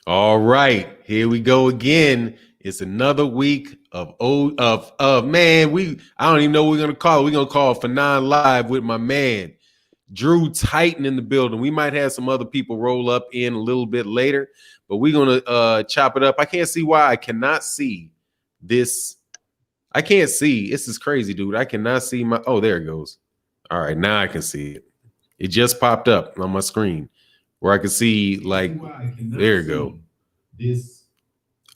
All right, here we go again. It's another week of man. I don't even know what we're gonna call it. We're gonna call Fannon Live with my man Drew Titan in the building. We might have some other people roll up in a little bit later, but we're gonna chop it up. I can't see why I cannot see this. I can't see. This is crazy, dude. I cannot see my. Oh, there it goes. All right, now I can see it. It just popped up on my screen where I can see there you go.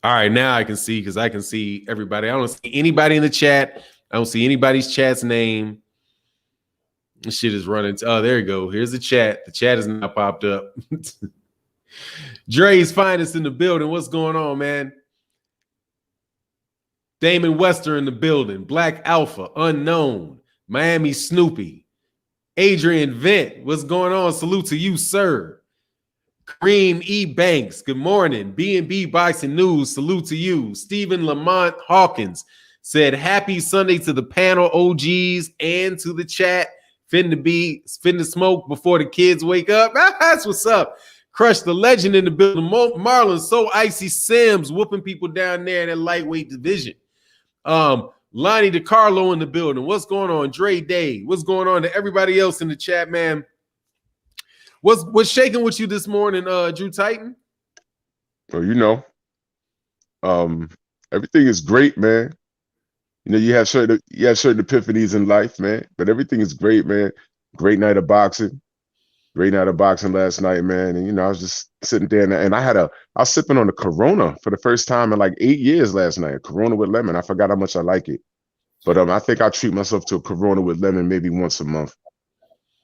All right, now I can see because I can see everybody. I don't see anybody in the chat. I don't see anybody's chat's name. This shit is running. Oh, there you go. Here's the chat. The chat is now popped up. Dre's finest in the building. What's going on, man? Damon Wester in the building. Black Alpha, Unknown, Miami Snoopy, Adrian Vent. What's going on? Salute to you, sir. Kareem E. Banks. Good morning. B&B Boxing News. Salute to you. Stephen Lamont Hawkins said, happy Sunday to the panel OGs and to the chat. Finna smoke before the kids wake up. That's what's up. Crush the legend in the building. Marlon So Icy Sims whooping people down there in that lightweight division. Lonnie DiCarlo in the building. What's going on? Dre Day. What's going on to everybody else in the chat, man? What's shaking with you this morning, Drew Titan? Well, everything is great, man. You know, you have certain epiphanies in life, man. But everything is great, man. Great night of boxing. Great night of boxing last night, man. And I was just sitting there, and I was sipping on a Corona for the first time in like 8 years last night. A Corona with lemon. I forgot how much I like it, but I think I treat myself to a Corona with lemon maybe once a month.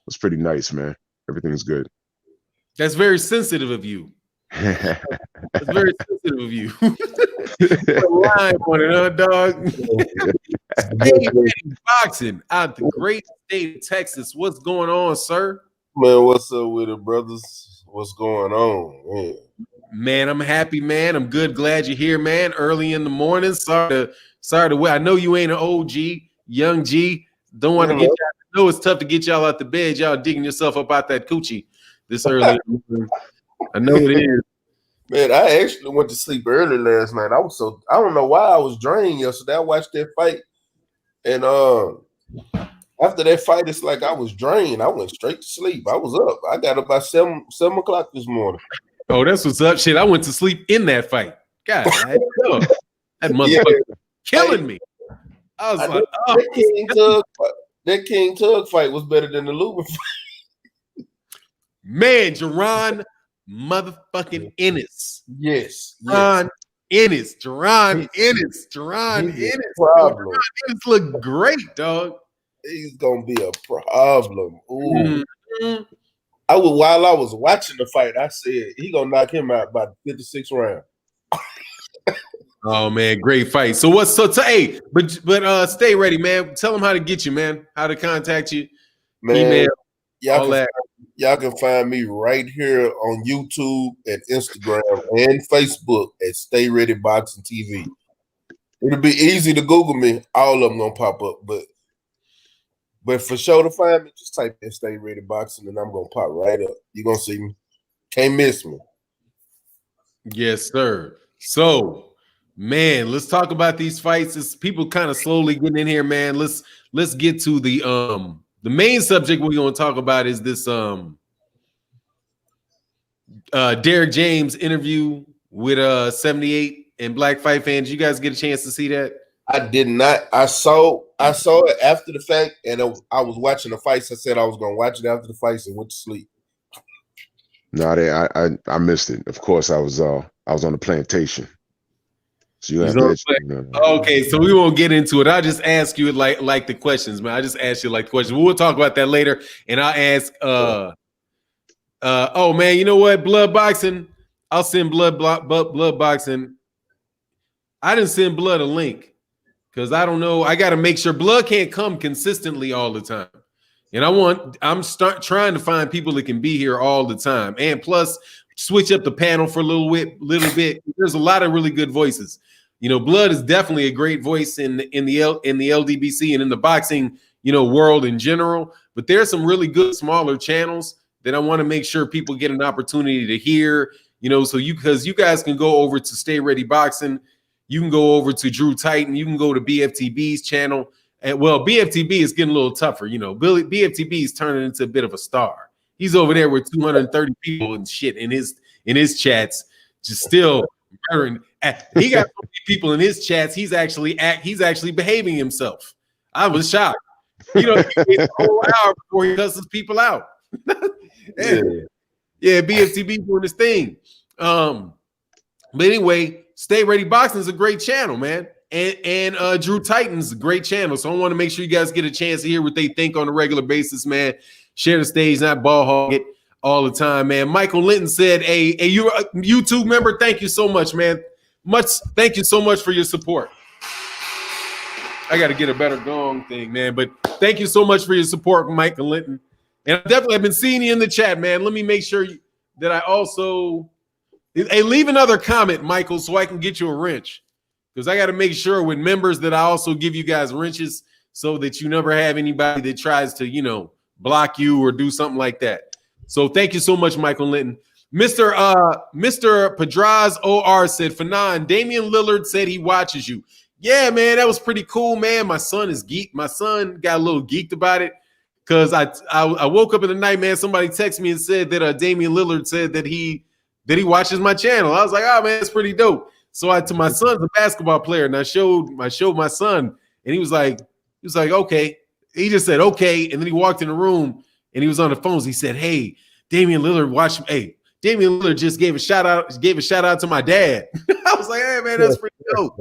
It's pretty nice, man. Everything's good. That's very sensitive of you. That's very sensitive of you. Line on it, huh, dog? Boxing out the great state of Texas. What's going on, sir? Man, what's up with it, brothers? What's going on? Man, I'm happy, man. I'm good. Glad you're here, man. Early in the morning. Sorry to wait. I know you ain't an OG, young G. Don't want to get y'all. I know it's tough to get y'all out the bed. Y'all digging yourself up out that coochie this early. I know it is. Man, I actually went to sleep early last night. I don't know why I was drained yesterday. I watched that fight, and after that fight, it's like I was drained. I went straight to sleep. I was up. I got up by 7 o'clock this morning. Oh, that's what's up. Shit, I went to sleep in that fight. God, that motherfucker killing me. I was like, that King Tug fight was better than the Lubin fight. Man, Jaron motherfucking Ennis. Yes. Jaron Ennis. Jaron Ennis look great, dog. He's gonna be a problem. Ooh. Mm-hmm. While I was watching the fight, I said he gonna knock him out by the 56th round. Oh man, great fight. So hey, but stay ready, man. Tell them how to get you, man. How to contact you. Man, email, y'all can find me right here on YouTube and Instagram and Facebook at Stay Ready Boxing TV. It'll be easy to Google me. All of them gonna pop up, but for sure to find me, just type in Stay Ready Boxing and I'm gonna pop right up. You're gonna see me. Can't miss me. Yes, sir. So, man, let's talk about these fights. It's people kind of slowly getting in here, man. Let's get to the main subject we're gonna talk about is this Derek James interview with 78 and Black Fight Fans. You guys get a chance to see that? I did not. I saw it after the fact, and I was watching the fights. I said I was gonna watch it after the fights and went to sleep. No, I missed it. Of course, I was on the plantation. So you okay, so we won't get into it. I'll just ask you like the questions, man. I just ask you like the questions. We'll talk about that later, and I'll ask. Oh man, you know what? Blood boxing. I'll send blood boxing. I didn't send Blood a link. Because I don't know, I got to make sure Blood can't come consistently all the time. And I'm trying to find people that can be here all the time. And plus, switch up the panel for a little bit. There's a lot of really good voices. You know, Blood is definitely a great voice in the LDBC and in the boxing, world in general. But there's some really good smaller channels that I want to make sure people get an opportunity to hear You know, so because you guys can go over to Stay Ready Boxing, you can go over to Drew Titan, you can go to BFTB's channel. And well, BFTB is getting a little tougher, you know. BFTB is turning into a bit of a star. He's over there with 230 people and shit in his chats, just still murdering. He got so many people in his chats. He's actually behaving himself. I was shocked. You know, he waits a whole hour before he cusses people out. Yeah, BFTB doing his thing. But anyway, Stay Ready Boxing is a great channel, man. And Drew Titan's a great channel. So I want to make sure you guys get a chance to hear what they think on a regular basis, man. Share the stage, not ball hog it all the time, man. Michael Linton said, hey, you're a YouTube member. Thank you so much, man. Thank you so much for your support. I got to get a better gong thing, man. But thank you so much for your support, Michael Linton. And I definitely have been seeing you in the chat, man. Let me make sure that I also leave another comment, Michael, so I can get you a wrench. Because I got to make sure with members that I also give you guys wrenches so that you never have anybody that tries to, you know, block you or do something like that. So thank you so much, Michael Linton. Mr. Padraz OR said, Fannon, Damian Lillard said he watches you. Yeah, man, that was pretty cool, man. My son is geeked. My son got a little geeked about it because I woke up in the night, man. Somebody texted me and said that Damian Lillard said that he watches my channel. I was like, oh, man, that's pretty dope. So my son's a basketball player, and I showed my son, and he was like, okay. He just said, okay, and then he walked in the room, and he was on the phones. He said, hey, Damian Lillard watched me. Hey, Damian Lillard just gave a shout out to my dad. I was like, hey, man, that's pretty dope.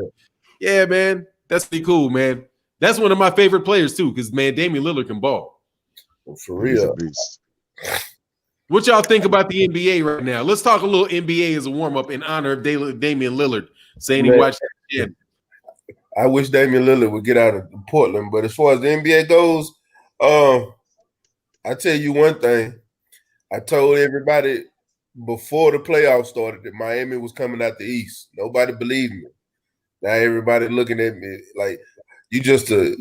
Yeah, man, that's pretty cool, man. That's one of my favorite players, too, because, man, Damian Lillard can ball. For real. What y'all think about the NBA right now? Let's talk a little NBA as a warm-up in honor of Damian Lillard saying he watched that shit. I wish Damian Lillard would get out of Portland, but as far as the NBA goes, I tell you one thing. I told everybody before the playoffs started that Miami was coming out the East. Nobody believed me. Now everybody looking at me like you just a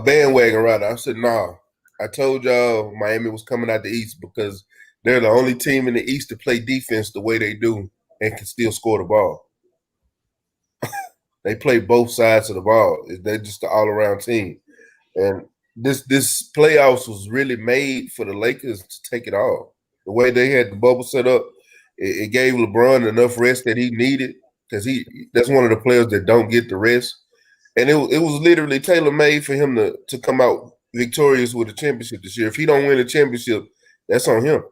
bandwagon rider. I said, nah. I told y'all Miami was coming out the East because they're the only team in the East to play defense the way they do and can still score the ball. They play both sides of the ball. They're just an all-around team. And this playoffs was really made for the Lakers to take it all. The way they had the bubble set up, it gave LeBron enough rest that he needed because that's one of the players that don't get the rest. And it was literally tailor-made for him to come out victorious with a championship this year. If he don't win a championship, that's on him.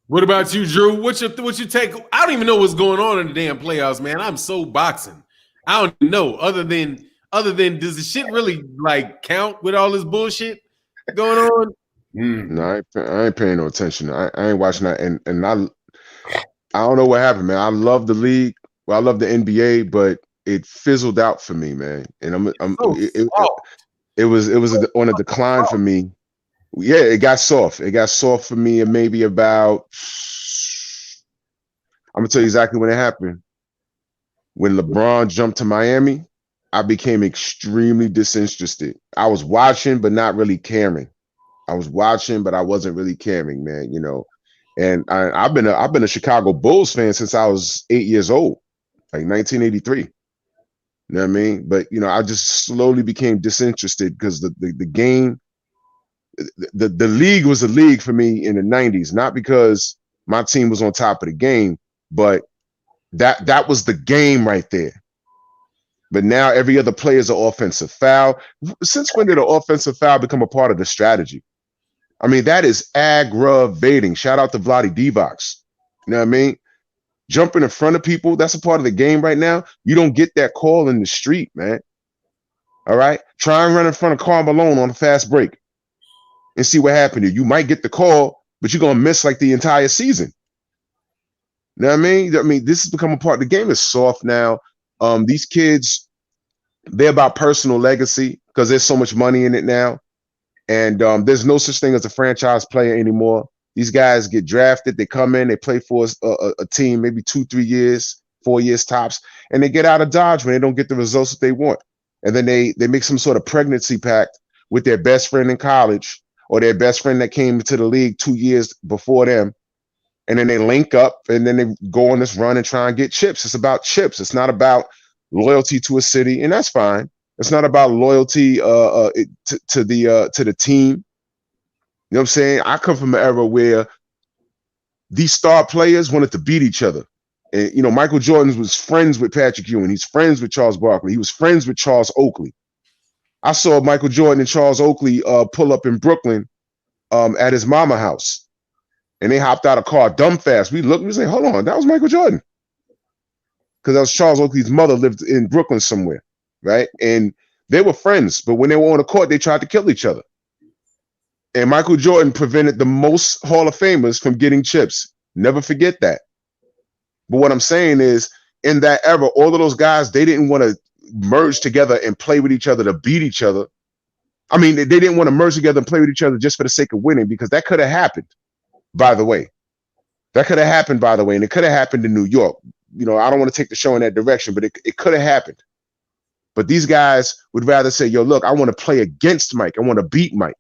What about you, Drew? What's your take? I don't even know what's going on in the damn playoffs, man. I'm so boxing. I don't know. Other than does the shit really like count with all this bullshit going on? No, I ain't paying no attention. I ain't watching that, and I don't know what happened, man. I love the league. Well, I love the NBA, but it fizzled out for me, man. And it was on a decline for me. Yeah, it got soft. It got soft for me, and maybe about. I'm gonna tell you exactly when it happened. When LeBron jumped to Miami, I became extremely disinterested. I was watching, but not really caring. I was watching, but I wasn't really caring, man. You know, and I've been a Chicago Bulls fan since I was 8 years old, like 1983. You know what I mean? But you know, I just slowly became disinterested because the game, the league was a league for me in the 90s, not because my team was on top of the game, but that was the game right there. But now every other player is an offensive foul. Since when did an offensive foul become a part of the strategy? I mean, that is aggravating. Shout out to Vlade Divac. You know what I mean? Jumping in front of people, that's a part of the game right now. You don't get that call in the street, man. All right? Try and run in front of Karl Malone on a fast break and see what happened. You might get the call, but you're going to miss like the entire season. You know what I mean? This has become a part of the game. Is soft now. These kids, they're about personal legacy because there's so much money in it now. And there's no such thing as a franchise player anymore. These guys get drafted, they come in, they play for a team, maybe 2-3 years, 4 years tops, and they get out of Dodge when they don't get the results that they want. And then they make some sort of pregnancy pact with their best friend in college or their best friend that came to the league 2 years before them. And then they link up and then they go on this run and try and get chips. It's about chips. It's not about loyalty to a city, and that's fine. It's not about loyalty to the team. You know what I'm saying? I come from an era where these star players wanted to beat each other. And, you know, Michael Jordan was friends with Patrick Ewing. He's friends with Charles Barkley. He was friends with Charles Oakley. I saw Michael Jordan and Charles Oakley pull up in Brooklyn at his mama house. And they hopped out of car dumb fast. We looked, we said, hold on, that was Michael Jordan. Because that was Charles Oakley's mother lived in Brooklyn somewhere, right? And they were friends, but when they were on the court, they tried to kill each other. And Michael Jordan prevented the most Hall of Famers from getting chips. Never forget that. But what I'm saying is, in that era, all of those guys, they didn't want to merge together and play with each other to beat each other. I mean, they didn't want to merge together and play with each other just for the sake of winning, because that could have happened, by the way. That could have happened, by the way, and it could have happened in New York. You know, I don't want to take the show in that direction, but it could have happened. But these guys would rather say, yo, look, I want to play against Mike. I want to beat Mike.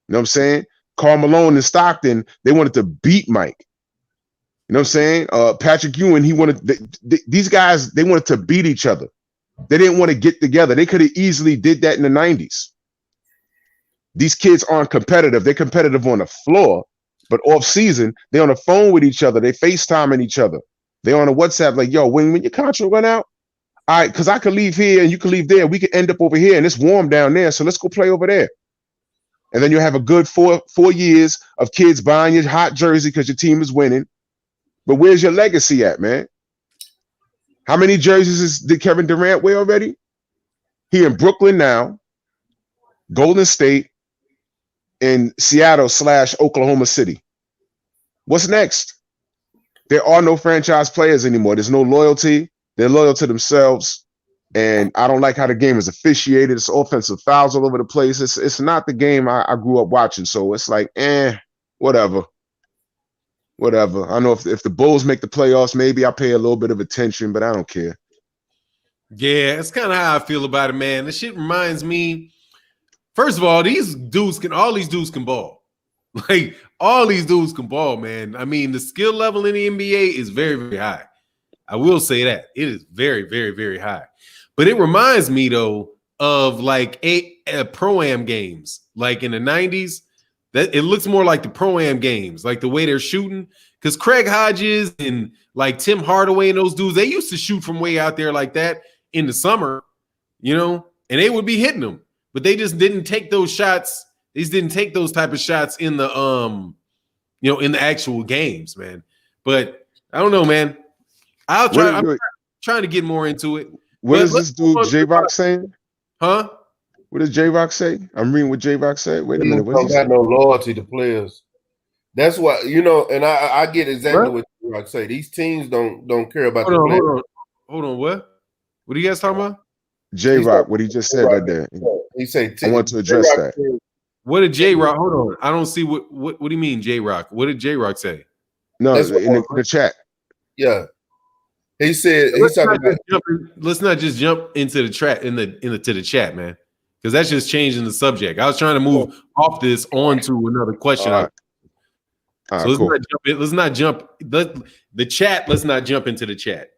You know what I'm saying? Karl Malone and Stockton, they wanted to beat Mike. You know what I'm saying? Patrick Ewing, he wanted these guys, they wanted to beat each other. They didn't want to get together. They could have easily did that in the 90s. These kids aren't competitive. They're competitive on the floor, but off season, they're on the phone with each other. They FaceTiming each other. They're on a WhatsApp like, yo, when your contract run out, all right, because I could leave here and you can leave there. We could end up over here and it's warm down there. So let's go play over there. And then you have a good four years of kids buying your hot jersey because your team is winning. But where's your legacy at, man? How many jerseys did Kevin Durant wear already? He in Brooklyn now, Golden State, and Seattle/Oklahoma City. What's next? There are no franchise players anymore. There's no loyalty. They're loyal to themselves. And I don't like how the game is officiated. It's offensive fouls all over the place. It's not the game I grew up watching. So it's like, whatever. Whatever. I know if the Bulls make the playoffs, maybe I pay a little bit of attention, but I don't care. Yeah, it's kind of how I feel about it, man. This shit reminds me, first of all, all these dudes can ball. Like, all these dudes can ball, man. I mean, the skill level in the NBA is very, very high. I will say that. It is very, very, very high. But it reminds me, though, of like a pro-am games. Like in the 90s, that it looks more like the pro-am games, like the way they're shooting. Because Craig Hodges and like Tim Hardaway and those dudes, they used to shoot from way out there like that in the summer, you know, and they would be hitting them. But they just didn't take those shots. They just didn't take those type of shots in the in the actual games, man. But I don't know, man. I'm trying to get more into it. What does this dude J-Rock saying? Huh? What does J-Rock say? I'm reading what J-Rock said. Wait a minute. What don't got no loyalty to players. That's why, you know, and I get exactly what J-Rock say. These teams don't care about the players. Hold on, what? What are you guys talking about? J-Rock, what he just said right there. He said, I want to address that. What did J-Rock? Hold on. I don't see what do you mean, J-Rock? What did J-Rock say? No, in the chat. Yeah. He said let's not just jump into the chat to the chat, man. Because that's just changing the subject. I was trying to move off this onto another question. All right. So let's not jump the chat. Let's not jump into the chat.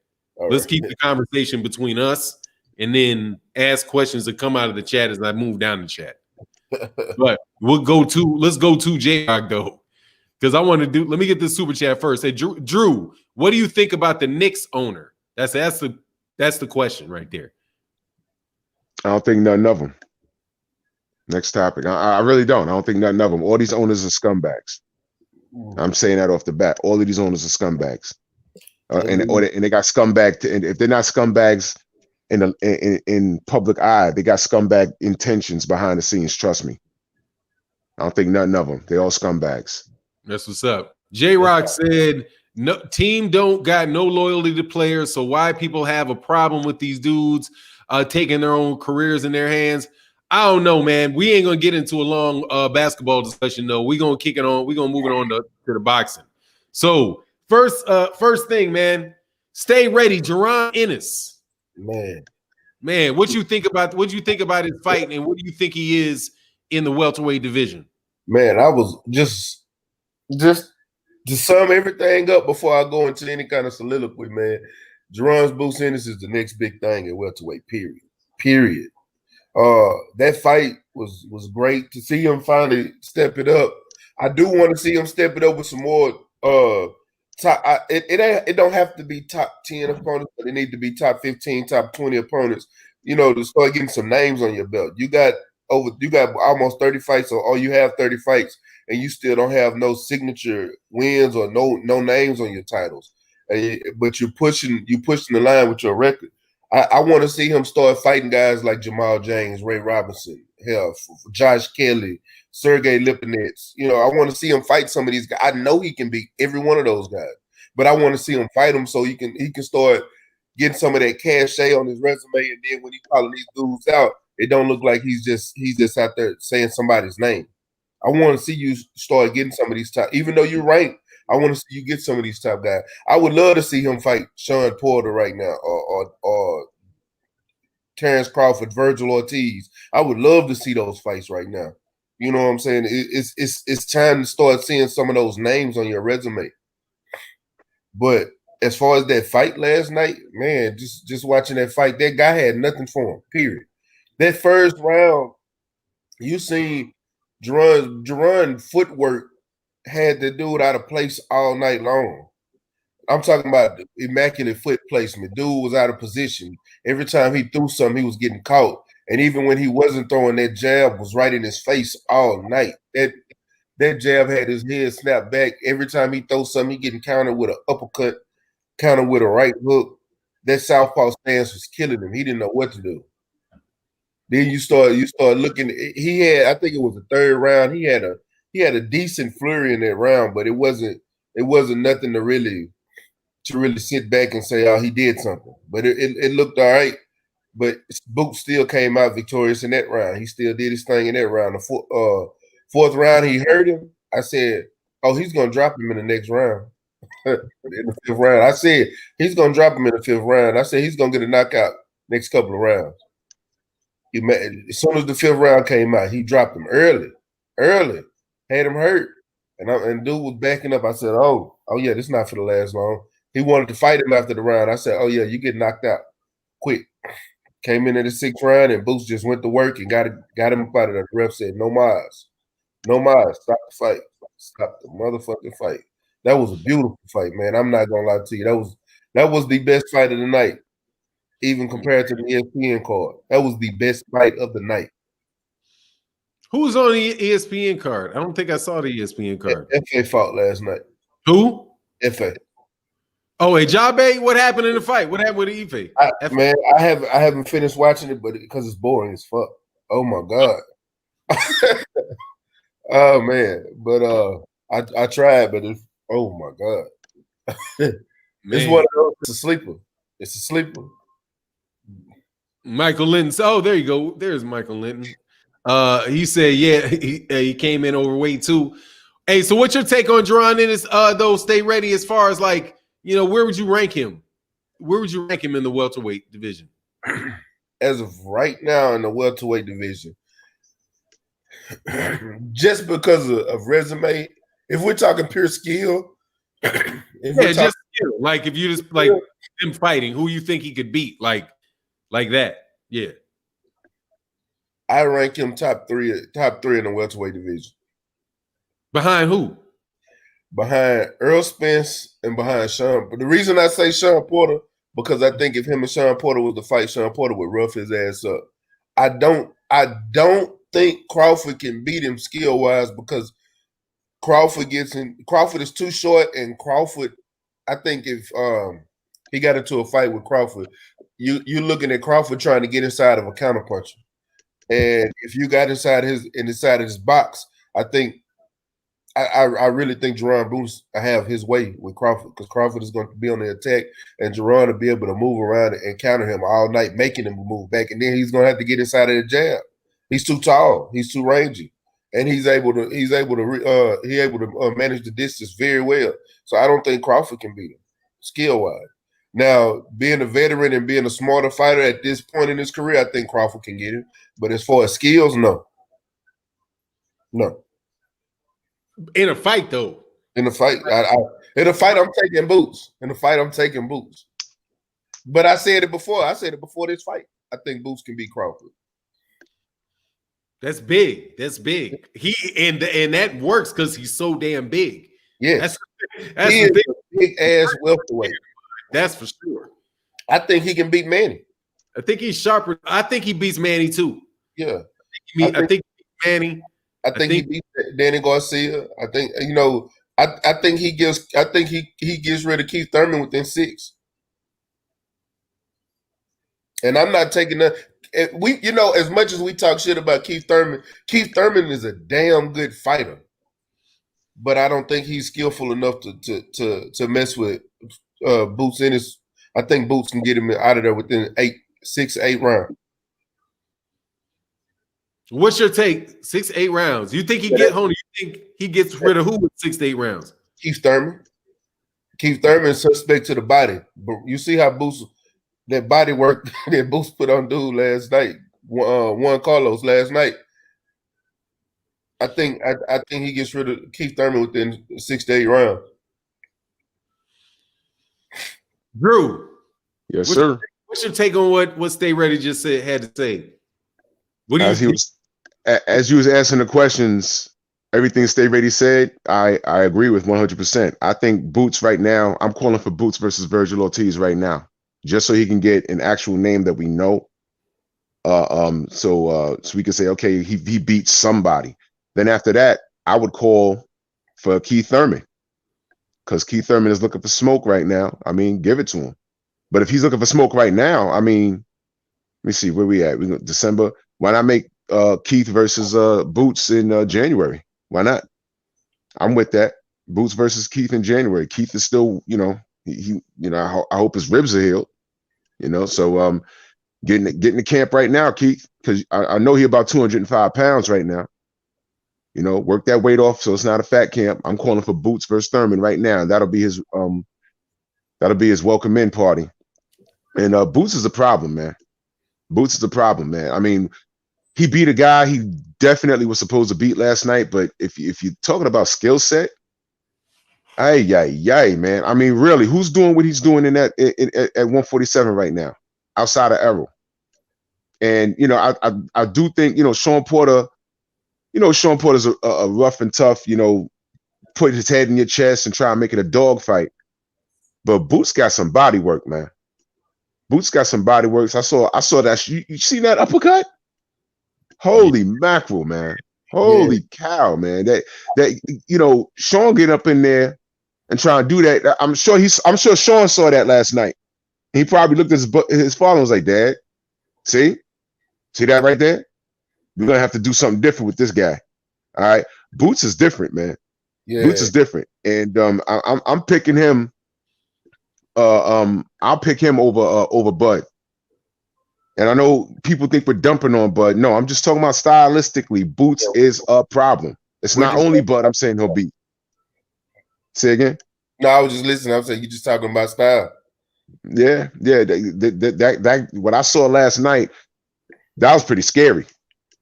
Let's keep the conversation between us and then ask questions that come out of the chat as I move down the chat. But let's go to J-Rock though. Because I want to let me get this super chat first. Hey, Drew, what do you think about the Knicks owner? That's the question right there. I don't think nothing of them. Next topic. I really don't. I don't think nothing of them. All these owners are scumbags. I'm saying that off the bat. All of these owners are scumbags. And they got scumbag. And if they're not scumbags in public eye, they got scumbag intentions behind the scenes. Trust me. I don't think nothing of them. They all scumbags. That's what's up. J-Rock said, no team don't got no loyalty to players, so why people have a problem with these dudes taking their own careers in their hands? I don't know, man. We ain't gonna get into a long basketball discussion, though. We're gonna kick it on. We're gonna move it on to the boxing. So first thing, man, stay ready. Jaron Ennis. Man, what you think about his fight, and what do you think he is in the welterweight division? Man, I was just to sum everything up before I go into any kind of soliloquy, man. Jaron Ennis is the next big thing at welterweight. Period. That fight was great to see him finally step it up. I do want to see him step it up with some more. Top. It don't have to be top 10 opponents, but it need to be top 15, top 20 opponents. You know, to start getting some names on your belt. You got almost 30 fights, or you have 30 fights, and you still don't have no signature wins or no names on your titles. But you're pushing the line with your record. I want to see him start fighting guys like Jamal James, Ray Robinson, hell, Josh Kelly, Sergey Lipinets. You know, I want to see him fight some of these guys. I know he can beat every one of those guys, but I want to see him fight them so he can start getting some of that cachet on his resume. And then when he calling these dudes out, it don't look like he's just out there saying somebody's name. I want to see you start getting some of these top, even though you're ranked. I want to see you get some of these top guys. I would love to see him fight Shawn Porter right now, or Terrence Crawford, Virgil Ortiz. I would love to see those fights right now. You know what I'm saying? It's time to start seeing some of those names on your resume. But as far as that fight last night, man, just watching that fight, that guy had nothing for him. Period. That first round, you seen Jaron footwork had the dude out of place all night long. I'm talking about immaculate foot placement. Dude was out of position. Every time he threw something, he was getting caught. And even when he wasn't throwing, that jab was right in his face all night. That jab had his head snapped back. Every time he throws something, he getting countered with an uppercut, countered with a right hook. That southpaw stance was killing him. He didn't know what to do. Then you start looking. He had, I think it was the third round. He had a decent flurry in that round, but it wasn't nothing to really sit back and say, oh, he did something. But it looked all right. But Boot still came out victorious in that round. He still did his thing in that round. The fourth round, he hurt him. I said, oh, he's going to drop him in the next round. In the fifth round. I said, he's going to drop him in the fifth round. I said, he's going to get a knockout next couple of rounds. As soon as the fifth round came out, he dropped him early, had him hurt. And dude was backing up. I said, oh yeah, this is not for the last long. He wanted to fight him after the round. I said, oh yeah, you get knocked out quick. Came in the sixth round, and Boots just went to work and got him up out of there. The ref said, no mas. Stop the fight. Stop the motherfucking fight. That was a beautiful fight, man. I'm not gonna lie to you. That was the best fight of the night, even compared to the ESPN card. That was the best fight of the night. Who was on the ESPN card? I don't think I saw the ESPN card. FA fought last night. Who? FA. Oh, Ajabe? What happened in the fight? What happened with Ife? Man, I haven't finished watching it, but because it's boring as fuck. Oh my god. Oh man, but I tried, but oh my god. It's one of those. It's a sleeper. Michael Linton. Oh, there you go. There's Michael Linton. He said, yeah, he came in overweight too. Hey, so what's your take on Jaron Ennis? Though, stay ready as far as like, you know, where would you rank him? Where would you rank him in the welterweight division? As of right now in the welterweight division, just because of resume, if we're talking pure skill, just skill. Like if you just like him fighting, who you think he could beat, like that, yeah. I rank him top three in the welterweight division. Behind who? Behind Errol, Spence, and behind Shawn. But the reason I say Shawn Porter, because I think if him and Shawn Porter was to fight, Shawn Porter would rough his ass up. I don't think Crawford can beat him skill wise, because Crawford is too short, and Crawford, I think if he got into a fight with Crawford, you're looking at Crawford trying to get inside of a counterpuncher. And if you got inside of his box, I think I really think Jaron Boots have his way with Crawford, because Crawford is going to be on the attack, and Jaron will be able to move around and counter him all night, making him move back, and then he's going to have to get inside of the jab. He's too tall, he's too rangy, and he's able to manage the distance very well. So I don't think Crawford can beat him skill wise. Now, being a veteran and being a smarter fighter at this point in his career, I think Crawford can get him. But as far as skills, no. No. In a fight, though. In a fight, I'm taking Boots. In a fight, I'm taking Boots. But I said it before. I said it before this fight. I think Boots can beat Crawford. That's big. That's big. And that works because he's so damn big. Yes. That's he is a big ass welterweight. That's for sure. I think he can beat Manny. I think he's sharper. I think he beats Manny too. Yeah. I think Manny. I think he beats Danny Garcia. I think I think he gets rid of Keith Thurman within 6. And I'm not taking that. As much as we talk shit about Keith Thurman is a damn good fighter. But I don't think he's skillful enough to mess with Boots Ennis. I think Boots can get him out of there within 6 to 8 rounds. What's your take? 6 to 8 rounds. You think he get home? You think he gets rid of who with 6 to 8 rounds? Keith Thurman. Keith Thurman is suspect to the body. But you see how Boots, that body work that Boots put on dude last night, Juan Carlos last night. I think he gets rid of Keith Thurman within 6 to 8 rounds. Drew. Yes, sir. What's your take on what Stay Ready just had to say? What do you think? As you was asking the questions, everything Stay Ready said, I agree with 100%. I think Boots right now, I'm calling for Boots versus Virgil Ortiz right now, just so he can get an actual name that we know. So we can say, okay, he beat somebody. Then after that, I would call for Keith Thurman, because Keith Thurman is looking for smoke right now. I mean, give it to him. But if he's looking for smoke right now, I mean, let me see where we at. We go December. Why not make Keith versus Boots in January? Why not? I'm with that. Boots versus Keith in January. Keith is still, I hope his ribs are healed. So getting the camp right now, Keith, because I know he about 205 pounds right now. Work that weight off so it's not a fat camp. I'm calling for Boots versus Thurman right now. That'll be his welcome in party. And Boots is a problem, man. Boots is a problem, man. I mean, he beat a guy he definitely was supposed to beat last night, but if you're talking about skill set, man. I mean, really, who's doing what he's doing at 147 right now, outside of Errol? And I do think Shawn Porter. Shawn Porter's a rough and tough, put his head in your chest and try and make it a dog fight. But Boots got some body work, man. Boots got some body work. I saw that. You see that uppercut? Holy mackerel, man. Holy cow, man. That Shawn get up in there and try and do that. I'm sure Shawn saw that last night. He probably looked at his father and was like, Dad, see that right there? We're gonna have to do something different with this guy. All right. Boots is different, man. Yeah. Boots is different. And I'm picking him. I'll pick him over Bud. And I know people think we're dumping on Bud. No, I'm just talking about stylistically. Boots is a problem. It's not only Bud I'm saying he'll beat. Say again? No, I was just listening. I'm saying you just talking about style. Yeah. That what I saw last night, that was pretty scary.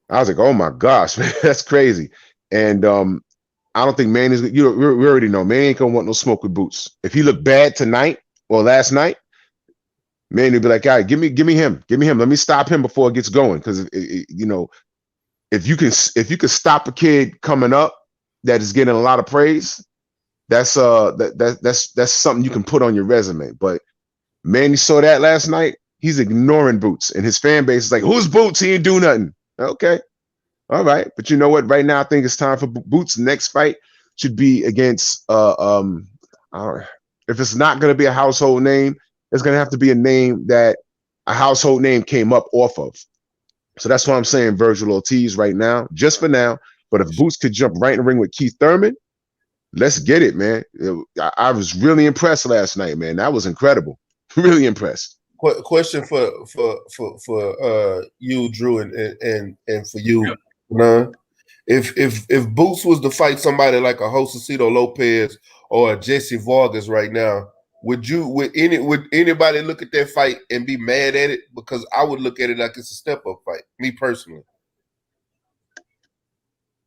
I was like, oh my gosh, man, that's crazy. And I don't think Manny's, we already know Manny ain't gonna want no smoke with Boots. If he looked bad tonight or last night, Manny would be like, all right, give me him. Let me stop him before it gets going. Because if you can stop a kid coming up that is getting a lot of praise, that's something you can put on your resume. But Manny saw that last night. He's ignoring Boots, and his fan base is like, who's Boots? He ain't do nothing. Okay. All right. But you know what? Right now, I think it's time for Boots' next fight should be against if it's not going to be a household name, it's going to have to be a name that a household name came up off of. So that's why I'm saying Virgil Ortiz right now, just for now. But if Boots could jump right in the ring with Keith Thurman, let's get it, man. I was really impressed last night, man. That was incredible. Really impressed. Question for you, Drew, and for you, Nan. If Boots was to fight somebody like a Josecito Lopez or a Jesse Vargas right now, would anybody look at that fight and be mad at it? Because I would look at it like it's a step up fight, me personally.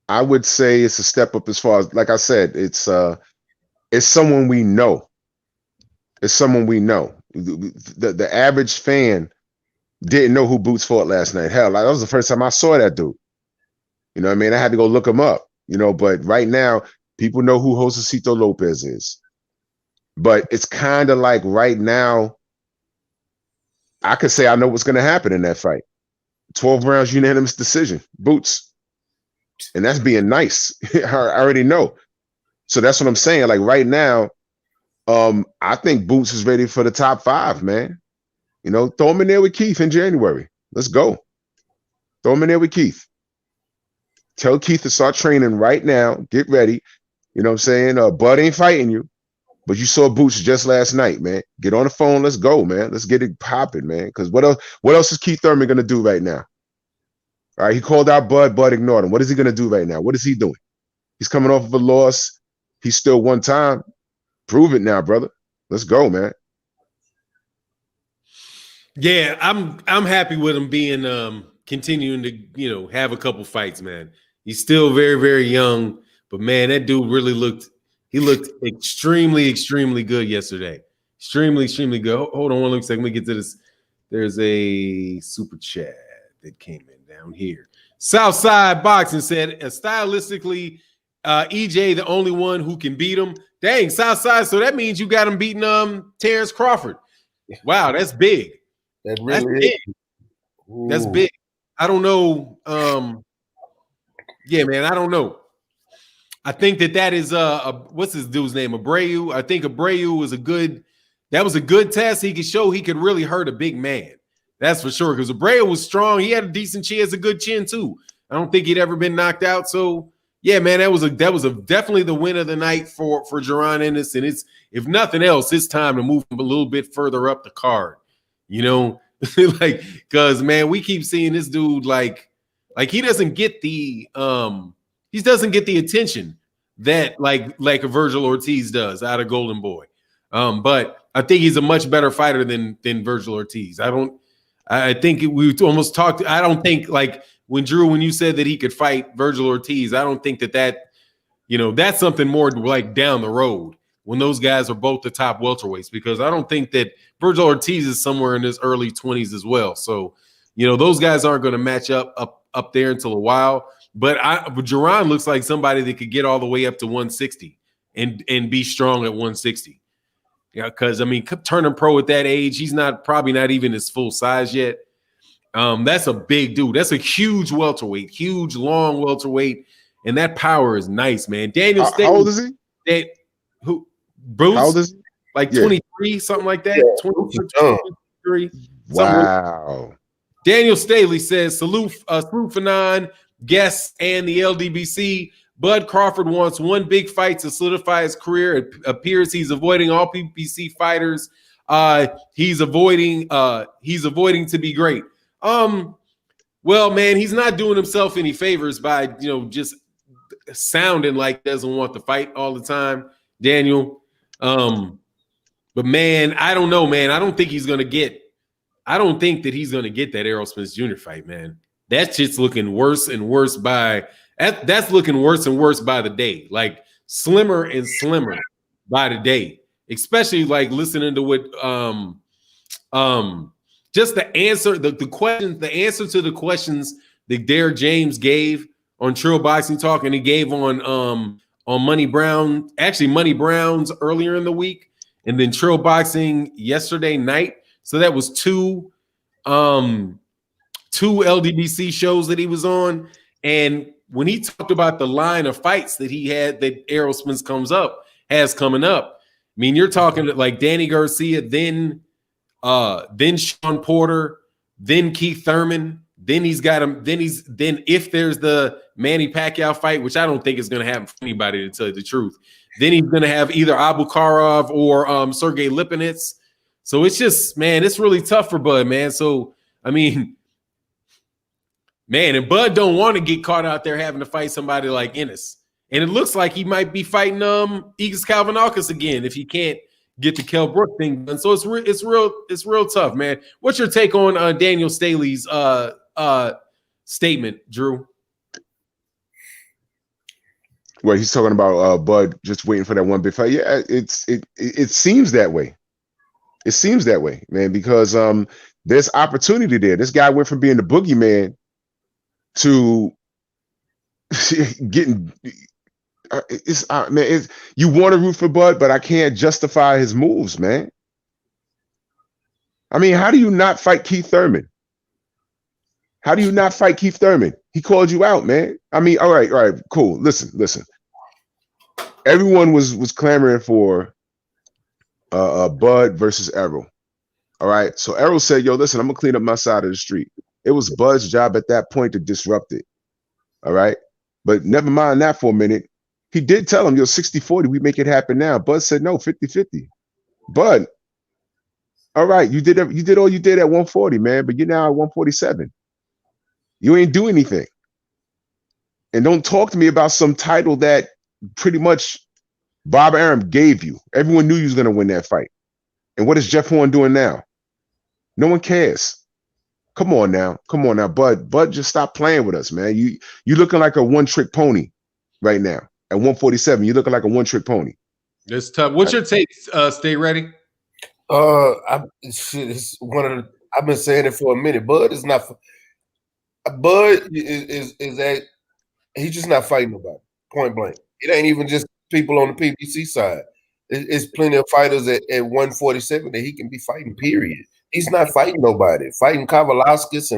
I would say it's a step up as far as, like I said, it's someone we know. It's someone we know. The average fan didn't know who Boots fought last night. Hell, that was the first time I saw that dude. You know what I mean? I had to go look him up, you know, but right now, people know who Josecito Lopez is. But it's kind of like right now, I could say I know what's going to happen in that fight. 12 rounds, unanimous decision, Boots. And that's being nice. I already know. So that's what I'm saying. Like right now, I think Boots is ready for the top 5, man. You know, throw him in there with Keith in January. Let's go. Throw him in there with Keith. Tell Keith to start training right now. Get ready. You know what I'm saying? Bud ain't fighting you, but you saw Boots just last night, man. Get on the phone. Let's go, man. Let's get it popping, man. Because what else is Keith Thurman going to do right now? All right, he called out Bud. Bud ignored him. What is he going to do right now? What is he doing? He's coming off of a loss. He's still one time. Prove it now, brother. Let's go, man. Yeah, I'm happy with him being continuing to, you know, have a couple fights, man. He's still very, very young, but man, that dude really looked extremely, extremely good yesterday. Extremely, extremely good. Hold on one second. Let me get to this. There's a super chat that came in down here. Southside Boxing said, stylistically, EJ the only one who can beat him. Dang, Southside. So that means you got him beating Terrence Crawford. Wow, that's big. That really that's big. That's big. I don't know. Yeah, man, I don't know. I think that is what's this dude's name? Abreu. I think Abreu was a good test. He could show he could really hurt a big man. That's for sure. Because Abreu was strong. He had a decent chin, has a good chin too. I don't think he'd ever been knocked out. So yeah, man, that was definitely the win of the night for Jaron Ennis. And it's, if nothing else, it's time to move him a little bit further up the card. You know, like, because man, we keep seeing this dude like he doesn't get the attention that like a Virgil Ortiz does out of Golden Boy. But I think he's a much better fighter than Virgil Ortiz. I think we almost talked. I don't think like when you said that he could fight Virgil Ortiz, I don't think that you know, that's something more like down the road when those guys are both the top welterweights, because I don't think that Virgil Ortiz is somewhere in his early 20s as well. So, you know, those guys aren't going to match up there until a while. But Jaron looks like somebody that could get all the way up to 160 and be strong at 160. Yeah, because I mean, turning pro at that age, he's probably not even his full size yet. That's a big dude. That's a huge welterweight, huge long welterweight, and that power is nice, man. Daniel State. How old is he? Bruce? How old is he? Like 23, something like that. Yeah. 23. Wow. Daniel Staley says, salute Fannon, guests, and the LDBC. Bud Crawford wants one big fight to solidify his career. It appears he's avoiding all PBC fighters. He's avoiding to be great. Well, man, he's not doing himself any favors by, you know, just sounding like he doesn't want to fight all the time, Daniel. But man, I don't know, man. I don't think that he's gonna get that Errol Spence Jr. fight, man. That shit's looking worse and worse that's looking worse and worse by the day. Like slimmer and slimmer by the day. Especially like listening to what just the answer to the questions that Derek James gave on Trill Boxing Talk, and he gave on Money Brown, actually Money Brown's earlier in the week, and then Trill Boxing yesterday night. So that was two LDBC shows that he was on. And when he talked about the line of fights that he had, that Errol Spence has coming up, I mean, you're talking like Danny Garcia, then Shawn Porter, then Keith Thurman, then he's got him, then if there's the Manny Pacquiao fight, which I don't think is going to happen for anybody, to tell you the truth, then he's going to have either Abukharov or Sergey Lipinets. So it's just, man, it's really tough for Bud, man. So, I mean, man, and Bud don't want to get caught out there having to fight somebody like Ennis. And it looks like he might be fighting Igis Kalvanakis again if he can't get the Kell Brook thing done. So it's real tough, man. What's your take on Daniel Staley's statement, Drew? Well, he's talking about Bud just waiting for that one big fight. Yeah, it seems that way. It seems that way, man, because there's opportunity there. This guy went from being the boogeyman to getting. You want to root for Bud, but I can't justify his moves, man. I mean, how do you not fight Keith Thurman? How do you not fight Keith Thurman? He called you out, man. I mean, all right, cool. Listen. Everyone was clamoring for Bud versus Errol. All right. So Errol said, yo, listen, I'm gonna clean up my side of the street. It was Bud's job at that point to disrupt it. All right. But never mind that for a minute. He did tell him, yo, 60-40, we make it happen now. Bud said no, 50-50. Bud, all right, you did all you did at 140, man, but you're now at 147. You ain't do anything. And don't talk to me about some title that pretty much Bob Arum gave you. Everyone knew you was gonna win that fight. And what is Jeff Horn doing now? No one cares. Come on now, Bud. Bud, just stop playing with us, man. You looking like a one-trick pony right now. At 147, you're looking like a one-trick pony. That's tough. What's your take? Stay ready. It's one of the. I've been saying it for a minute. Bud is not. Bud is that he's just not fighting nobody. Point blank. It ain't even just people on the PBC side. It's plenty of fighters at 147 that he can be fighting. Period. He's not fighting nobody. Fighting Kavalauskas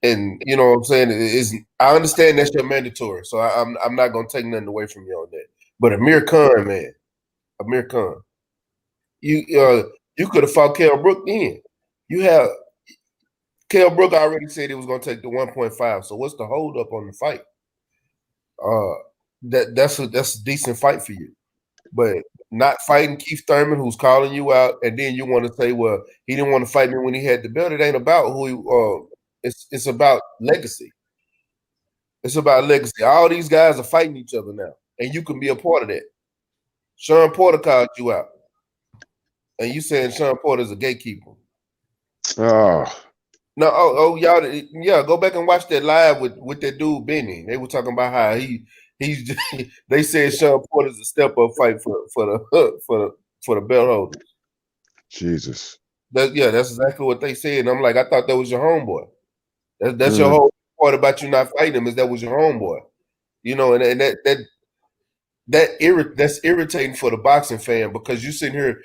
and you know what I'm saying. I understand that's your mandatory, so I'm not gonna take nothing away from you on that. But Amir Khan, man, Amir Khan, you could have fought Kell Brook then. You have Kell Brook already said he was gonna take the 1.5. So what's the hold up on the fight? That's a decent fight for you, but not fighting Keith Thurman, who's calling you out, and then you want to say, well, he didn't want to fight me when he had the belt. It ain't about who he. It's about legacy. It's about legacy. All these guys are fighting each other now, and you can be a part of that. Shawn Porter called you out, and you saying Shawn Porter is a gatekeeper. Oh. No, y'all, yeah, go back and watch that live with that dude Benny. They were talking about how he's. They said Shawn Porter's a step up fight for the belt holders. Jesus. That's exactly what they said. And I'm like, I thought that was your homeboy. That's your whole part about you not fighting him is that was your homeboy. You know, and that's irritating for the boxing fan because you sitting here,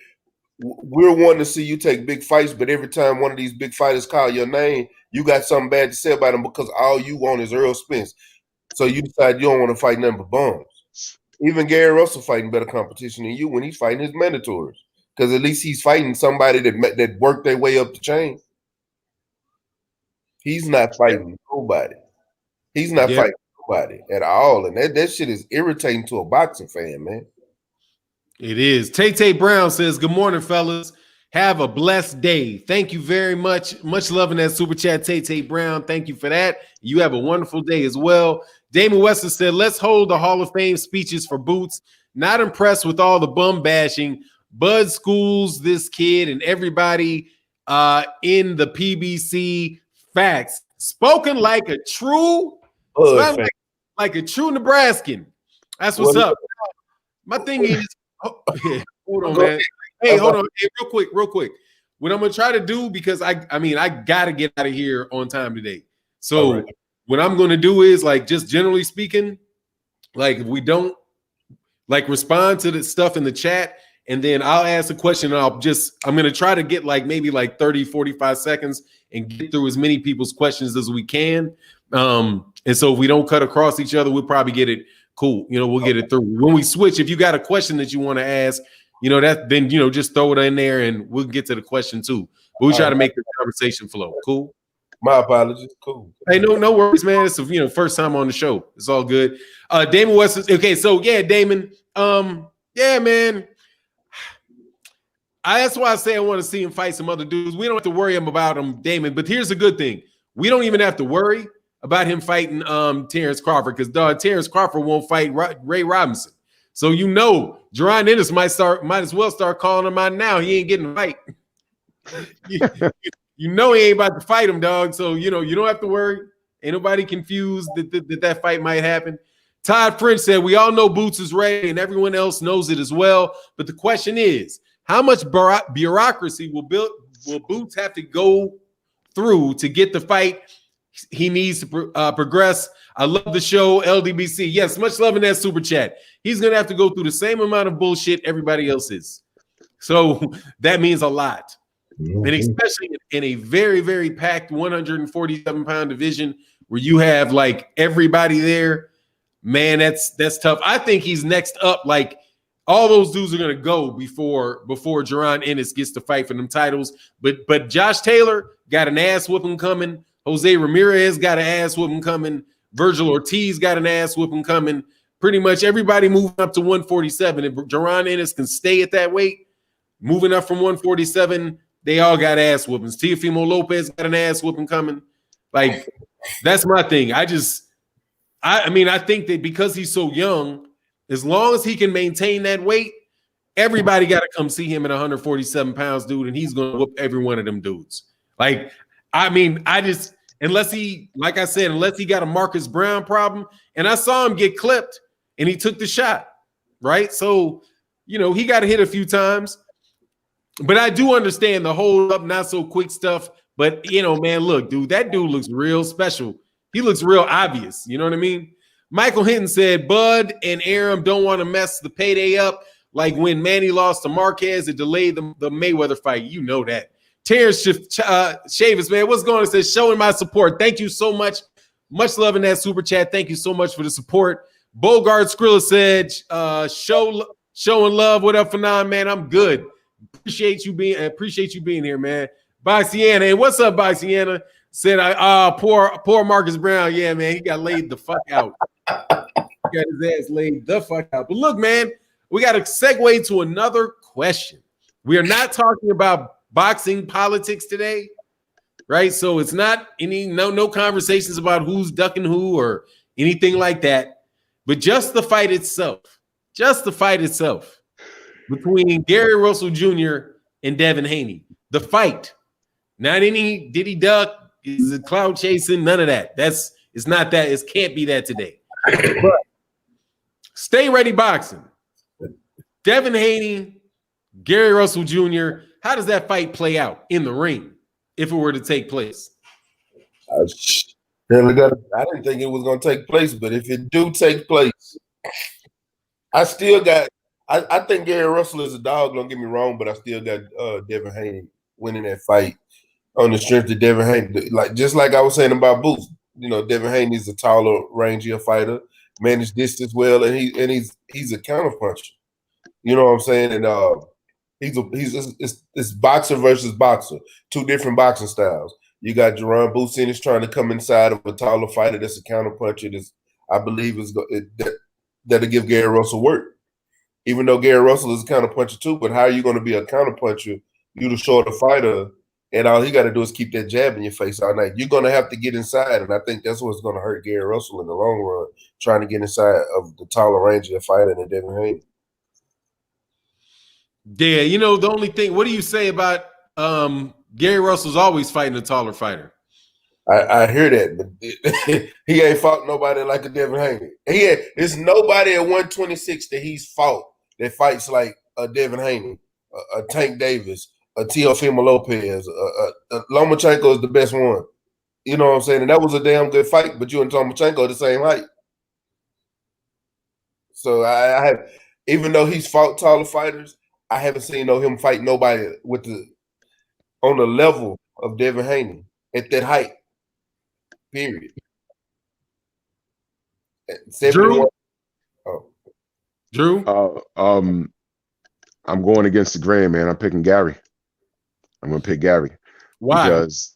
we're wanting to see you take big fights, but every time one of these big fighters call your name, you got something bad to say about him because all you want is Errol Spence. So you decide you don't want to fight nothing but bums. Even Gary Russell fighting better competition than you when he's fighting his mandatories. Because at least he's fighting somebody that worked their way up the chain. He's not fighting nobody. He's not fighting nobody at all. And that shit is irritating to a boxing fan, man. It is. Tay Brown says, good morning, fellas. Have a blessed day. Thank you very much. Much love in that super chat, Tay Brown. Thank you for that. You have a wonderful day as well. Damon Wester said, let's hold the Hall of Fame speeches for Boots. Not impressed with all the bum bashing. Bud schools this kid and everybody in the PBC. Facts. Spoken like a true Nebraskan. That's what's up. My thing is, hold on, man. Hey, hold on. Hey, real quick. What I'm gonna try to do, because I gotta get out of here on time today. So what I'm gonna do is, like, just generally speaking, like, if we don't like respond to the stuff in the chat, and then I'll ask a question and I'm gonna try to get like maybe like 30, 45 seconds and get through as many people's questions as we can. And so if we don't cut across each other, we'll probably get it cool. You know, we'll get it through. When we switch, if you got a question that you want to ask, you know, then, you know, just throw it in there and we'll get to the question too. But we try to make the conversation flow. Cool. My apologies. Cool. Hey, no worries, man. It's first time on the show. It's all good. Damon West. Okay, so yeah, Damon. Yeah, man. That's why I say I want to see him fight some other dudes. We don't have to worry about him, Damon. But here's the good thing: we don't even have to worry about him fighting Terrence Crawford, because Terrence Crawford won't fight Ray Robinson. So Jaron Ennis might as well start calling him out now. He ain't getting a fight. he ain't about to fight him, dog. So you don't have to worry. Ain't nobody confused that fight might happen. Todd French said, we all know Boots is ready and everyone else knows it as well. But the question is, how much bureaucracy will Boots have to go through to get the fight he needs to progress? I love the show, LDBC. Yes, much love in that super chat. He's going to have to go through the same amount of bullshit everybody else is. So that means a lot. And especially in a very, very packed 147-pound division where you have like everybody there, man, that's tough. I think he's next up. Like all those dudes are gonna go before Jaron Ennis gets to fight for them titles. But Josh Taylor got an ass whooping coming. Jose Ramirez got an ass whooping coming. Virgil Ortiz got an ass whooping coming. Pretty much everybody moving up to 147. If Jaron Ennis can stay at that weight, moving up from 147. They all got ass whoopings. Teofimo Lopez got an ass whooping coming. Like, that's my thing. I think that because he's so young, as long as he can maintain that weight, everybody got to come see him at 147 pounds, dude, and he's going to whoop every one of them dudes. Like, unless he got a Marcus Brown problem, and I saw him get clipped, and he took the shot, right? So, he got hit a few times. But I do understand the hold up, not so quick stuff. But, man, look, dude, that dude looks real special. He looks real obvious. You know what I mean? Michael Hinton said, Bud and Aram don't want to mess the payday up. Like when Manny lost to Marquez, it delayed the Mayweather fight. You know that. Terrence Chavis, man, what's going on? It says, showing my support. Thank you so much. Much love in that super chat. Thank you so much for the support. Bogart Skrilla said, showing love. What up, Fannon, man? I'm good. Appreciate you being here, man. Boxiana, hey, what's up, Boxiana? Said, poor Marcus Brown. Yeah, man, he got laid the fuck out. He got his ass laid the fuck out. But look, man, we got to segue to another question. We are not talking about boxing politics today, right? So it's not no conversations about who's ducking who or anything like that, but just the fight itself. Just the fight itself. Between Gary Russell Jr. and Devin Haney. The fight. Not any did he duck, is it cloud chasing, none of that. It's not that. It can't be that today. But stay ready boxing. Devin Haney, Gary Russell Jr., how does that fight play out in the ring if it were to take place? I didn't think it was going to take place, but if it do take place, I think Gary Russell is a dog, don't get me wrong, but I still got Devin Haney winning that fight on the strength of Devin Haney. Just like I was saying about Boots, Devin Haney's a taller, rangier fighter, managed distance well, and he's a counterpuncher. You know what I'm saying? And it's boxer versus boxer, two different boxing styles. You got Jaron Boots Ennis trying to come inside of a taller fighter that's a counterpuncher. I believe that'll give Gary Russell work. Even though Gary Russell is a counterpuncher too, but how are you going to be a counterpuncher? You the shorter fighter, and all he got to do is keep that jab in your face all night. You're going to have to get inside, and I think that's what's going to hurt Gary Russell in the long run, trying to get inside of the taller, rangier fighter than Devin Haney. Yeah, the only thing, what do you say about Gary Russell's always fighting a taller fighter? I hear that, but he ain't fought nobody like a Devin Haney. There's nobody at 126 that he's fought that fights like a Devin Haney, a Tank Davis, a Teofimo Lopez, Lomachenko is the best one. You know what I'm saying? And that was a damn good fight, but you and Lomachenko are the same height. So I have, even though he's fought taller fighters, I haven't seen him fight nobody on the level of Devin Haney at that height. Period. Drew? Drew? I'm going against the grain, man. I'm picking Gary. I'm going to pick Gary. Why? Because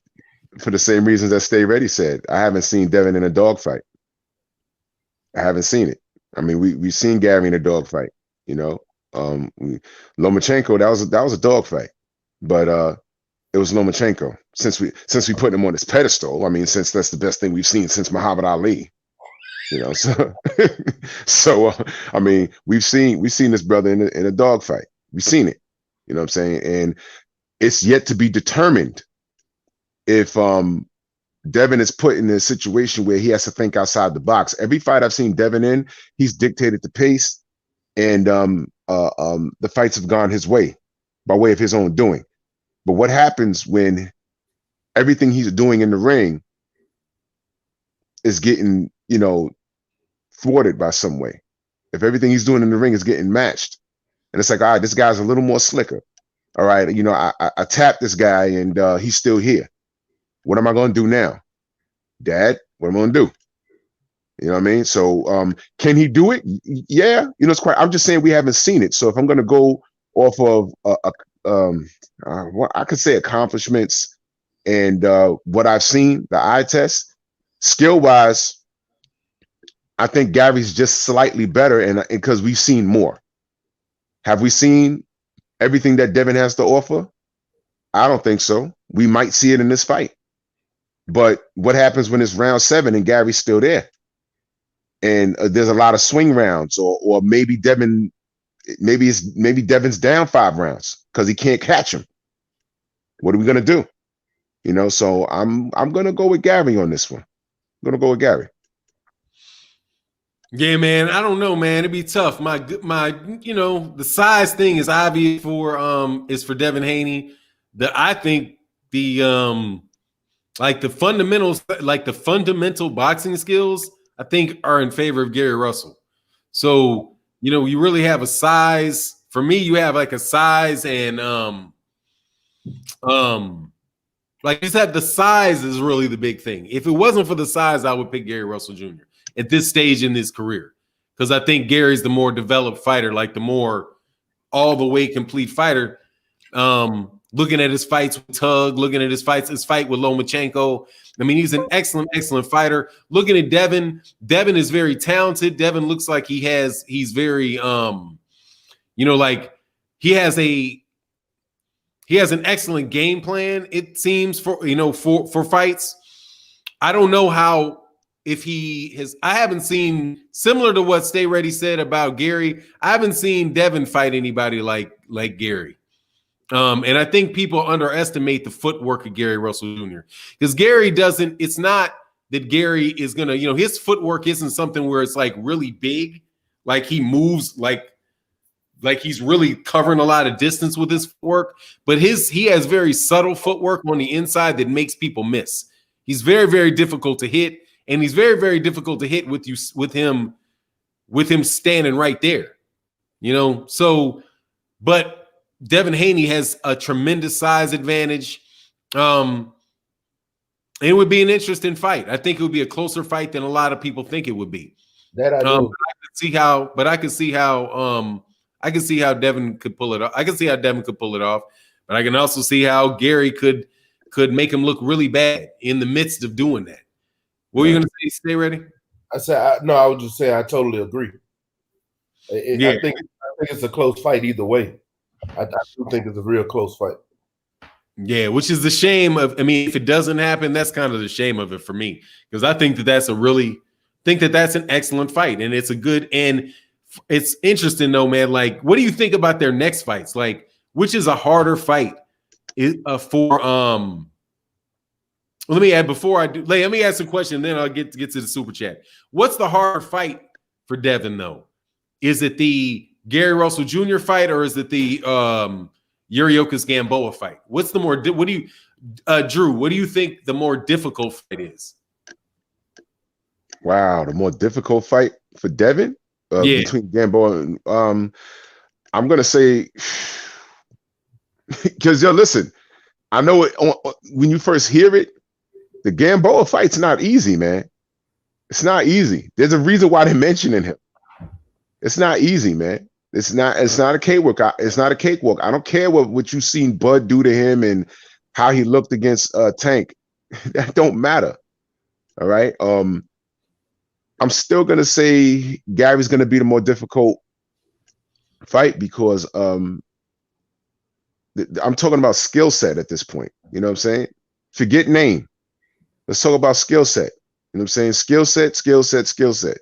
for the same reasons that Stay Ready said. I haven't seen Devin in a dogfight. I haven't seen it. I mean, we've seen Gary in a dogfight, Lomachenko, that was a dogfight. But it was Lomachenko. Since we put him on this pedestal, I mean, since that's the best thing we've seen since Muhammad Ali, so I mean, we've seen this brother in a dogfight. We've seen it, you know what I'm saying? And it's yet to be determined if Devin is put in a situation where he has to think outside the box. Every fight I've seen Devin in, he's dictated the pace, and the fights have gone his way by way of his own doing. But what happens when everything he's doing in the ring is getting, thwarted by some way? If everything he's doing in the ring is getting matched, and it's like, all right, this guy's a little more slicker. All right, I tapped this guy and he's still here. What am I going to do now? Dad, what am I going to do? You know what I mean? So can he do it? Yeah. It's quite, I'm just saying we haven't seen it. So if I'm going to go off of what I could say accomplishments and what I've seen, the eye test, skill-wise, I think Gary's just slightly better, and because we've seen more. Have we seen everything that Devin has to offer? I don't think so. We might see it in this fight. But what happens when it's round 7 and Gary's still there? And there's a lot of swing rounds, or maybe Devin's down 5 rounds because he can't catch him. What are we gonna do? So I'm gonna go with Gary on this one. I'm gonna go with Gary. Yeah, man. I don't know, man. It'd be tough. My the size thing is obvious for Devin Haney. I think the fundamentals, like the fundamental boxing skills, I think are in favor of Gary Russell. So, you really have a size. For me, you have like a size and like you said, the size is really the big thing. If it wasn't for the size, I would pick Gary Russell Jr. at this stage in his career, because I think Gary's the more developed fighter, like the more all the way complete fighter. Looking at his fights with Tug, looking at his fight with Lomachenko. I mean, he's an excellent, excellent fighter. Looking at Devin is very talented. Devin looks like he's very, like he has an excellent game plan, it seems, for fights. I don't know how, I haven't seen, similar to what Stay Ready said about Gary, I haven't seen Devin fight anybody like Gary. And I think people underestimate the footwork of Gary Russell Jr. because Gary doesn't, it's not that Gary is going to, his footwork isn't something where it's like really big. Like he moves like he's really covering a lot of distance with his footwork, but he has very subtle footwork on the inside that makes people miss. He's very, very difficult to hit, and he's very, very difficult to hit with him standing right there. So, but Devin Haney has a tremendous size advantage. It would be an interesting fight. I think it would be a closer fight than a lot of people think it would be. That I do. I can see how Devin could pull it off. I can see how Devin could pull it off, but I can also see how Gary could make him look really bad in the midst of doing that. What were you going to say? Stay ready. I was just saying I totally agree. I think it's a close fight either way. I do think it's a real close fight. Yeah, which is the shame of. I mean, if it doesn't happen, that's kind of the shame of it for me, because I think that's an excellent fight, and it's a good, and it's interesting though, man. Like, what do you think about their next fights? Like, which is a harder fight? Let me ask a question, and then I'll get to the super chat. What's the harder fight for Devin though? Is it the Gary Russell Jr. fight, or is it the Yuriorkis Gamboa fight? What's the more? What do you, Drew? What do you think the more difficult fight is? Wow, the more difficult fight for Devin between Gamboa and I'm gonna say, because listen, I know when you first hear it, the Gamboa fight's not easy, man. It's not easy. There's a reason why they're mentioning him. It's not easy, man. It's not a cakewalk. It's not a cakewalk. I don't care what you've seen Bud do to him and how he looked against Tank. That don't matter. All right. I'm still gonna say Gary's gonna be the more difficult fight because I'm talking about skill set at this point. You know what I'm saying? Forget name. Let's talk about skill set. You know what I'm saying? Skill set.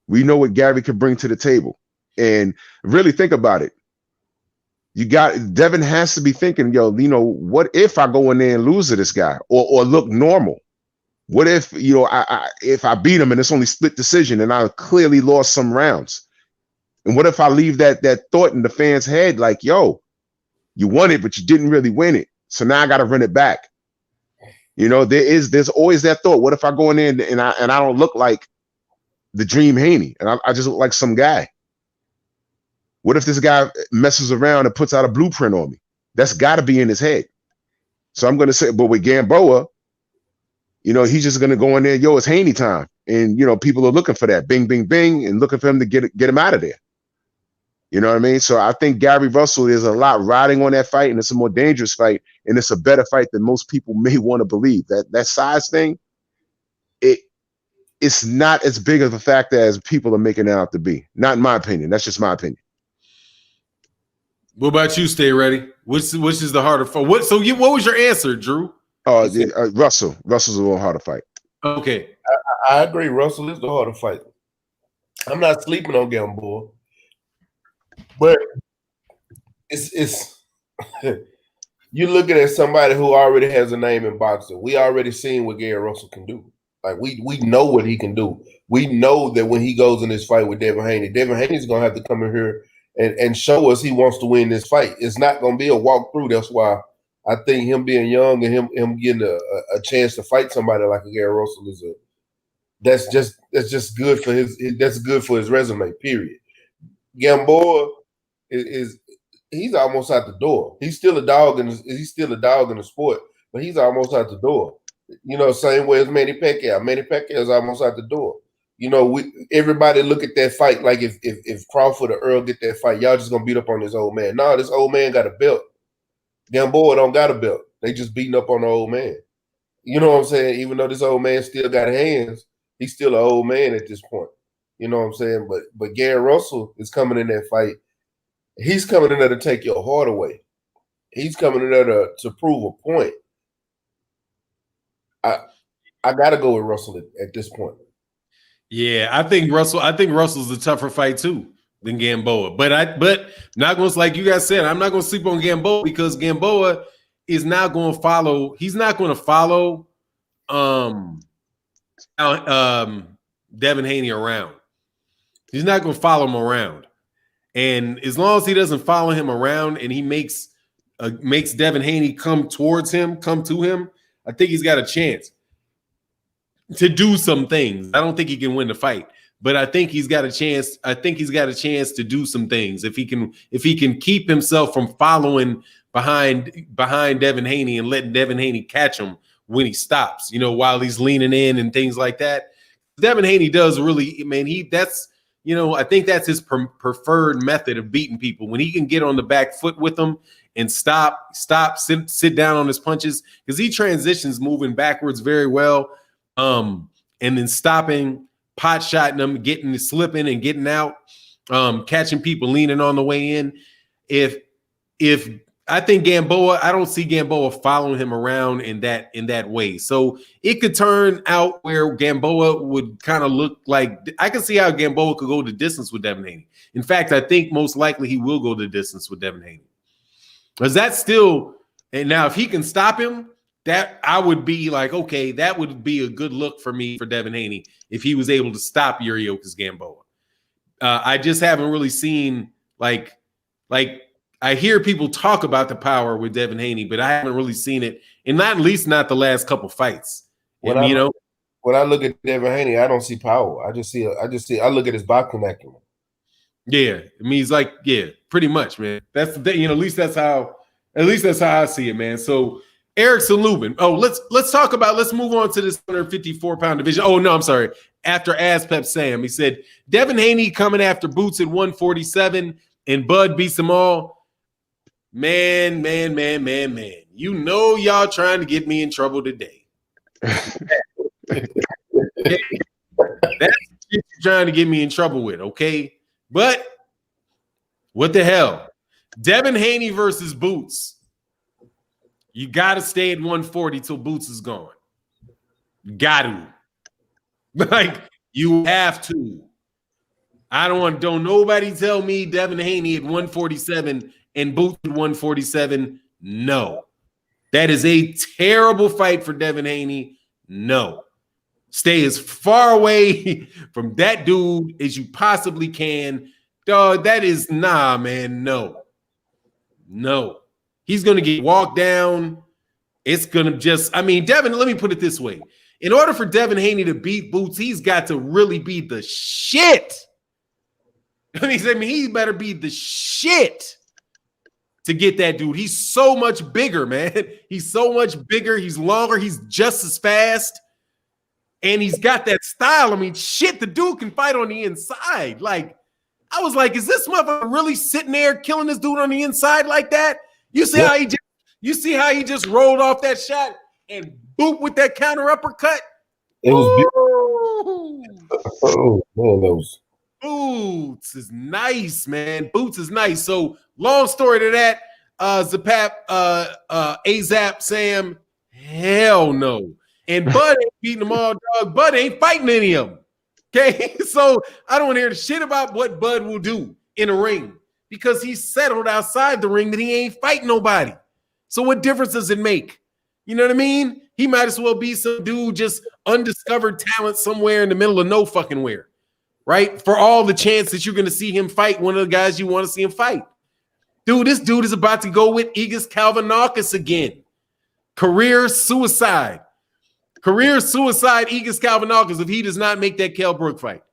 We know what Gary could bring to the table. And really think about it. Devin has to be thinking, what if I go in there and lose to this guy or look normal? What if, you know, if I beat him and it's only split decision and I clearly lost some rounds? And what if I leave that thought in the fans' head, like, yo, you won it, but you didn't really win it. So now I got to run it back. You know, there's always that thought. What if I go in there and I don't look like the Dream Haney and I just look like some guy? What if this guy messes around and puts out a blueprint on me? That's got to be in his head. So I'm going to say, but with Gamboa, you know, he's just going to go in there, yo, it's Haney time. And, you know, people are looking for that, bing, bing, bing, and looking for him to get him out of there. You know what I mean? So I think Gary Russell, there's a lot riding on that fight, and it's a more dangerous fight, and it's a better fight than most people may want to believe. That size thing, it's not as big of a factor as people are making it out to be. Not in my opinion. That's just my opinion. What about you? Stay ready. Which is the harder fight? What was your answer, Drew? Russell's a little harder fight. Okay, I agree. Russell is the harder fight. I'm not sleeping on Gamboa. But it's you're looking at somebody who already has a name in boxing. We already seen what Gary Russell can do. Like we know what he can do. We know that when he goes in this fight with Devin Haney's gonna have to come in here and show us he wants to win this fight. It's not gonna be a walkthrough. That's why I think him being young and him getting a chance to fight somebody like a Gary Russell that's just good for his resume. Period. Gamboa he's almost out the door. He's still a dog in the sport, but he's almost out the door. You know, same way as Manny Pacquiao. Manny Pacquiao is almost out the door. You know, everybody look at that fight like if Crawford or Errol get that fight, y'all just gonna beat up on this old man. No, this old man got a belt. Gamboa don't got a belt. They just beating up on the old man. You know what I'm saying? Even though this old man still got hands, he's still an old man at this point. You know what I'm saying? But Gary Russell is coming in that fight. He's coming in there to take your heart away. He's coming in there to prove a point. I gotta go with Russell at this point. Yeah, I think Russell's a tougher fight too than Gamboa. But not going to, like you guys said, I'm not going to sleep on Gamboa because Gamboa is not going to follow. He's not going to follow Devin Haney around. He's not going to follow him around. And as long as he doesn't follow him around and he makes Devin Haney come to him, I think he's got a chance to do some things. I don't think he can win the fight, but I think he's got a chance. I think he's got a chance to do some things if he can keep himself from following behind Devin Haney and letting Devin Haney catch him when he stops, you know, while he's leaning in and things like that. Devin Haney does really, man, I think that's his preferred method of beating people, when he can get on the back foot with them and sit down on his punches, because he transitions moving backwards very well. And then stopping, pot shotting them, slipping and getting out, catching people leaning on the way in. If I think Gamboa, I don't see Gamboa following him around in that way. So it could turn out where Gamboa would kind of look like, I can see how Gamboa could go the distance with Devin Haney. In fact, I think most likely he will go the distance with Devin Haney. Because that's still, and now if he can stop him, that I would be like, okay, that would be a good look for me for Devin Haney if he was able to stop Yuriorkis Gamboa. I just haven't really seen like I hear people talk about the power with Devin Haney, but I haven't really seen it, and at least not the last couple fights. When I look at Devin Haney, I don't see power. I look at his boxing acumen. Yeah, I mean, he's like, yeah, pretty much, man. That's the, at least that's how I see it, man. So Salute Lubin. Oh, let's move on to this 154-pound division. Oh, no, I'm sorry. After Azpep Sam, he said, Devin Haney coming after Boots at 147 and Bud beats them all. Man. You know y'all trying to get me in trouble today. That's what you're trying to get me in trouble with, okay? But what the hell? Devin Haney versus Boots. You got to stay at 140 till Boots is gone. Got to. Like, you have to. Don't nobody tell me Devin Haney at 147 and Boots at 147. No. That is a terrible fight for Devin Haney. No. Stay as far away from that dude as you possibly can. Dog, that is man. No. He's going to get walked down. It's going to Devin, let me put it this way. In order for Devin Haney to beat Boots, he's got to really be the shit. He better be the shit to get that dude. He's so much bigger, man. He's so much bigger. He's longer. He's just as fast. And he's got that style. The dude can fight on the inside. Like, I was like, is this motherfucker really sitting there killing this dude on the inside like that? You see how he just rolled off that shot and boop with that counter uppercut? It was beautiful. Oh, man, that was. Boots is nice, man. Boots is nice. So, long story to that, Azap Sam, hell no. And Bud ain't beating them all, dog. Bud ain't fighting any of them. Okay, so I don't want to hear the shit about what Bud will do in a ring because he's settled outside the ring that he ain't fighting nobody. So what difference does it make? You know what I mean? He might as well be some dude just undiscovered talent somewhere in the middle of no fucking where, right? For all the chance that you're going to see him fight one of the guys you want to see him fight. Dude, this dude is about to go with Aegis Kalvanakis again. Career suicide, Aegis Kalvanakis if he does not make that Kell Brook fight.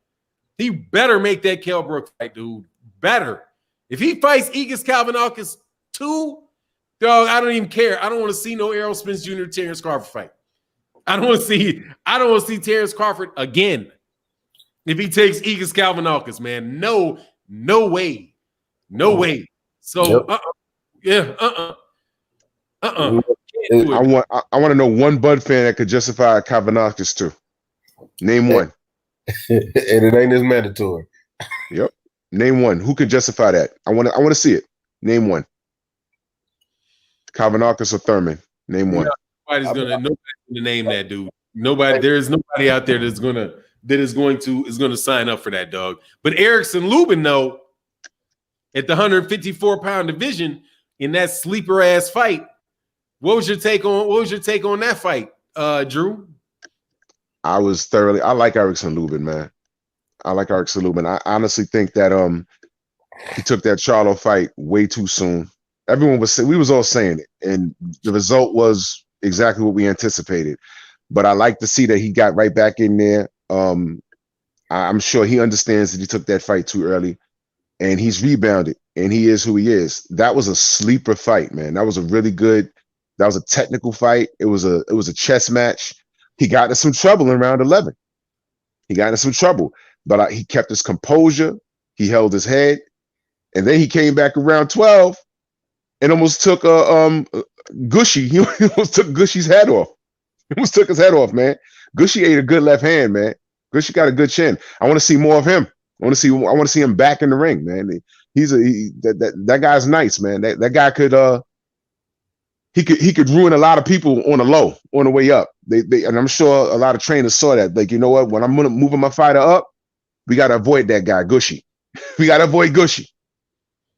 He better make that Kell Brook fight, dude. Better. If he fights Aegis Kalvanakis 2, dog, I don't even care. I don't want to see no Errol Spence Jr. Terrence Crawford fight. I don't want to see Terrence Crawford again. If he takes Aegis Kalvanakis, man. No way. No way. So I want to know one Bud fan that could justify Kalvanakis too. Name one. And it ain't as mandatory. Yep. Name one. Who could justify that? I want to see it. Name one. Kalvanakis or Thurman. Name one. Nobody's gonna name that dude. There is nobody out there that's going to sign up for that, dog. But Erickson Lubin, though, at the 154-pound division in that sleeper ass fight. What was your take on that fight, Drew? I like Erickson Lubin, man. I like Erickson Lubin. I honestly think that he took that Charlo fight way too soon. We was all saying it, and the result was exactly what we anticipated. But I like to see that he got right back in there. I'm sure he understands that he took that fight too early, and he's rebounded, and he is who he is. That was a sleeper fight, man. That was a technical fight. It was a chess match. He got into some trouble in round 11. But he kept his composure. He held his head, and then he came back around 12 and almost took Gushy. He almost took Gushy's head off. He almost took his head off, man. Gushy ate a good left hand, man. Gushy got a good chin. I want to see more of him. I want to see him back in the ring, man. That guy's nice, man. That guy could he could ruin a lot of people on the low, on the way up. And I'm sure a lot of trainers saw that. Like, you know what? When I'm moving my fighter up, we gotta avoid that guy, Gushy. We gotta avoid Gushy.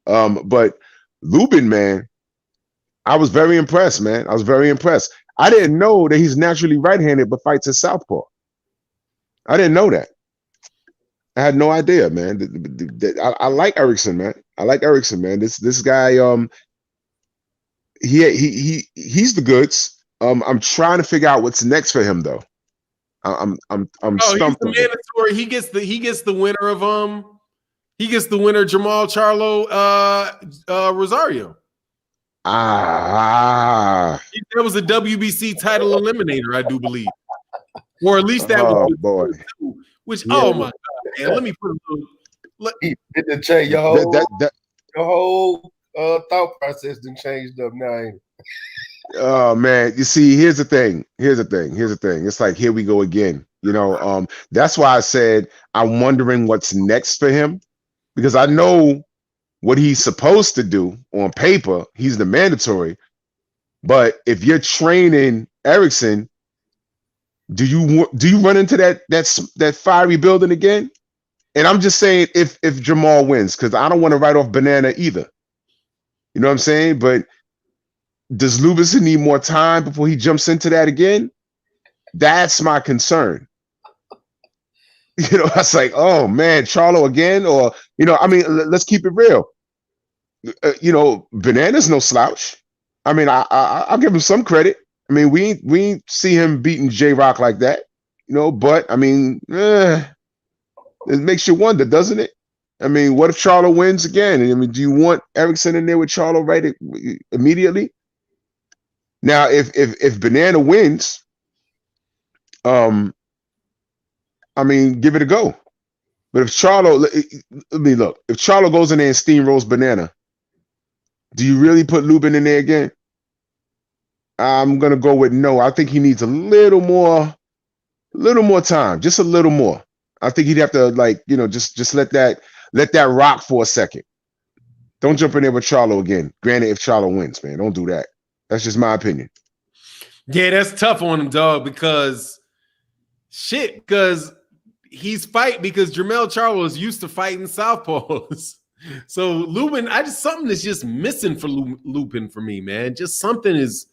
But Lubin, man, I was very impressed, man. I was very impressed. I didn't know that he's naturally right-handed but fights at southpaw. I didn't know that. I had no idea, man. I like Erickson, man. I like Erickson, man. This guy, he's the goods. I'm trying to figure out what's next for him, though. I'm stumped. He's the mandatory. He gets the winner of Jamal Charlo Rosario. That was a WBC title eliminator, I do believe, or at least that was. Boy. Which oh my god, man! Let me put a little. It didn't change your whole thought process. Didn't changed up now. Ain't it? Oh man, you see, here's the thing. It's like, here we go again. You know, that's why I said I'm wondering what's next for him, because I know what he's supposed to do on paper. He's the mandatory, but if you're training Erickson, do you run into that fiery building again? And I'm just saying, if Jamal wins, because I don't want to write off Banana either. You know what I'm saying? But does Lubin need more time before he jumps into that again? That's my concern. You know, I was like, oh man, Charlo again, or I mean, let's keep it real. Banana's no slouch. I mean, I'll give him some credit. I mean, we ain't see him beating J-Rock like that, but I mean, it makes you wonder, doesn't it? I mean, what if Charlo wins again? I mean, do you want Erickson in there with Charlo right immediately? Now, if Banana wins, I mean, give it a go. But if Charlo, if Charlo goes in there and steamrolls Banana, do you really put Lubin in there again? I'm gonna go with no. I think he needs a little more time, just a little more. I think he'd have to just let that rock for a second. Don't jump in there with Charlo again. Granted, if Charlo wins, man, don't do that. That's just my opinion. Yeah, that's tough on him, dog, because he's because Jermell Charlo is used to fighting southpaws. So Lubin, something is just missing for Lubin for me, man. Just something is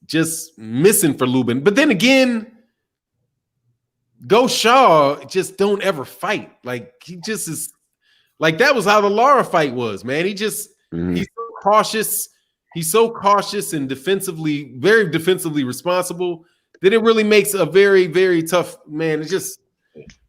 just missing for Lubin. But then again, Gausha just don't ever fight. Like he just is like that was how the Lara fight was, man. He just he's so cautious. He's so cautious and very defensively responsible that it really makes a very, very tough man. It's just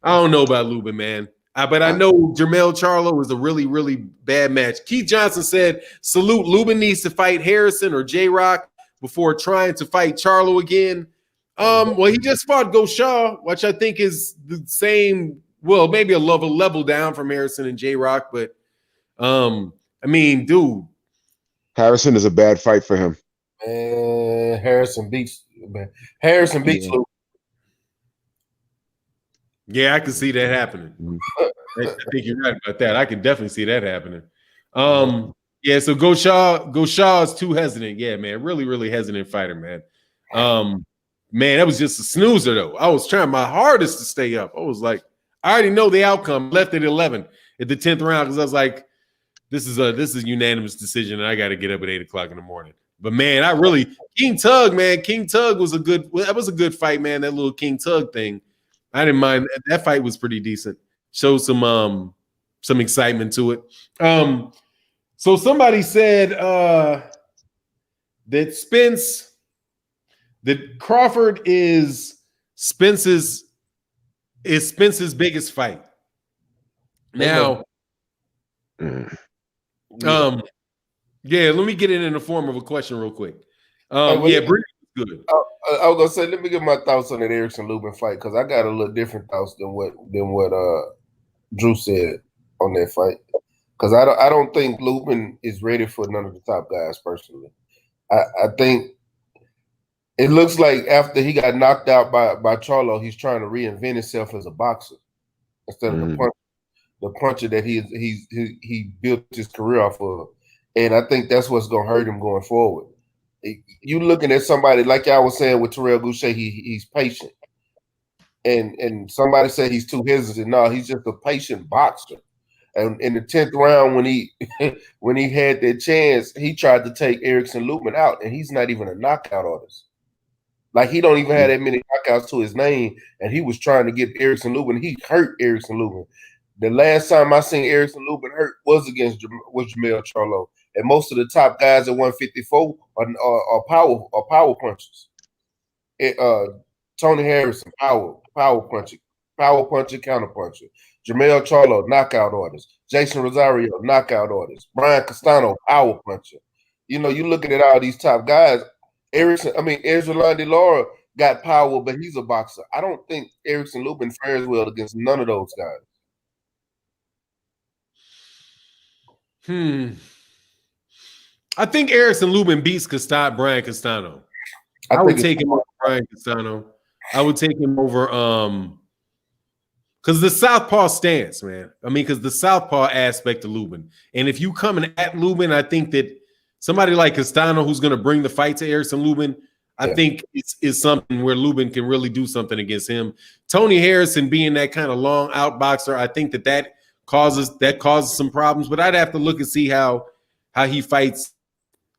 I don't know about Lubin, man. But I know Jermell Charlo is a really, really bad match. Keith Johnson said, Salute Lubin needs to fight Harrison or J-Rock before trying to fight Charlo again. Well, he just fought Gausha, which I think is the same, well, maybe a level down from Harrison and J-Rock, but I mean, dude. Harrison is a bad fight for him. Harrison beats Lubin. Yeah, I can see that happening. I think you're right about that. I can definitely see that happening. Yeah, so Gausha is too hesitant. Yeah, man, really, really hesitant fighter, man. Man, that was just a snoozer though. I was trying my hardest to stay up. I was like, I already know the outcome. Left at 11 at the 10th round because I was like, this is a unanimous decision, and I got to get up at 8 o'clock in the morning. But man, King Tug was a good fight, man. That little King Tug thing. I didn't mind that fight was pretty decent. Showed some excitement to it. So somebody said that Crawford is Spence's biggest fight. Now, yeah, let me get it in the form of a question real quick. Yeah, Bree is good. I was gonna say, let me get my thoughts on that Erickson Lubin fight because I got a little different thoughts than what Drew said on that fight. Because I don't think Lubin is ready for none of the top guys personally. I think it looks like after he got knocked out by Charlo, he's trying to reinvent himself as a boxer instead of the puncher that he built his career off of. And I think that's what's gonna hurt him going forward. You looking at somebody like I was saying with Terrell Gausha, he's patient, and somebody said he's too hesitant. No, he's just a patient boxer. And in the 10th round, when he had that chance, he tried to take Erickson Lubin out, and he's not even a knockout artist. Like he don't even have that many knockouts to his name, and he was trying to get Erickson Lubin. He hurt Erickson Lubin. The last time I seen Erickson Lubin hurt was against Jermell Charlo. And most of the top guys at 154 are power punchers. Tony Harrison, power puncher, counter puncher. Jermell Charlo, knockout artist. Jason Rosario, knockout artist. Brian Castano, power puncher. You know, you're looking at all these top guys. Errol Lara got power, but he's a boxer. I don't think Erickson Lubin fares well against none of those guys. I think Erickson Lubin beats Brian Castano. I would take him over Brian Castano. I would take him over because the southpaw stance, man. I mean, because the southpaw aspect of Lubin. And if you coming at Lubin, I think that somebody like Castano who's going to bring the fight to Erickson Lubin, I think is something where Lubin can really do something against him. Tony Harrison being that kind of long out boxer, I think that causes some problems. But I'd have to look and see how he fights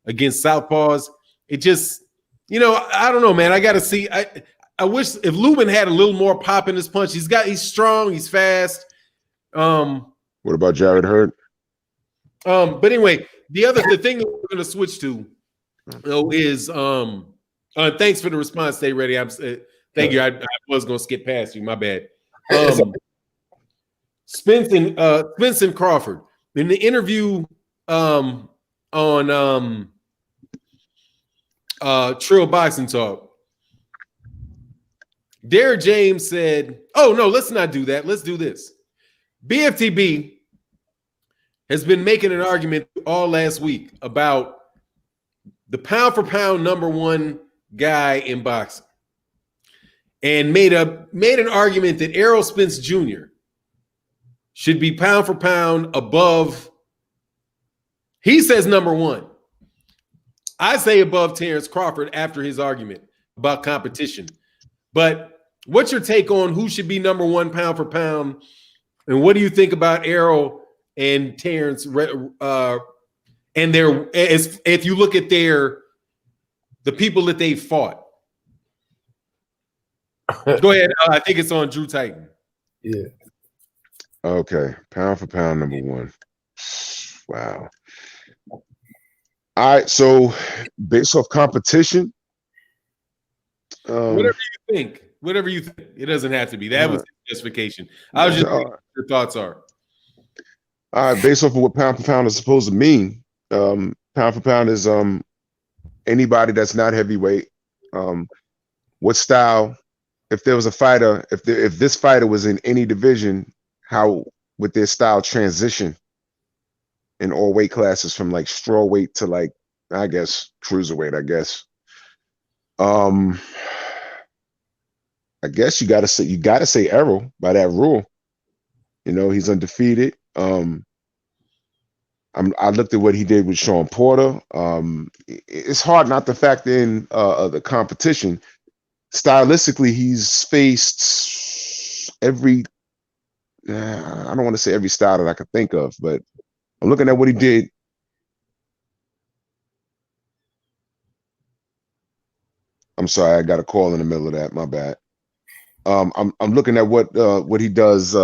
against southpaws. It just, I don't know, man. I got to see. I wish if Lubin had a little more pop in his punch. He's strong, he's fast. What about Jared Hurd? But anyway, the thing that we're gonna switch to is thanks for the response. Stay ready. Thank you. I was gonna skip past you. My bad. Spence and Crawford in the interview on Trill Boxing Talk. Derek James said, "Oh no, let's not do that. Let's do this." BFTB has been making an argument all last week about the pound for pound #1 guy in boxing, and made an argument that Errol Spence Jr. should be pound for pound above. He says #1. I say above Terrence Crawford after his argument about competition. But what's your take on who should be #1 pound for pound? And what do you think about Errol and Terrence? And if you look at the people that they fought. Go ahead. I think it's on Drew Titan. Yeah. Okay. Pound for pound #1. Wow. All right. So based off competition. Whatever you think. It doesn't have to be. That was justification. I was just wondering what your thoughts are. All right, based off of what pound for pound is supposed to mean, pound for pound is anybody that's not heavyweight. What style? If there was a fighter, if this fighter was in any division, how would their style transition in all weight classes from like strawweight to like, I guess, cruiserweight, I guess. I guess you gotta say Errol by that rule. You know, he's undefeated. I looked at what he did with Shawn Porter. It's hard not to factor in the competition. Stylistically, he's faced every I don't want to say every style that I could think of, but I'm looking at what he did. I'm sorry, I got a call in the middle of that. My bad. I'm looking at what he does,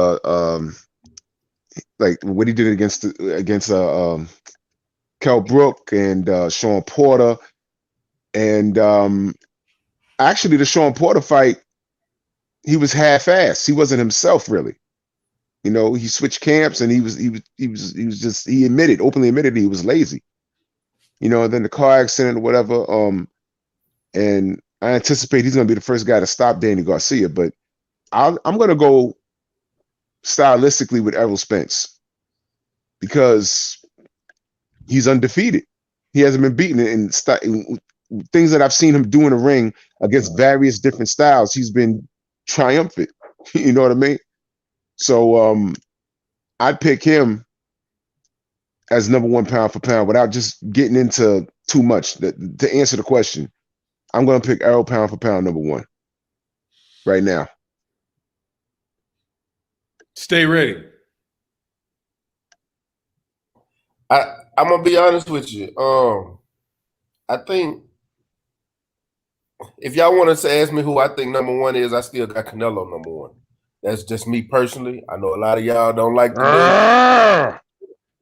like what he did against Kell Brook and Shawn Porter, and actually the Shawn Porter fight, he was half-assed. He wasn't himself really. You know, he switched camps and he openly admitted he was lazy. You know, and then the car accident or whatever. And I anticipate he's going to be the first guy to stop Danny Garcia, but I'm going to go stylistically with Errol Spence because he's undefeated. He hasn't been beaten in things that I've seen him do in the ring against various different styles. He's been triumphant. You know what I mean? So I'd pick him as #1 pound for pound without just getting into too much. To answer the question, I'm going to pick Errol pound for pound #1 right now. Stay ready. I'm gonna be honest with you. I think if y'all want to ask me who I think #1 is, I still got Canelo #1. That's just me personally. I know a lot of y'all don't like the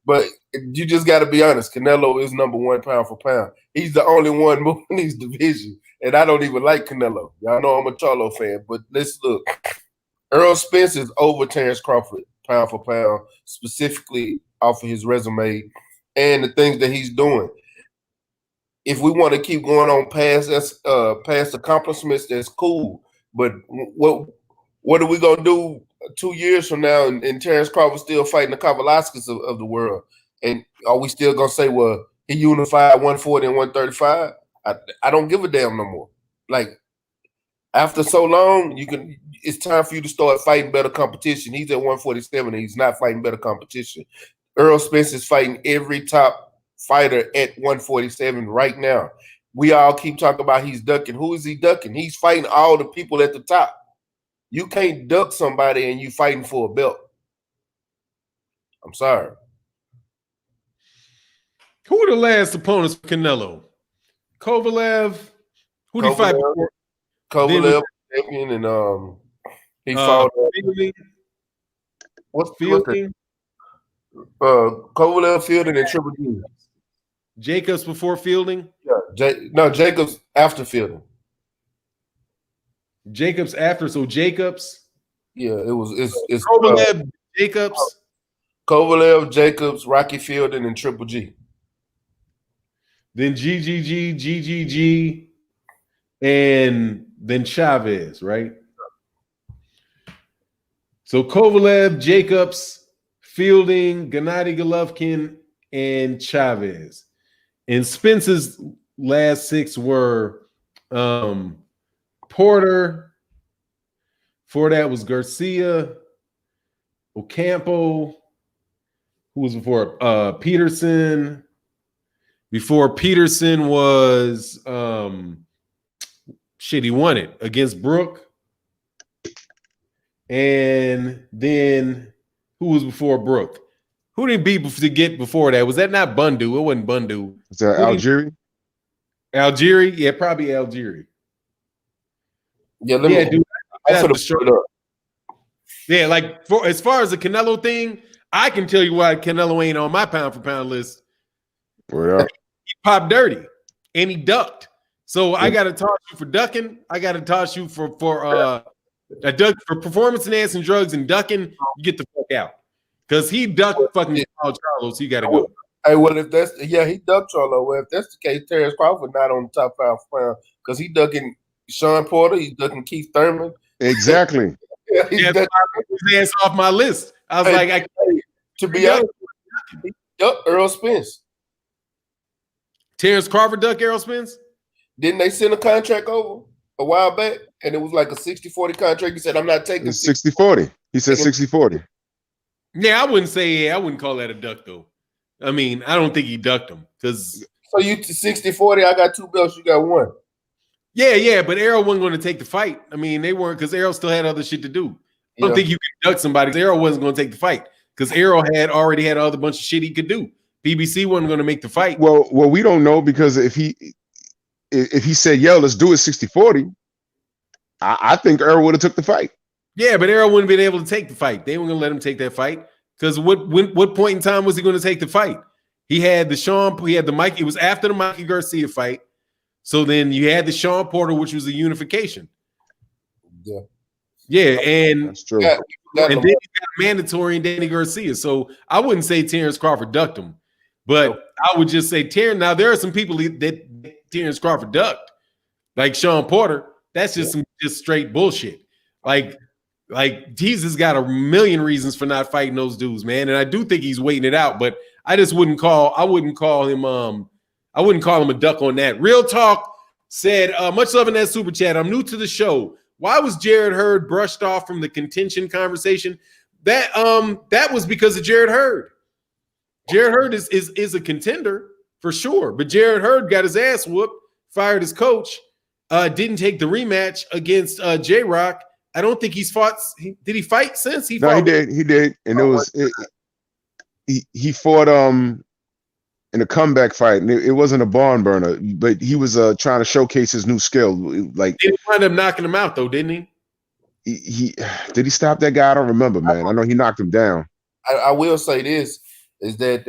but you just got to be honest. Canelo is #1 pound for pound. He's the only one moving his division, and I don't even like Canelo. Y'all know I'm a Charlo fan, but let's look. Errol Spence is over Terrence Crawford pound for pound, specifically off of his resume and the things that he's doing. If we want to keep going on past accomplishments, that's cool. But what are we gonna do 2 years from now? And Terrence Crawford still fighting the Kavalauskas of the world, and are we still gonna say, well, he unified 140 and 135? I don't give a damn no more. Like after so long, it's time for you to start fighting better competition. He's at 147 and he's not fighting better competition. Errol Spence is fighting every top fighter at 147 right now. We all keep talking about he's ducking. Who is he ducking? He's fighting all the people at the top. You can't duck somebody and you fighting for a belt. I'm sorry. Who were the last opponents for Canelo? Kovalev. Who did he fight before? Kovalev champion, and he fought Fielding. Kovalev, Fielding, and Triple G. Jacobs before Fielding? Yeah, Jacobs after Fielding. Jacobs after, so Jacobs. Yeah, it's Kovalev, Jacobs. Kovalev, Jacobs, Rocky Fielding, and Triple G. Then GGG, and then Chavez, right? So Kovalev, Jacobs, Fielding, Gennady Golovkin, and Chavez. And Spence's last 6 were Porter. Before that was Garcia, Ocampo. Who was before? Peterson. Before Peterson was he won it against Brook. And then who was before Brook? Who did he beat to get before that? Was that not Bundu? It wasn't Bundu. Was that Algieri? Algieri? Yeah, probably Algieri. Yeah, dude. Yeah, like as far as the Canelo thing, I can tell you why Canelo ain't on my pound for pound list. What up? He popped dirty and he ducked. So I got to toss you for ducking. I got to toss you for performance enhancing drugs and ducking. You get the fuck out because he ducked fucking Charlo, so you got to go. Hey, well, if that's he ducked Charlo. Well, if that's the case, Terrence Crawford not on the top 5 pound because he ducking Shawn Porter, he's ducking Keith Thurman. Exactly. He's his ass off my list. I was to be honest, he ducked Errol Spence. Terrence Crawford duck Errol Spence? Didn't they send a contract over a while back? And it was like a 60-40 contract. He said, I'm not taking 60-40. He said 60-40. Yeah, I wouldn't call that a duck, though. I mean, I don't think he ducked him. So you 60-40, I got 2 belts, you got 1. Yeah, but Errol wasn't going to take the fight. I mean, they weren't because Errol still had other shit to do. I don't think you could duck somebody. Errol wasn't going to take the fight because Errol had already had other bunch of shit he could do. BBC wasn't going to make the fight. Well, we don't know because if he said, "Yo, let's do it 60-40," I think Errol would have took the fight. Yeah, but Errol wouldn't have been able to take the fight. They weren't going to let him take that fight because what point in time was he going to take the fight? He had the Mike. It was after the Mikey Garcia fight. So then you had the Shawn Porter, which was a unification. Yeah, and that's true. And then you got mandatory and Danny Garcia. So I wouldn't say Terrence Crawford ducked him, but I would just say Terrence. Now there are some people that Terrence Crawford ducked, like Shawn Porter. That's just some straight bullshit. Like Jesus got a million reasons for not fighting those dudes, man. And I do think he's waiting it out, but I wouldn't call him a duck on that. Real Talk said, much love in that super chat. I'm new to the show. Why was Jarrett Hurd brushed off from the contention conversation? That was because of Jarrett Hurd. Jarrett Hurd is a contender for sure, but Jarrett Hurd got his ass whooped, fired his coach, didn't take the rematch against J-Rock. I don't think he's fought. Did he fight since? He did, and he fought in a comeback fight, and it wasn't a barn burner, but he was trying to showcase his new skill. Like, he wound up knocking him out, though, didn't he? He did he stop that guy? I don't remember, man. I know he knocked him down. I will say this is that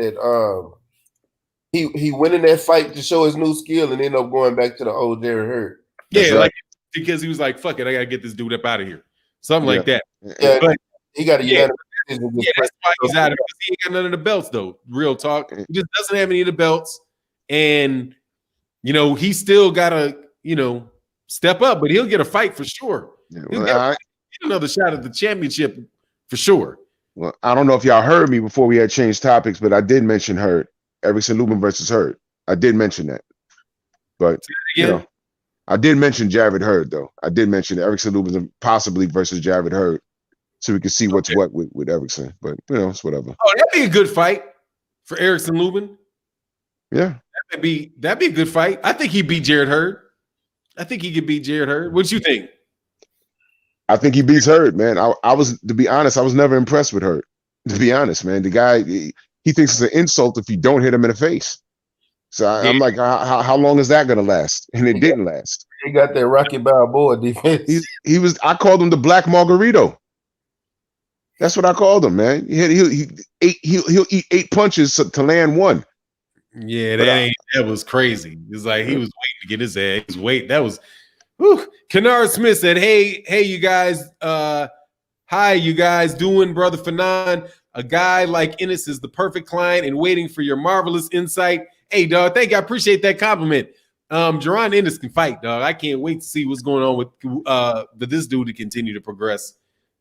he went in that fight to show his new skill and ended up going back to the old Jarrett Hurd. Yeah, right. Because he was like, "Fuck it, I gotta get this dude up out of here," something like that. Yeah, but he got to that's why he's out of it. He ain't got none of the belts, though. Real talk, he just doesn't have any of the belts, and he still gotta step up, but he'll get a fight for sure. He'll get another shot at the championship for sure. Well, I don't know if y'all heard me before we had changed topics, but I did mention Hurd. Erickson Lubin versus Hurd. I did mention that, but I did mention Jared Hurd, though. I did mention Erickson Lubin possibly versus Jared Hurd, so we can see what's what with Erickson. But it's whatever. Oh, that'd be a good fight for Erickson Lubin. Yeah, that'd be a good fight. I think he beat Jared Hurd. I think he could beat Jared Hurd. What you think? I think he beats Hurd, man. I was, to be honest, I was never impressed with Hurd. To be honest, man, the guy he thinks it's an insult if you don't hit him in the face. So I'm like, how long is that gonna last? And it didn't last. He got that Rocky Balboa defense. I called him the Black Margarito. That's what I called him, man. He'll eat 8 punches to land 1. Yeah, that was crazy. It's like he was waiting to get his ass. He was waiting. That was Kennard Smith said, Hey, you guys, hi, you guys doing, brother Fannon? A guy like Ennis is the perfect client and waiting for your marvelous insight. Hey, dog, thank you. I appreciate that compliment. Jaron Ennis can fight, dog. I can't wait to see what's going on with this dude to continue to progress.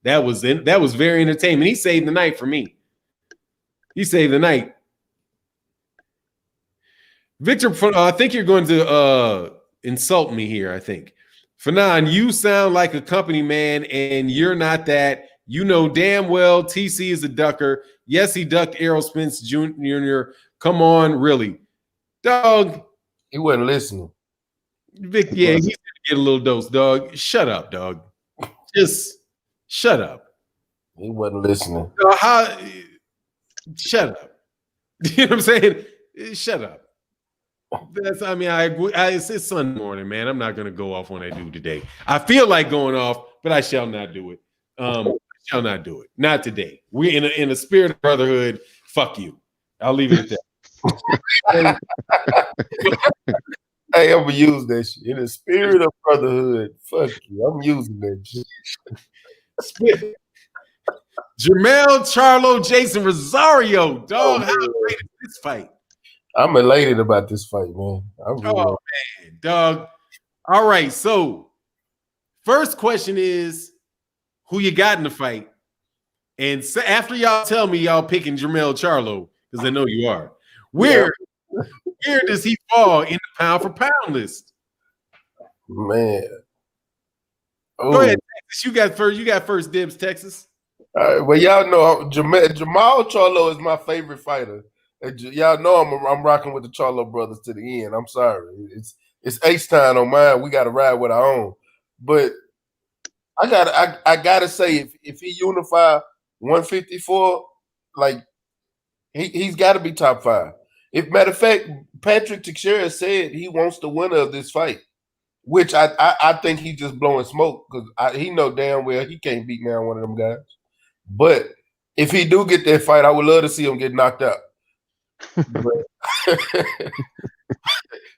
That was very entertaining. He saved the night for me. He saved the night. Victor, I think you're going to insult me here, I think. Fannon, you sound like a company man, and you're not that. You know damn well TC is a ducker. Yes, he ducked Errol Spence Jr. Come on, really. Dog. He wasn't listening. Vic, yeah, he's going to get a little dose, dog. Shut up, dog. Just shut up. He wasn't listening. Shut up. You know what I'm saying? Shut up. It's Sunday morning, man. I'm not going to go off on that dude today. I feel like going off, but I shall not do it. I shall not do it. Not today. We're in a spirit of brotherhood. Fuck you. I'll leave it at that. Hey, I'm gonna use that shit. In the spirit of brotherhood. Fuck you. I'm using that shit. Jermell, Charlo, Jason Rosario. Dog, how great is this fight? I'm elated about this fight, man. Man, dog. All right, so first question is who you got in the fight? And after y'all tell me y'all picking Jermell Charlo, because I know you are, where does he fall in the pound for pound list? Man. Go ahead, Texas. You got first dibs, Texas. Well, y'all know Jamal Charlo is my favorite fighter. Y'all know I'm rocking with the Charlo brothers to the end. I'm sorry. It's ace time on mine. We got to ride with our own. But I gotta say, if he unify 154, like he's got to be top 5. If matter of fact, Patrick Teixeira said he wants the winner of this fight, which I think he's just blowing smoke because he know damn well he can't beat down one of them guys. But if he do get that fight, I would love to see him get knocked out.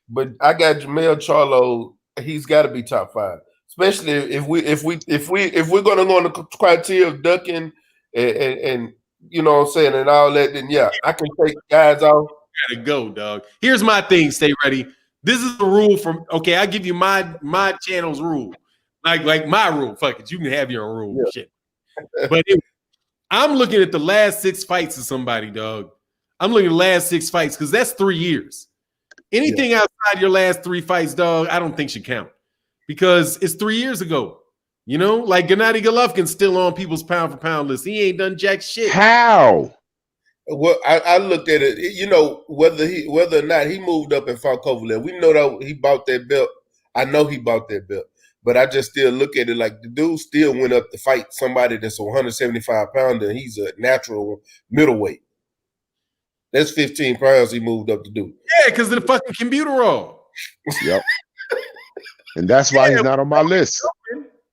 But I got Jermell Charlo. He's got to be top 5, especially if we're going to go on the criteria of ducking and you know what I'm saying and all that. Then yeah, I can take guys off. Gotta go, dog. Here's my thing. Stay ready. This is the rule from. Okay, I give you my channel's rule, like my rule. Fuck it, you can have your own rule. Yeah. Shit. But I'm looking at the last 6 fights of somebody, dog. I'm looking at the last 6 fights because that's 3 years. Anything outside your last 3 fights, dog, I don't think should count because it's 3 years ago. You know, like Gennady Golovkin's still on people's pound for pound list. He ain't done jack shit. How? Well, I looked at it. You know, whether or not he moved up and fought Kovalev, we know that he bought that belt. I know he bought that belt, but I just still look at it like the dude still went up to fight somebody that's a 175 pounder. And he's a natural middleweight. That's 15 pounds he moved up to do. Yeah, because of the fucking computer roll. Yep. And that's why he's not on my list.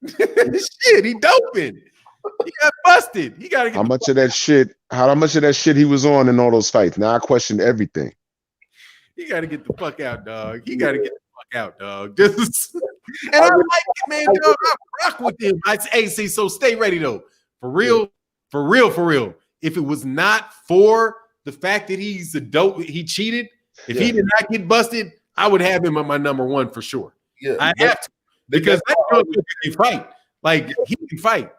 Shit, he doping. He got busted. He got to get how much of that shit he was on in all those fights. Now I question everything. He got to get the fuck out, dog. He got to get the fuck out, dog. And I like it, man, dog. I rock with him. See, so stay ready though. For real. If it was not for the fact that he's a dope, he cheated. If he did not get busted, I would have him at my number 1 for sure. Yeah, I have to because that can fight. Like he can fight.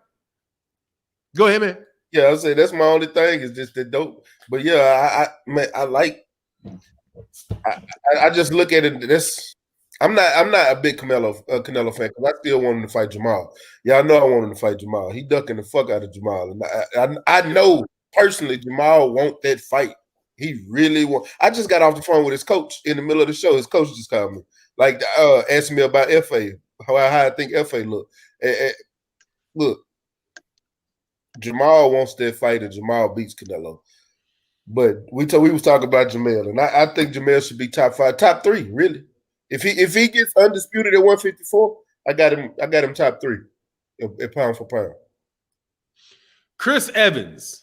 Go ahead, man. Yeah, I say that's my only thing is just the dope. But yeah, I just look at it. I'm not a big Canelo fan because I still want him to fight Jamal. Y'all know I want him to fight Jamal. He ducking the fuck out of Jamal, and I know personally Jamal want that fight. He really want. I just got off the phone with his coach in the middle of the show. His coach just called me, like asked me about FA, how I think FA look. Look. Jamal wants that fight, and Jamal beats Canelo. But we was talking about Jermell, and I think Jermell should be top 5, top 3, really. If he gets undisputed at 154, I got him top 3 at pound for pound. Chris Evans.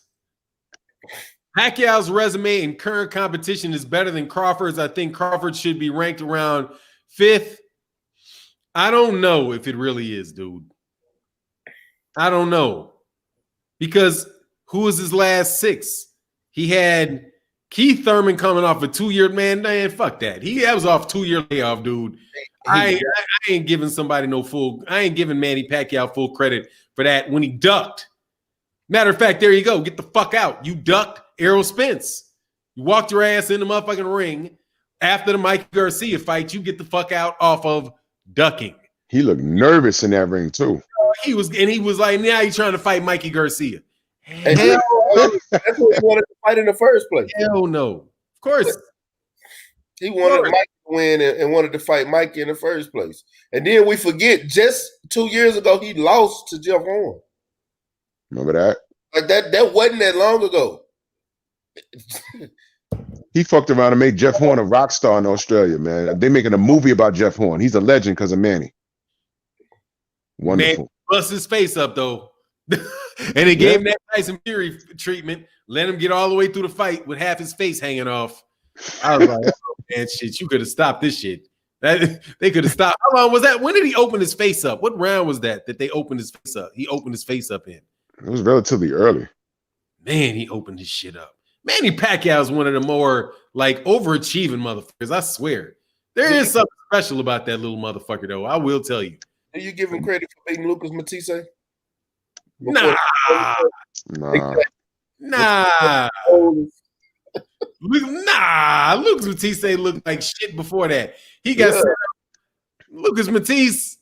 Pacquiao's resume in current competition is better than Crawford's. I think Crawford should be ranked around 5th. I don't know if it really is, dude. I don't know. Because who was his last 6? He had Keith Thurman coming off a 2-year, man, fuck that. That was off 2-year layoff, dude. I ain't giving somebody I ain't giving Manny Pacquiao full credit for that when he ducked. Matter of fact, there you go. Get the fuck out. You ducked Errol Spence. You walked your ass in the motherfucking ring after the Mike Garcia fight. You get the fuck out off of ducking. He looked nervous in that ring too. He was like, now he's trying to fight Mikey Garcia. And that's what he wanted to fight in the first place. Hell no. Of course. He wanted Mike to win and wanted to fight Mikey in the first place. And then we forget, just 2 years ago, he lost to Jeff Horn. Remember that? Like that wasn't that long ago. He fucked around and made Jeff Horn a rock star in Australia, man. They're making a movie about Jeff Horn. He's a legend because of Manny. Wonderful. Man, bust his face up, though. And he gave him that Tyson Fury treatment, let him get all the way through the fight with half his face hanging off. I was like, oh, man, shit, you could have stopped this shit. They could have stopped. How long was that? When did he open his face up? What round was that they opened his face up? He opened his face up in. It was relatively early. Man, he opened his shit up. Manny Pacquiao is one of the more like overachieving motherfuckers. I swear. There is something special about that little motherfucker, though. I will tell you. Do you give him credit for beating Lucas Matisse? Nah. Lucas Matisse looked like shit before that. He got set up. Lucas Matisse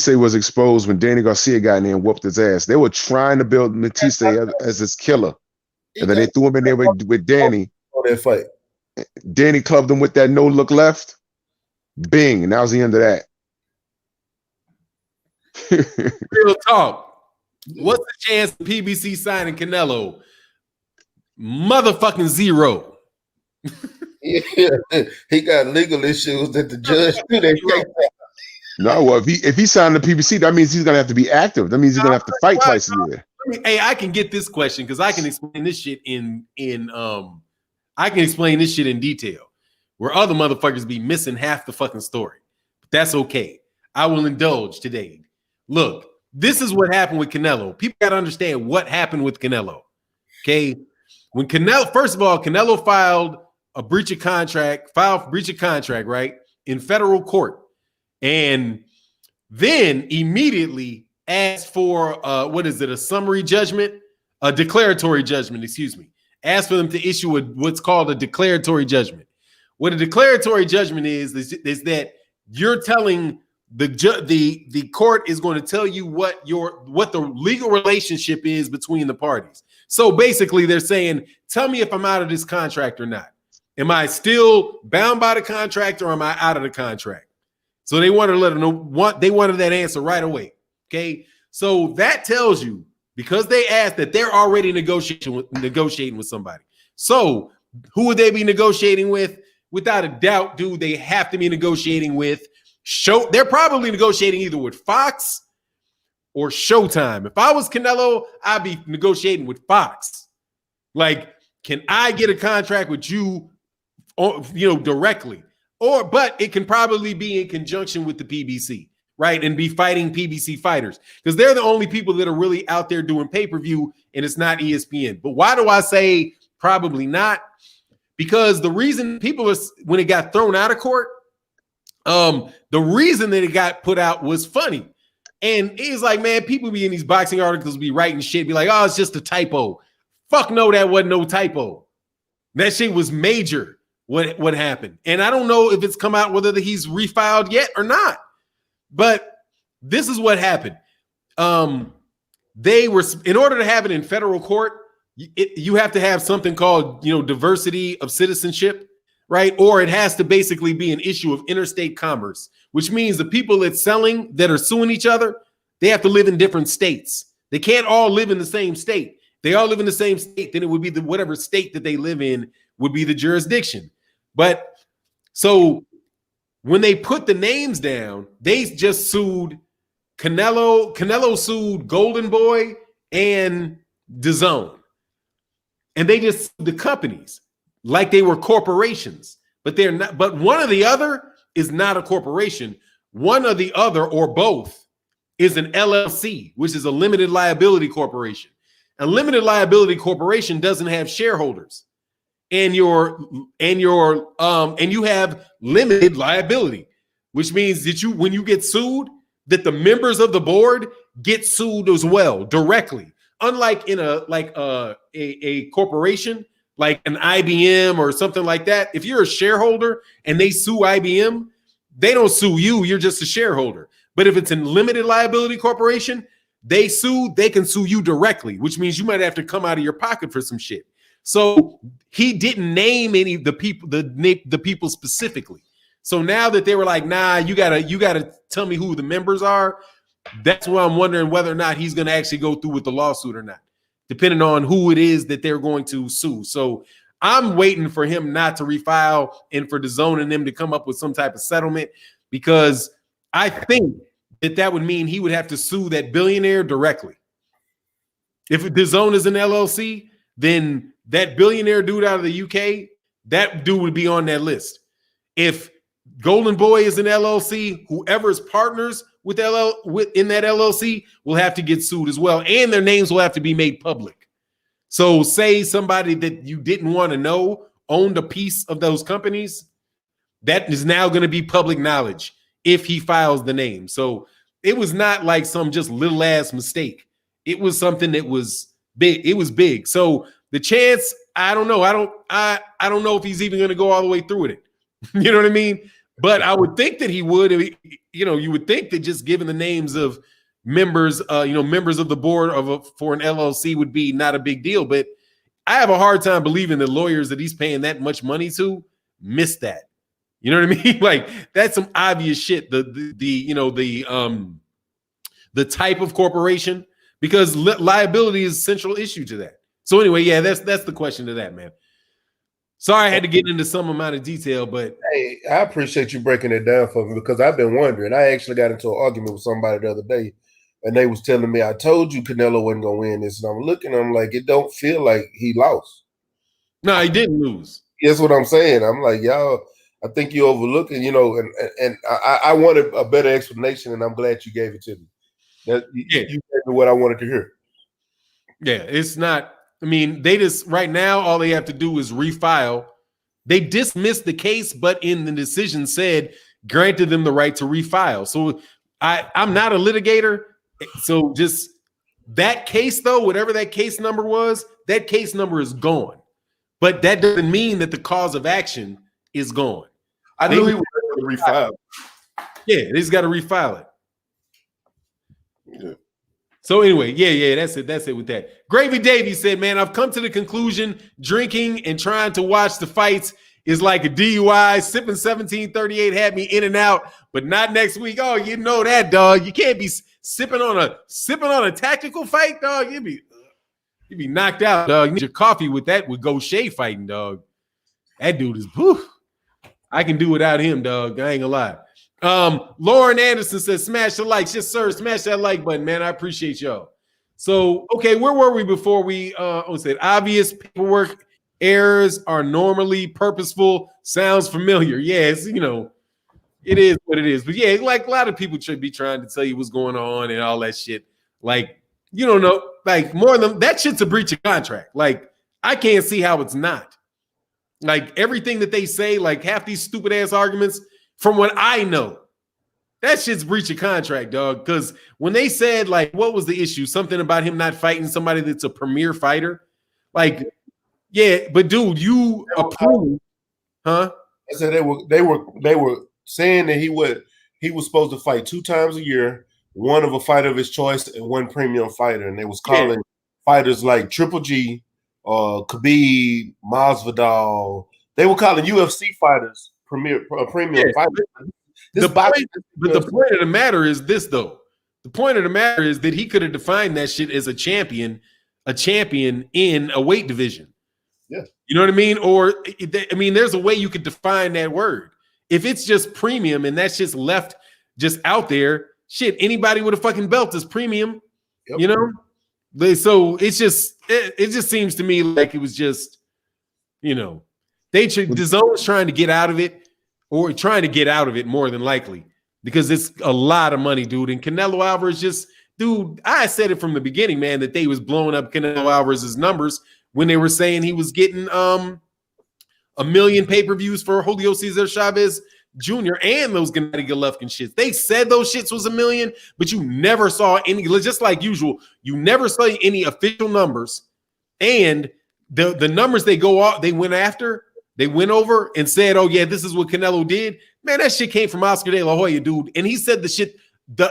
was exposed when Danny Garcia got in there and whooped his ass. They were trying to build Matisse as his killer. And then they threw him in there with Danny. On that fight. Danny clubbed him with that no look left. Bing. And that was the end of that. Real talk. What's the chance of PBC signing Canelo? Motherfucking 0. Yeah, he got legal issues that the judge do. No, well, if he signed the PBC, that means he's gonna have to be active. That means he's gonna have to fight twice a year. Hey, I can get this question because I can explain this shit in detail, where other motherfuckers be missing half the fucking story. But that's okay. I will indulge today. Look, this is what happened with Canelo. People got to understand what happened with Canelo. Okay, when first of all, Canelo filed breach of contract, right, in federal court. And then immediately asked for a summary judgment, a declaratory judgment, excuse me. Asked for them to issue what's called a declaratory judgment. What a declaratory judgment is that you're telling the court is going to tell you what the legal relationship is between the parties. So basically they're saying, tell me if I'm out of this contract or not. Am I still bound by the contract or am I out of the contract? So they wanted to let them know they wanted that answer right away. Okay. So that tells you, because they asked, that they're already negotiating with somebody. So who would they be negotiating with? Without a doubt, dude, they have to be negotiating with they're probably negotiating either with Fox or Showtime. If I was Canelo, I'd be negotiating with Fox. Like, can I get a contract with you, directly? But it can probably be in conjunction with the PBC, right? And be fighting PBC fighters, because they're the only people that are really out there doing pay-per-view, and it's not ESPN. But why do I say probably not? Because the reason when it got thrown out of court, the reason that it got put out was funny. And it's like, man, people be in these boxing articles, be writing shit, be like, oh, it's just a typo. Fuck no, that wasn't no typo. That shit was major. What happened? And I don't know if it's come out whether he's refiled yet or not. But this is what happened. They were, in order to have it in federal court, you have to have something called, diversity of citizenship, right? Or it has to basically be an issue of interstate commerce, which means the people that are suing each other, they have to live in different states. They can't all live in the same state. They all live in the same state, then it would be whatever state that they live in would be the jurisdiction. But so when they put the names down, they just sued Canelo. Canelo sued Golden Boy and DAZN. And they just sued the companies like they were corporations. But they're not. But one or the other is not a corporation. One or the other or both is an LLC, which is a limited liability corporation. A limited liability corporation doesn't have shareholders. And you have limited liability, which means that when you get sued, that the members of the board get sued as well directly. Unlike in a corporation like an IBM or something like that, if you're a shareholder and they sue IBM, they don't sue you. You're just a shareholder. But if it's a limited liability corporation, they can sue you directly, which means you might have to come out of your pocket for some shit. So he didn't name any of the people specifically. So now that they were like, nah, you gotta tell me who the members are. That's why I'm wondering whether or not he's gonna actually go through with the lawsuit or not, depending on who it is that they're going to sue. So I'm waiting for him not to refile and for DAZN and them to come up with some type of settlement, because I think that would mean he would have to sue that billionaire directly. If DAZN is an LLC, then that billionaire dude out of the UK, that dude would be on that list. If Golden Boy is an LLC, whoever's partners in that LLC will have to get sued as well, and their names will have to be made public. So say somebody that you didn't want to know owned a piece of those companies, that is now going to be public knowledge if he files the name. So it was not like some just little ass mistake. It was something that was big. It was big. So the chance, I don't know. I don't know if he's even going to go all the way through with it. You know what I mean? But I would think that he would. You would think that just giving the names of members, members of the board for an LLC would be not a big deal. But I have a hard time believing that lawyers that he's paying that much money to miss that. You know what I mean? Like, that's some obvious shit. The type of corporation, because liability is a central issue to that. So anyway, yeah, that's the question to that, man. Sorry I had to get into some amount of detail, but hey, I appreciate you breaking it down for me, because I've been wondering. I actually got into an argument with somebody the other day, and they was telling me, I told you Canelo wasn't gonna win this, and I'm looking, I'm like, it don't feel like he lost. No, he didn't lose. That's what I'm saying. I'm like, y'all, I think you're overlooking, and I wanted a better explanation, and I'm glad you gave it to me. You gave me what I wanted to hear. Yeah, it's not. I mean, they just right now, all they have to do is refile. They dismissed the case, but in the decision said granted them the right to refile. So I'm not a litigator. So just that case, though, whatever that case number was, that case number is gone. But that doesn't mean that the cause of action is gone. I knew he was going to refile. Yeah, they just got to refile it. Yeah. So anyway, yeah, that's it with that. Gravy Davey said, man, I've come to the conclusion drinking and trying to watch the fights is like a DUI. Sipping 1738 had me in and out, but not next week. Oh, you know that, dog. You can't be sipping on a tactical fight, dog. You'd be knocked out, dog. You need your coffee with Gausha fighting, dog. That dude is whew. I can do without him, dog. I ain't gonna lie. Lauren Anderson says, smash the likes. Yes, sir. Smash that like button, man. I appreciate y'all. So, okay, where were we before we said obvious paperwork errors are normally purposeful? Sounds familiar. Yes, it is what it is. But yeah, like a lot of people should be trying to tell you what's going on and all that shit. Like, you don't know, like more than that shit's a breach of contract. Like, I can't see how it's not. Like everything that they say, like half these stupid ass arguments, from what I know, that shit's breach of contract, dog. Because when they said, like, what was the issue? Something about him not fighting somebody that's a premier fighter. Like, yeah, but dude, you approve, huh? I said they were saying that he was supposed to fight 2 times a year, one of a fighter of his choice and one premium fighter, and they was calling fighters like Triple G, Khabib, Masvidal. They were calling UFC fighters premium fighters. The point of the matter is this, though. The point of the matter is that he could have defined that shit as a champion in a weight division. Yeah. You know what I mean? Or, I mean, there's a way you could define that word. If it's just premium and that's just left just out there, shit, anybody with a fucking belt is premium. Yep. You know? So it's just it just seems to me like it was just, you know, the Zone's trying to get out of it, or trying to get out of it more than likely, because it's a lot of money, dude. And Canelo Alvarez just, dude, I said it from the beginning, man, that they was blowing up Canelo Alvarez's numbers when they were saying he was getting 1 million pay-per-views for Julio Cesar Chavez Jr. and those Gennady Golovkin shits. They said those shits was 1 million, but you never saw any, just like usual, you never saw any official numbers. And the numbers they went over and said, oh yeah, this is what Canelo did. Man, that shit came from Oscar De La Hoya, dude. And he said the shit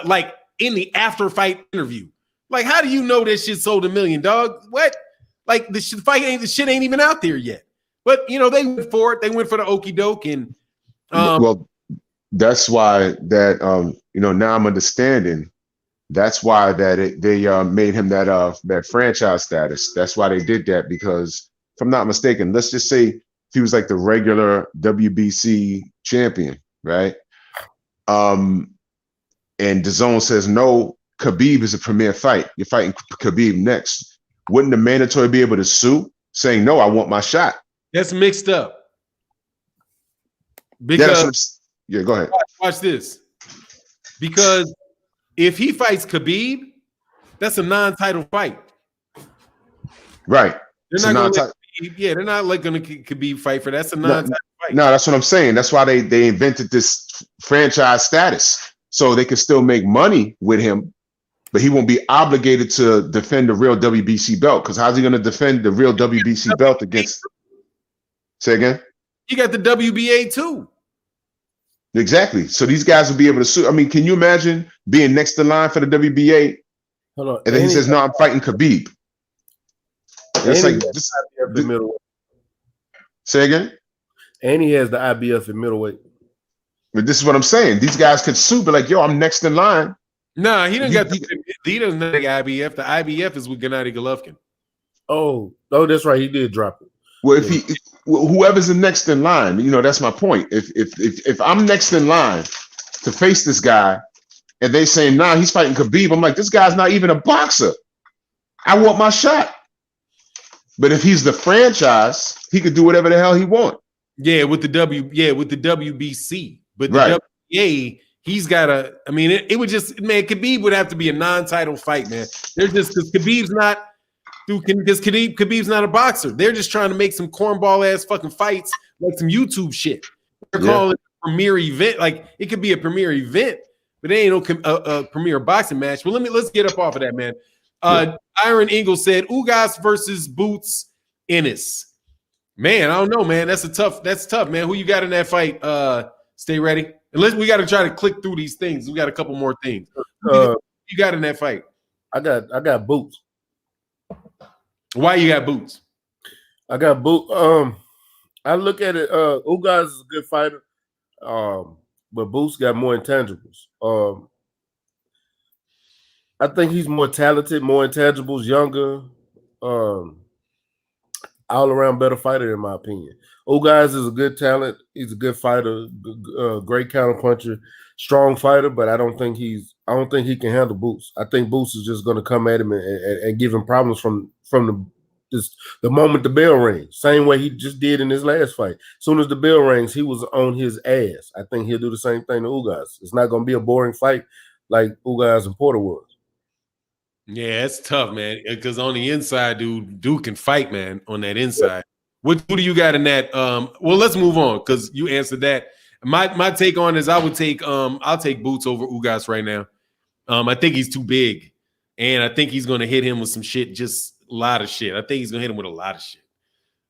like in the after fight interview. Like, how do you know that shit sold 1 million, dog? What? Like the shit ain't even out there yet. But you know, they went for it. They went for the okie doke. And well, that's why that you know, now I'm understanding. That's why that they made him that franchise status. That's why they did that, because if I'm not mistaken, let's just say if he was like the regular WBC champion, right? And DAZN says no, Khabib is a premier fight. You're fighting Khabib next. Wouldn't the mandatory be able to sue, saying no, I want my shot? That's mixed up. Because yeah, go ahead. Watch this. Because if he fights Khabib, that's a non-title fight. Right. They're not going to they're not like going to Khabib fight for that. That's a non-title fight. No, that's what I'm saying. That's why they invented this franchise status, so they can still make money with him, but he won't be obligated to defend the real WBC belt. Because how's he going to defend the real WBC belt against? Say again? You got the WBA too. Exactly. So these guys will be able to sue. I mean, can you imagine being next in line for the WBA? Hold on. And then he says, no, I'm fighting Khabib. It's like this, say again? And he has the IBF in middleweight. But this is what I'm saying. These guys could sue, but like, yo, I'm next in line. Nah, he doesn't have the IBF. The IBF is with Gennady Golovkin. Oh, that's right. He did drop it. Well, if whoever's the next in line, you know, that's my point. If I'm next in line to face this guy, and they say, nah, he's fighting Khabib, I'm like, this guy's not even a boxer. I want my shot. But if he's the franchise, he could do whatever the hell he wants. Yeah, with the WBC. But the WBA, he's got a. I mean, it would just, man, Khabib would have to be a non-title fight, man. They're just, because Khabib's not. Because Khabib's not a boxer. They're just trying to make some cornball ass fucking fights, like some YouTube shit. They're calling it a premier event. Like, it could be a premier event, but it ain't no premier boxing match. Well, let's get up off of that, man. Jaron Ennis said Ugas versus Boots Ennis. Man, I don't know, man. That's tough, man. Who you got in that fight? Stay ready. Unless we got to try to click through these things. We got a couple more things. Who you got in that fight? I got Boots. Why you got Boots? I got Boots. I look at it. Ugas is a good fighter, but Boots got more intangibles. I think he's more talented, more intangibles, younger, all around better fighter in my opinion. Ugas is a good talent. He's a good fighter, great counterpuncher, strong fighter, but I don't think he can handle Boots. I think Boots is just going to come at him and give him problems from the moment the bell rings. Same way he just did in his last fight. As soon as the bell rings, he was on his ass. I think he'll do the same thing to Ugas. It's not going to be a boring fight like Ugas and Porter was. Yeah, it's tough, man. Because on the inside, dude can fight, man. On that inside, who do you got in that? Well, let's move on because you answered that. My take on is I'll take Boots over Ugas right now. I think he's too big, and I think he's going to hit him with some shit, just a lot of shit. I think he's going to hit him with a lot of shit.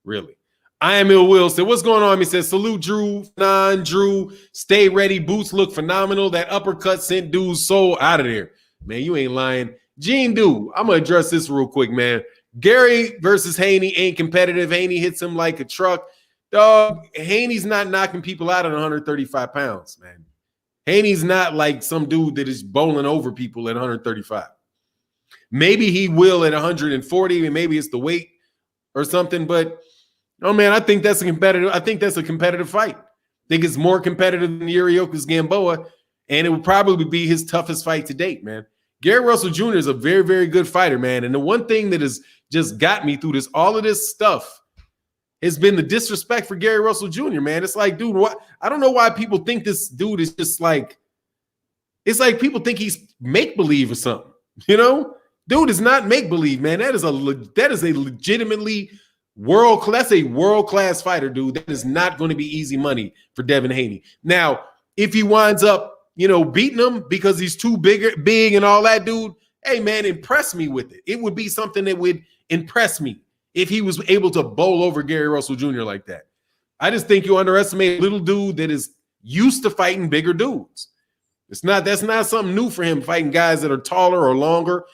Really. I am Ill Will said, what's going on? He says, salute Drew, Drew, stay ready. Boots look phenomenal. That uppercut sent dude's soul out of there. Man, you ain't lying. Gene Dude, I'm going to address this real quick, man. Gary versus Haney ain't competitive. Haney hits him like a truck. Dog, Haney's not knocking people out at 135 pounds, man. Haney's not like some dude that is bowling over people at 135. Maybe he will at 140, and maybe it's the weight or something. But, oh man, I think that's a competitive fight. think it's more competitive than Yurioka's Gamboa, and it would probably be his toughest fight to date, man. Gary Russell Jr. is a very, very good fighter, man. And the one thing that has just got me through all of this stuff has been the disrespect for Gary Russell Jr., man. It's like, dude, what? I don't know why people think this dude is just like, it's like people think he's make-believe or something, you know? Dude is not make-believe, man. That is a legitimately world-class fighter, dude. That is not going to be easy money for Devin Haney. Now, if he winds up, beating him because he's too big and all that, dude, hey, man, impress me with it. It would be something that would impress me if he was able to bowl over Gary Russell Jr. like that. I just think you underestimate a little dude that is used to fighting bigger dudes. That's not something new for him, fighting guys that are taller or longer.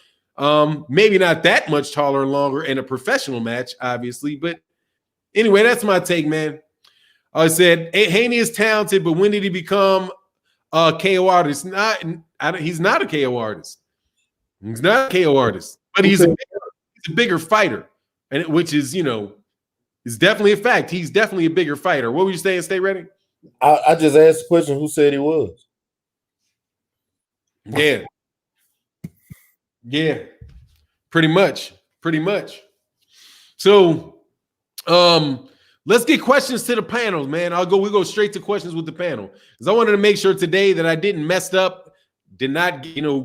Maybe not that much taller and longer in a professional match, obviously. But anyway, that's my take, man. I said Haney is talented, but when did he become a KO artist? He's not a KO artist. He's not a KO artist, but he's a bigger fighter, and which is is definitely a fact. He's definitely a bigger fighter. What were you saying? Stay ready. I just asked the question. Who said he was? Yeah, pretty much. So, let's get questions to the panels, man. We go straight to questions with the panel because I wanted to make sure today that I didn't mess up, did not,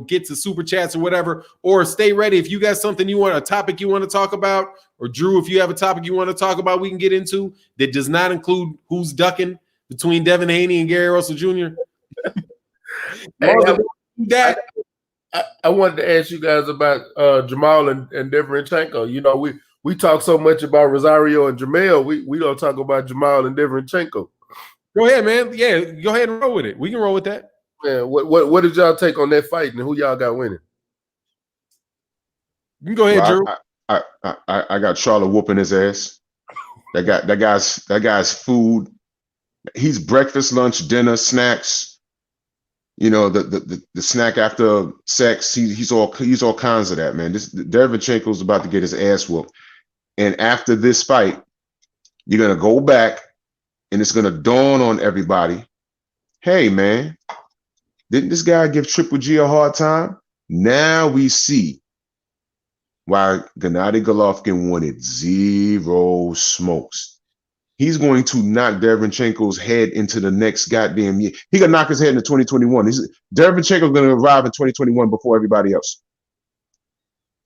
get to super chats or whatever. Or stay ready if you got something a topic you want to talk about, or Drew, if you have a topic you want to talk about, we can get into that does not include who's ducking between Devin Haney and Gary Russell Jr. I wanted to ask you guys about Jamal and Deverenchenko. We talk so much about Rosario and Jamel. We don't talk about Jamal and Deverenchenko. Go ahead, man. Yeah, go ahead and roll with it. We can roll with that. Man, what did y'all take on that fight and who y'all got winning? You can go ahead, Drew. I got Charlo whooping his ass. That guy's food. He's breakfast, lunch, dinner, snacks. The snack after sex. He's all kinds of that, man. Derenchenko's about to get his ass whooped, and after this fight, you're gonna go back, and it's gonna dawn on everybody. Hey, man, didn't this guy give Triple G a hard time? Now we see why Gennady Golovkin wanted zero smokes. He's going to knock Derenchenko's head into the next goddamn year. He gonna knock his head into 2021. Derenchenko's gonna arrive in 2021 before everybody else.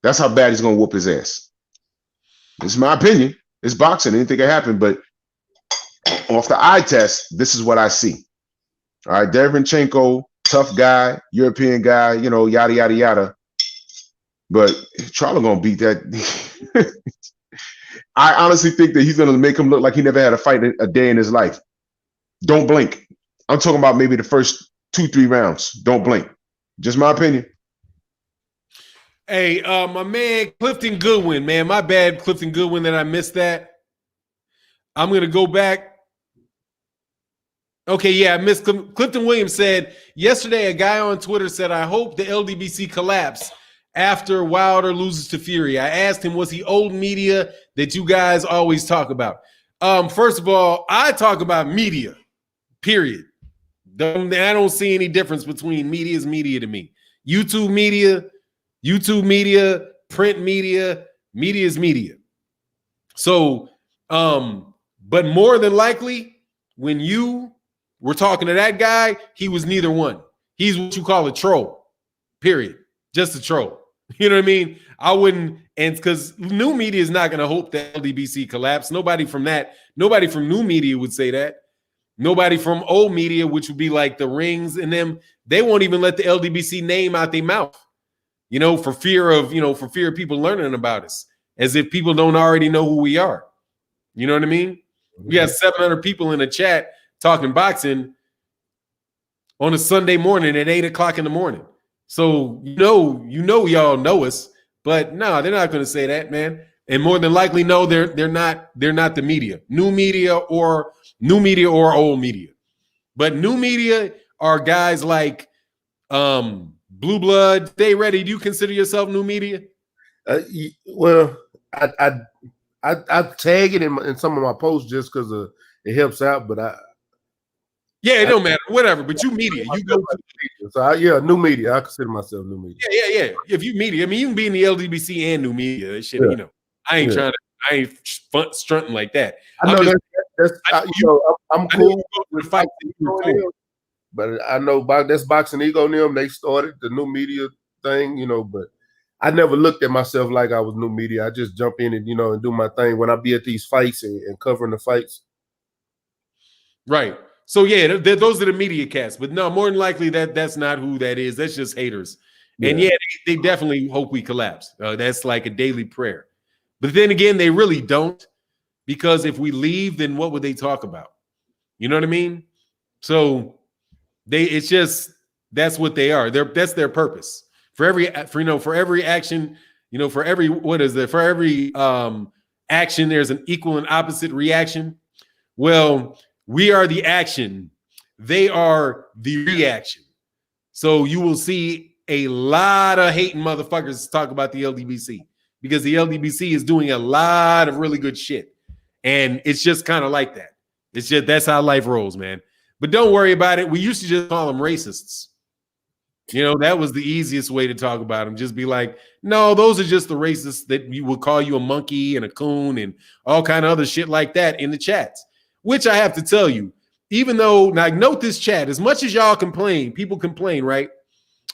That's how bad he's gonna whoop his ass. This is my opinion. It's boxing. Anything can happen, but off the eye test, this is what I see. All right, Derenchenko, tough guy, European guy, yada yada yada. But Charlo gonna beat that. I honestly think that he's going to make him look like he never had a fight a day in his life. Don't blink. I'm talking about maybe the first 2-3 rounds. Don't blink. Just my opinion. Hey, my man, Clifton Goodwin, man. My bad, Clifton Goodwin, that I missed that. I'm going to go back. Okay, yeah, I missed. Clifton Williams said, yesterday a guy on Twitter said, I hope the LDBC collapse after Wilder loses to Fury. I asked him, was he old media that you guys always talk about? First of all, I talk about media, period. I don't see any difference between media is media to me. YouTube media, print media is media. So, but more than likely, when you were talking to that guy, he was neither one. He's what you call a troll, period. Just a troll. You know what I mean? I wouldn't, and because new media is not going to hope that LDBC collapse. Nobody from new media would say that. Nobody from old media, which would be like the Rings and them, they won't even let the LDBC name out their mouth, for fear of people learning about us, as if people don't already know who we are. You know what I mean? We got 700 people in the chat talking boxing on a Sunday morning at 8:00 in the morning. So y'all know us, but no, they're not going to say that, man. And more than likely, no, they're not the media, new media or old media. But new media are guys like Blue Blood. Stay ready. Do you consider yourself new media? Well, I tag it in some of my posts just because it helps out, but Yeah, it don't matter. Whatever. But you media. You go to media. So new media. I consider myself new media. Yeah. If you media, I mean, you can be in the LDBC and new media. That shit, you know. I ain't strutting like that. I know I'm cool with fights, but I know that's Boxing Ego and them. They started the new media thing, you know, but I never looked at myself like I was new media. I just jump in and, you know, and do my thing when I be at these fights and covering the fights. Right. So, yeah, those are the media cats. But no, more than likely that's not who that is. That's just haters. Yeah. And, they definitely hope we collapse. That's like a daily prayer. But then again, they really don't. Because if we leave, then what would they talk about? You know what I mean? So it's just that's what they are. That's their purpose. For every action, for every action, there's an equal and opposite reaction. Well, we are the action. They are the reaction. So you will see a lot of hating motherfuckers talk about the LDBC because the LDBC is doing a lot of really good shit. And it's just kind of like that. It's just that's how life rolls, man. But don't worry about it. We used to just call them racists. You know, that was the easiest way to talk about them. Just be like, no, those are just the racists that you would call you a monkey and a coon and all kind of other shit like that in the chats. Which I have to tell you, even though, now note this chat, as much as y'all complain, people complain, right?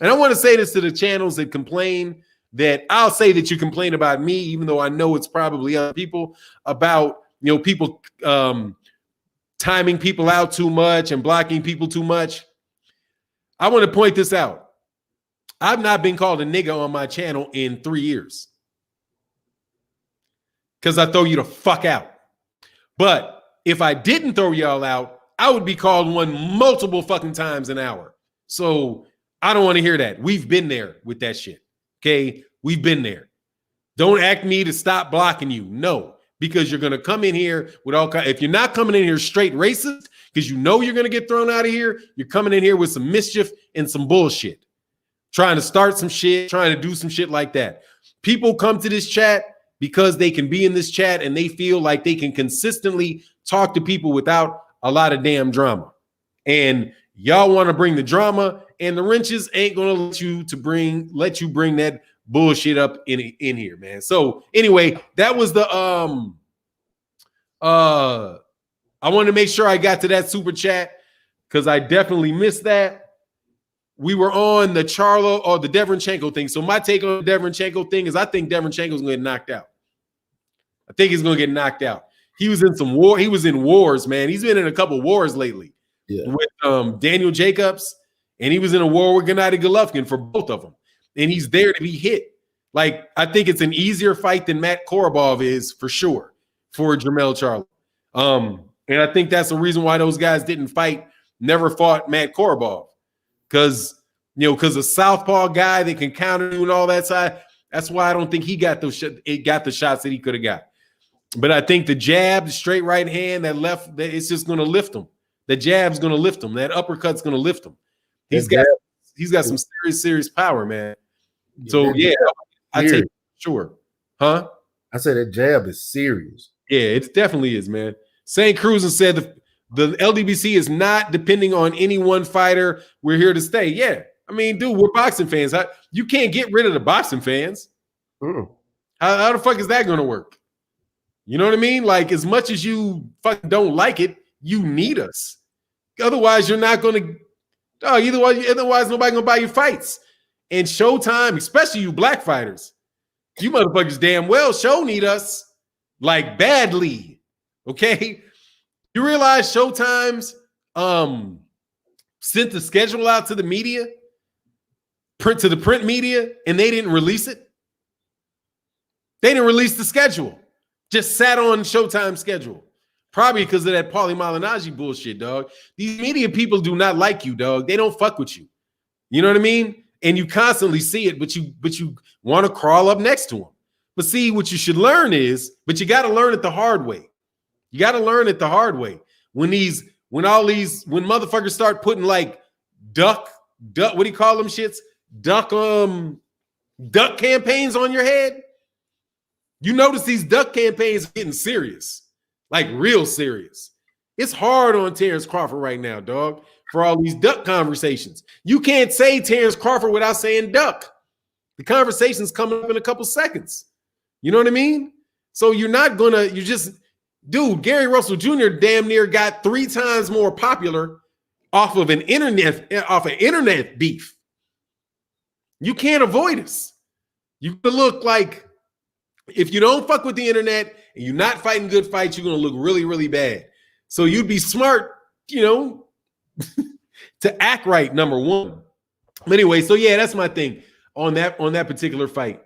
And I want to say this to the channels that complain, that I'll say that you complain about me, even though I know it's probably other people, about, people timing people out too much and blocking people too much. I want to point this out. I've not been called a nigga on my channel in 3 years because I throw you the fuck out. But if I didn't throw y'all out, I would be called one multiple fucking times an hour. So I don't want to hear that. We've been there with that shit. Okay? We've been there. Don't ask me to stop blocking you. No, because you're going to come in here with all kinds. If you're not coming in here straight racist, because you know you're going to get thrown out of here, you're coming in here with some mischief and some bullshit. Trying to start some shit, trying to do some shit like that. People come to this chat because they can be in this chat and they feel like they can consistently talk to people without a lot of damn drama. And y'all want to bring the drama, and the wrenches ain't going to let you bring that bullshit up in here, man. So anyway, that was the I wanted to make sure I got to that super chat because I definitely missed that. We were on the Charlo or the Deverenchenko thing. So my take on the Deverenchenko thing is I think Deverenchenko's going to get knocked out. I think he's going to get knocked out. He was in some war. He was in wars, man. He's been in a couple wars lately with Daniel Jacobs, and he was in a war with Gennady Golovkin for both of them. And he's there to be hit. Like, I think it's an easier fight than Matt Korobov is for sure for Jermell Charlo. And I think that's the reason why those guys never fought Matt Korobov. Because a southpaw guy that can counter you and all that side. That's why I don't think he got the shots that he could have got. But I think the jab, the straight right hand, that left, it's just going to lift him. The jab's going to lift him. That uppercut's going to lift him. He's got some serious power, man. So I take it, sure. Huh? I said that jab is serious. Yeah, it definitely is, man. St. Cruz said the LDBC is not depending on any one fighter. We're here to stay. Yeah. I mean, dude, we're boxing fans. You can't get rid of the boxing fans. How the fuck is that going to work? You know what I mean? Like, as much as you fucking don't like it, you need us. Otherwise, you're not going to otherwise nobody going to buy your fights. And Showtime, especially you black fighters, you motherfuckers damn well need us like badly. Okay? You realize Showtime's sent the schedule out to the media, to the print media, and they didn't release it? They didn't release the schedule. Just sat on Showtime's schedule. Probably because of that Paulie Malignaggi bullshit, dog. These media people do not like you, dog. They don't fuck with you. You know what I mean? And you constantly see it, but you want to crawl up next to them. But see, what you should learn is, but you got to learn it the hard way. You got to learn it the hard way. When motherfuckers start putting like duck, what do you call them shits? Duck campaigns on your head. You notice these duck campaigns are getting serious, like real serious. It's hard on Terrence Crawford right now, dog, for all these duck conversations. You can't say Terrence Crawford without saying duck. The conversation's coming up in a couple seconds. You know what I mean? So you're not gonna, you just, dude, Gary Russell Jr. damn near got 3 times more popular off of internet beef. You can't avoid us. You can look like, if you don't fuck with the internet and you're not fighting good fights, you're gonna look really, really bad. So you'd be smart, you know, to act right, number one. But anyway, so yeah, that's my thing on that particular fight.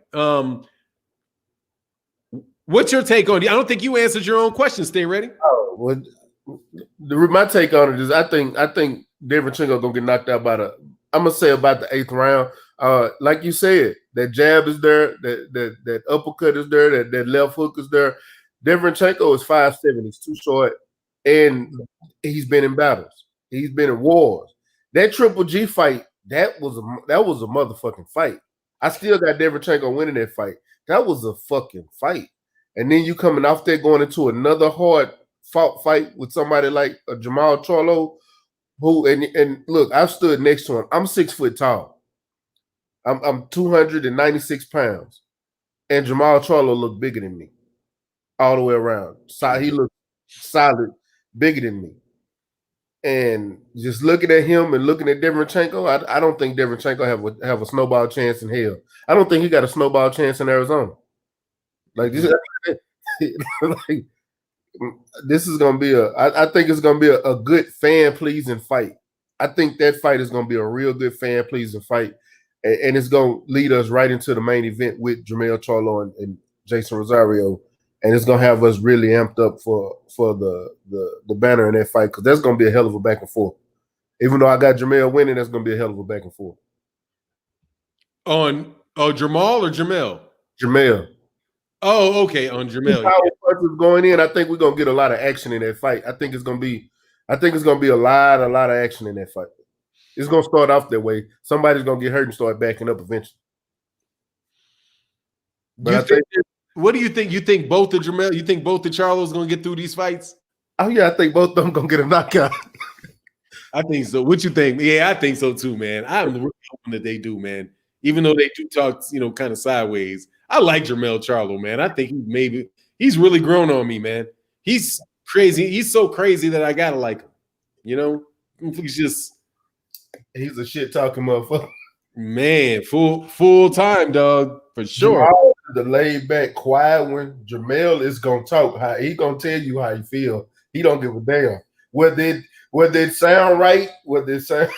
What's your take on it? I don't think you answered your own question. Stay ready. Oh, well, my take on it is I think Devin Haney gonna get knocked out by I'm gonna say about the 8th round. Like you said, that jab is there, that uppercut is there, that left hook is there. Devin Haney is 5'7". He's too short, and he's been in battles. He's been in wars. That Triple G fight, that was a motherfucking fight. I still got Devin Haney winning that fight. That was a fucking fight. And then you coming off there going into another hard fought fight with somebody like a Jamal Charlo, who and look, I've stood next to him. I'm 6 foot tall. I'm 296 pounds, and Jamal Charlo looked bigger than me all the way around. So he looked solid, bigger than me. And just looking at him and looking at Devin Haney, I don't think Devin Haney have a snowball chance in hell. I don't think he got a snowball chance in Arizona. Like this, like, this is gonna be I think it's gonna be a good fan pleasing fight. I think that fight is gonna be a real good fan pleasing fight, and it's gonna lead us right into the main event with Jermell Charlo and Jason Rosario, and it's gonna have us really amped up for the banner in that fight, because that's gonna be a hell of a back and forth. Even though I got Jermell winning, that's gonna be a hell of a back and forth. On Jamal or Jermell? Jermell. Oh, okay, on Jermell. Yeah. Going in, I think we're gonna get a lot of action in that fight. I think it's gonna be a lot of action in that fight. It's gonna start off that way. Somebody's gonna get hurt and start backing up eventually. But what do you think? You think both of Jermell? You think both the Charlos gonna get through these fights? Oh yeah, I think both of them gonna get a knockout. I think so. What you think? Yeah, I think so too, man. I'm really hoping that they do, man. Even though they do talk, kind of sideways. I like Jermell Charlo, man. I think he's really grown on me, man. He's crazy. He's so crazy that I gotta like him. He's a shit talking motherfucker. Man, full time, dog, for sure. The laid back, quiet one. Jermell is gonna talk. He gonna tell you how he feel. He don't give a damn whether it sound right, whether it sound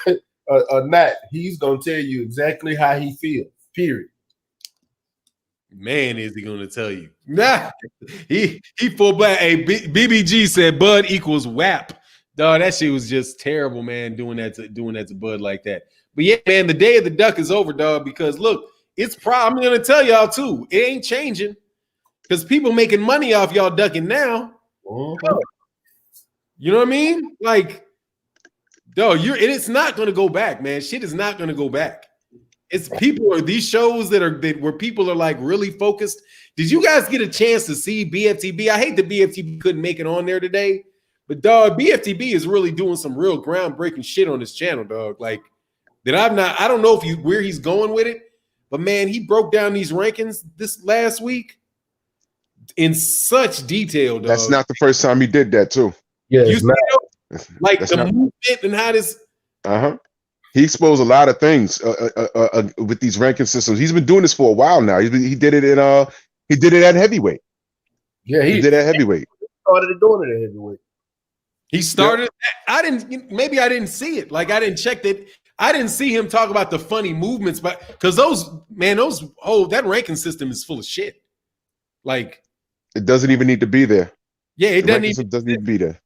or not. He's gonna tell you exactly how he feels. Period. Man, is he gonna tell you? Nah, he full black. Hey, BBG said Bud equals WAP. Dog, that shit was just terrible, man. Doing that to Bud like that. But yeah, man, the day of the duck is over, dog. Because look, I'm gonna tell y'all too. It ain't changing because people making money off y'all ducking now. Mm-hmm. You know what I mean? Like, dog, it's not gonna go back, man. Shit is not gonna go back. It's these shows where people are like really focused. Did you guys get a chance to see BFTB? I hate that BFTB couldn't make it on there today, but dog, BFTB is really doing some real groundbreaking shit on his channel, dog. Like that I don't know where he's going with it, but man, he broke down these rankings this last week in such detail, dog. That's not the first time he did that too. Yeah, like the movement and how this. He exposed a lot of things with these ranking systems. He's been doing this for a while now. He did it at heavyweight. Yeah, he did it at heavyweight. Started doing it at heavyweight. He started. Yeah. Maybe I didn't see it. Like I didn't check that. I didn't see him talk about the funny movements, but because that ranking system is full of shit. Like it doesn't even need to be there. Yeah, it doesn't need to be there.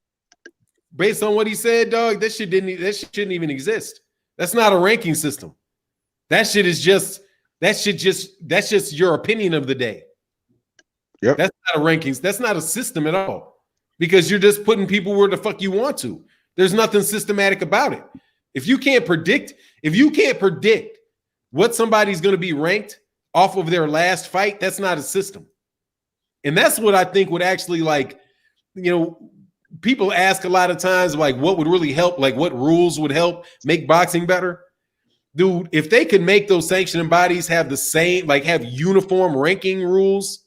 Based on what he said, dog, that shouldn't even exist. That's not a ranking system. That's just your opinion of the day. Yep. That's not a rankings. That's not a system at all. Because you're just putting people where the fuck you want to. There's nothing systematic about it. If you can't predict what somebody's going to be ranked off of their last fight, that's not a system. And that's what I think would actually people ask a lot of times, like, what would really help? Like, what rules would help make boxing better? Dude, if they could make those sanctioning bodies have the same, like, have uniform ranking rules,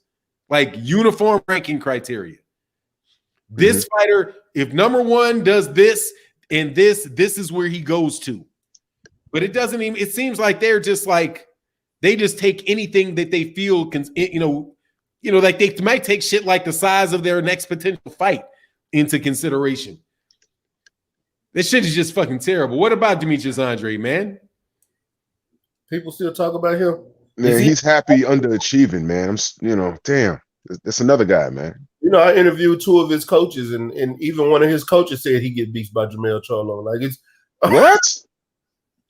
like uniform ranking criteria. This fighter, if number one does this and this is where he goes to. But it doesn't even, it seems like they're just like, they just take anything that they feel can, like they might take shit like the size of their next potential fight into consideration. This shit is just fucking terrible. What about Demetrius Andre, man? People still talk about him. Man, he's happy underachieving, man. Damn. That's another guy, man. I interviewed 2 of his coaches, and even one of his coaches said he get beat by Jermell Charlo. Like, it's what?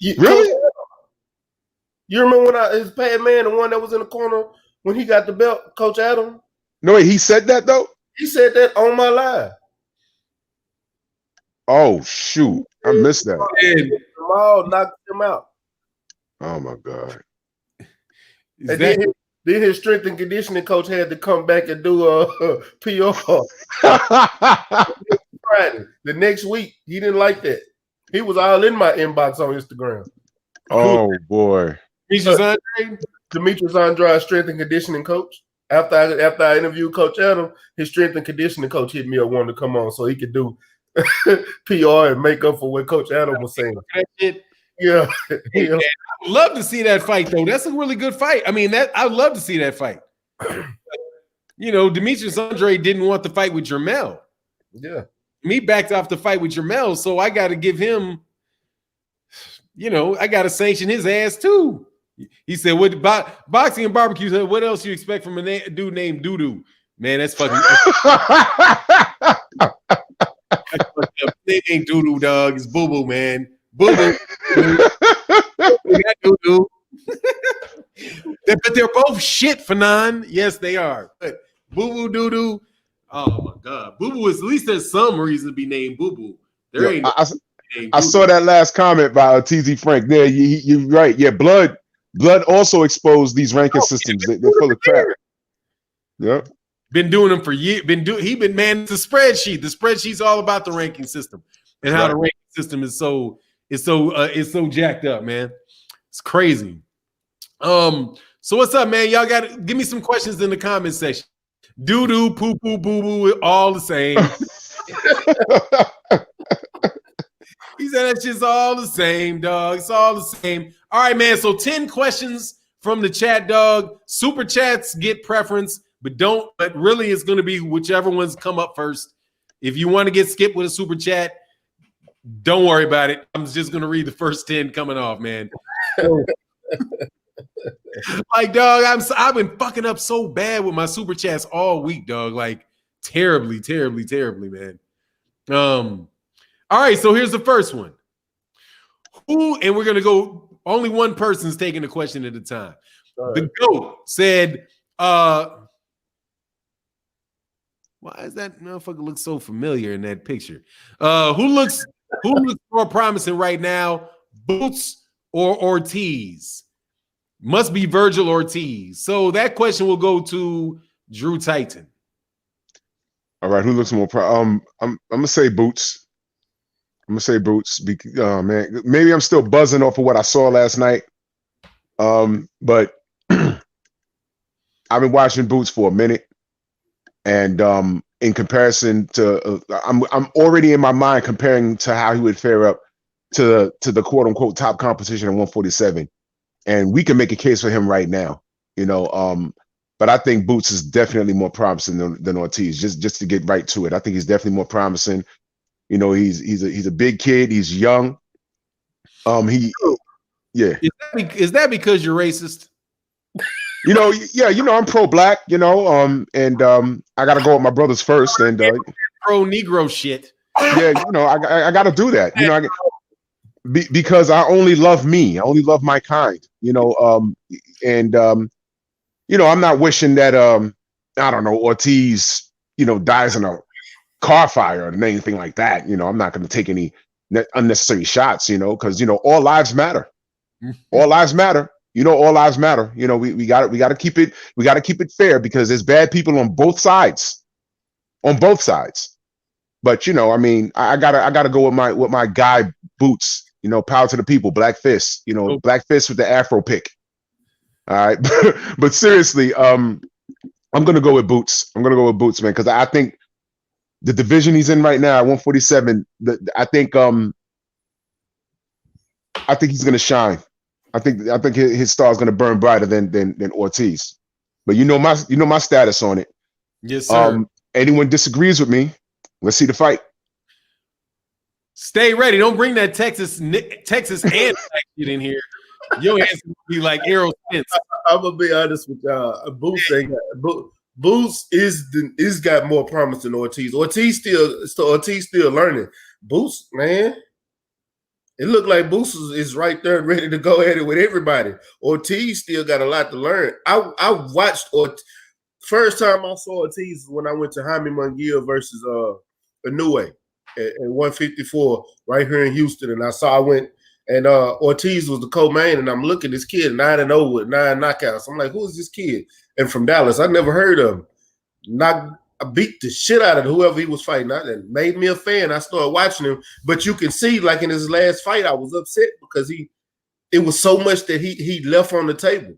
Really? You remember when his pad man, the one that was in the corner when he got the belt, Coach Adam? No, wait, he said that though? He said that on my live. Oh shoot. I missed that. Jamal knocked him out. Oh my God. Then his strength and conditioning coach had to come back and do a PR. Friday. The next week, he didn't like that. He was all in my inbox on Instagram. Oh boy. Demetrius Andre, strength and conditioning coach. After I interviewed Coach Adam, his strength and conditioning coach hit me up, wanted to come on so he could do PR and make up for what Coach Adam was saying. Yeah. Hey, man, I'd love to see that fight, though. That's a really good fight. I mean, I'd love to see that fight. Demetrius Andre didn't want the fight with Jermell. Yeah. Me backed off the fight with Jermell, so I got to give him, I got to sanction his ass too. He said, "What boxing and barbecue? Said, what else you expect from a dude named Doodoo?" Man, that's fucking. They ain't Doodoo, dog. It's Boo Boo, man. Boo Boo. Doodoo. But they're both shit, Fannon. Yes, they are. But Boo Boo, Doodoo. Oh my God, Boo Boo is, at least there's some reason to be named Boo Boo. There ain't. I saw that last comment by TZ Frank. There, you're right. Yeah, blood also exposed these ranking systems. They're full of crap. Yep. Been doing them for years. He been manning the spreadsheet. The spreadsheet's all about the ranking system and how the ranking system is so jacked up, man. It's crazy. So what's up, man? Y'all got to give me some questions in the comment section. Doo doo, poo poo, boo boo, all the same. He said that shit's all the same, dog. It's all the same. All right, man. So 10 questions from the chat, dog. Super chats get preference, but really it's going to be whichever ones come up first. If you want to get skipped with a super chat, don't worry about it. I'm just going to read the first 10 coming off, man. Like, dog, I've been fucking up so bad with my super chats all week, dog. Like, terribly, terribly, terribly, man. All right, so here's the first one. And we're gonna go. Only one person's taking a question at a time. Right. The GOAT said, "Why is that motherfucker look so familiar in that picture? Who looks more promising right now, Boots or Ortiz? Must be Virgil Ortiz." So that question will go to Drew Titan. All right, who looks more I'm gonna say Boots. Man, maybe I'm still buzzing off of what I saw last night. But I've been watching Boots for a minute, and in comparison to, I'm already in my mind comparing to how he would fare up to the quote unquote top competition at 147, and we can make a case for him right now, But I think Boots is definitely more promising than Ortiz. Just to get right to it, I think he's definitely more promising. He's a big kid. He's young. Is that because you're racist? I'm pro-black. And I got to go with my brothers first. And pro-Negro shit. Yeah, I got to do that. Because I only love me. I only love my kind. I'm not wishing that I don't know, Ortiz, dies in a car fire or anything like that. I'm not going to take any unnecessary shots, because all lives matter. All lives matter. All lives matter. We got to keep it fair, because there's bad people on both sides. But you know, I mean, I gotta go with my guy Boots. You know, power to the people, Black Fist. You know, Black Fist with the Afro pick. All right, but seriously, I'm gonna go with Boots. I'm gonna go with Boots, man, because I think the division he's in right now, 147. I think he's gonna shine. I think his star is gonna burn brighter than Ortiz. But you know my status on it. Yes, sir. Anyone disagrees with me? Let's see the fight. Stay ready. Don't bring that Texas and shit in here. Your ass will be like Errol Spence. I'm gonna be honest with y'all. Boots is got more promise than Ortiz. Ortiz still learning. Boots, man, it looked like Boots is right there ready to go at it with everybody. Ortiz still got a lot to learn. I watched first time I saw Ortiz when I went to Jaime Munguia versus Inoue at 154 right here in Houston, and I went. And Ortiz was the co-main, and I'm looking at this kid 9-0 with 9 knockouts. I'm like, who is this kid? And from Dallas, I never heard of him. I beat the shit out of whoever he was fighting. That made me a fan. I started watching him. But you can see, like in his last fight, I was upset because it was so much that he left on the table.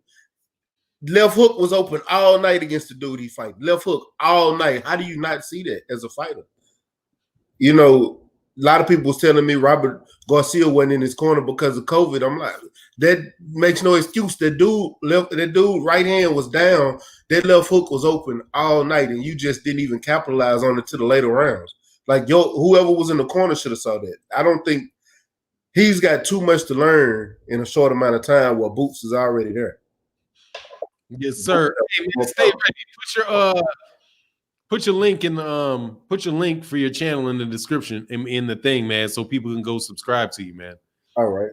Left hook was open all night against the dude he fight. Left hook all night. How do you not see that as a fighter? You know, a lot of people was telling me Robert Garcia wasn't in his corner because of COVID. I'm like, that makes no excuse. That dude right hand was down. That left hook was open all night, and you just didn't even capitalize on it to the later rounds. Like whoever was in the corner should have saw that. I don't think he's got too much to learn in a short amount of time while Boots is already there. Yes, sir. Hey, man, stay ready. Put your link for your channel in the description in the thing, man, so people can go subscribe to you, man. All right.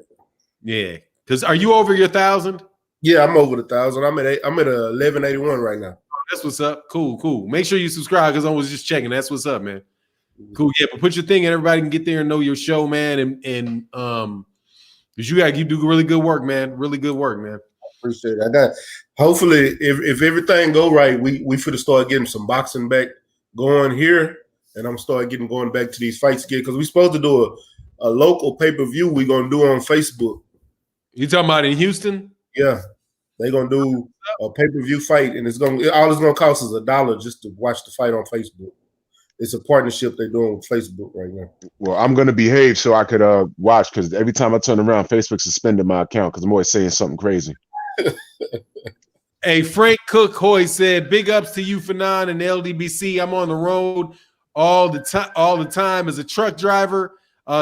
Yeah. Because are you over your 1,000? Yeah, I'm over the 1,000. I'm at 1181 right now. Oh, that's what's up. Cool. Make sure you subscribe because I was just checking. That's what's up, man. Cool. Yeah, but put your thing and everybody can get there and know your show, man. And because you do really good work, man. Really good work, man. Appreciate it. Hopefully, if everything go right, we should start getting some boxing back going here, and I'm start going back to these fights again because we're supposed to do a local pay-per-view we're gonna do on Facebook. You talking about in Houston? Yeah, they're gonna do a pay-per-view fight, and all it's gonna cost is $1 just to watch the fight on Facebook. It's a partnership they're doing with Facebook right now. Well, I'm gonna behave so I could watch because every time I turn around, Facebook suspended my account because I'm always saying something crazy. Hey, Frank Cook Hoy said, "Big ups to you, Fannon and LDBC. I'm on the road all the time as a truck driver,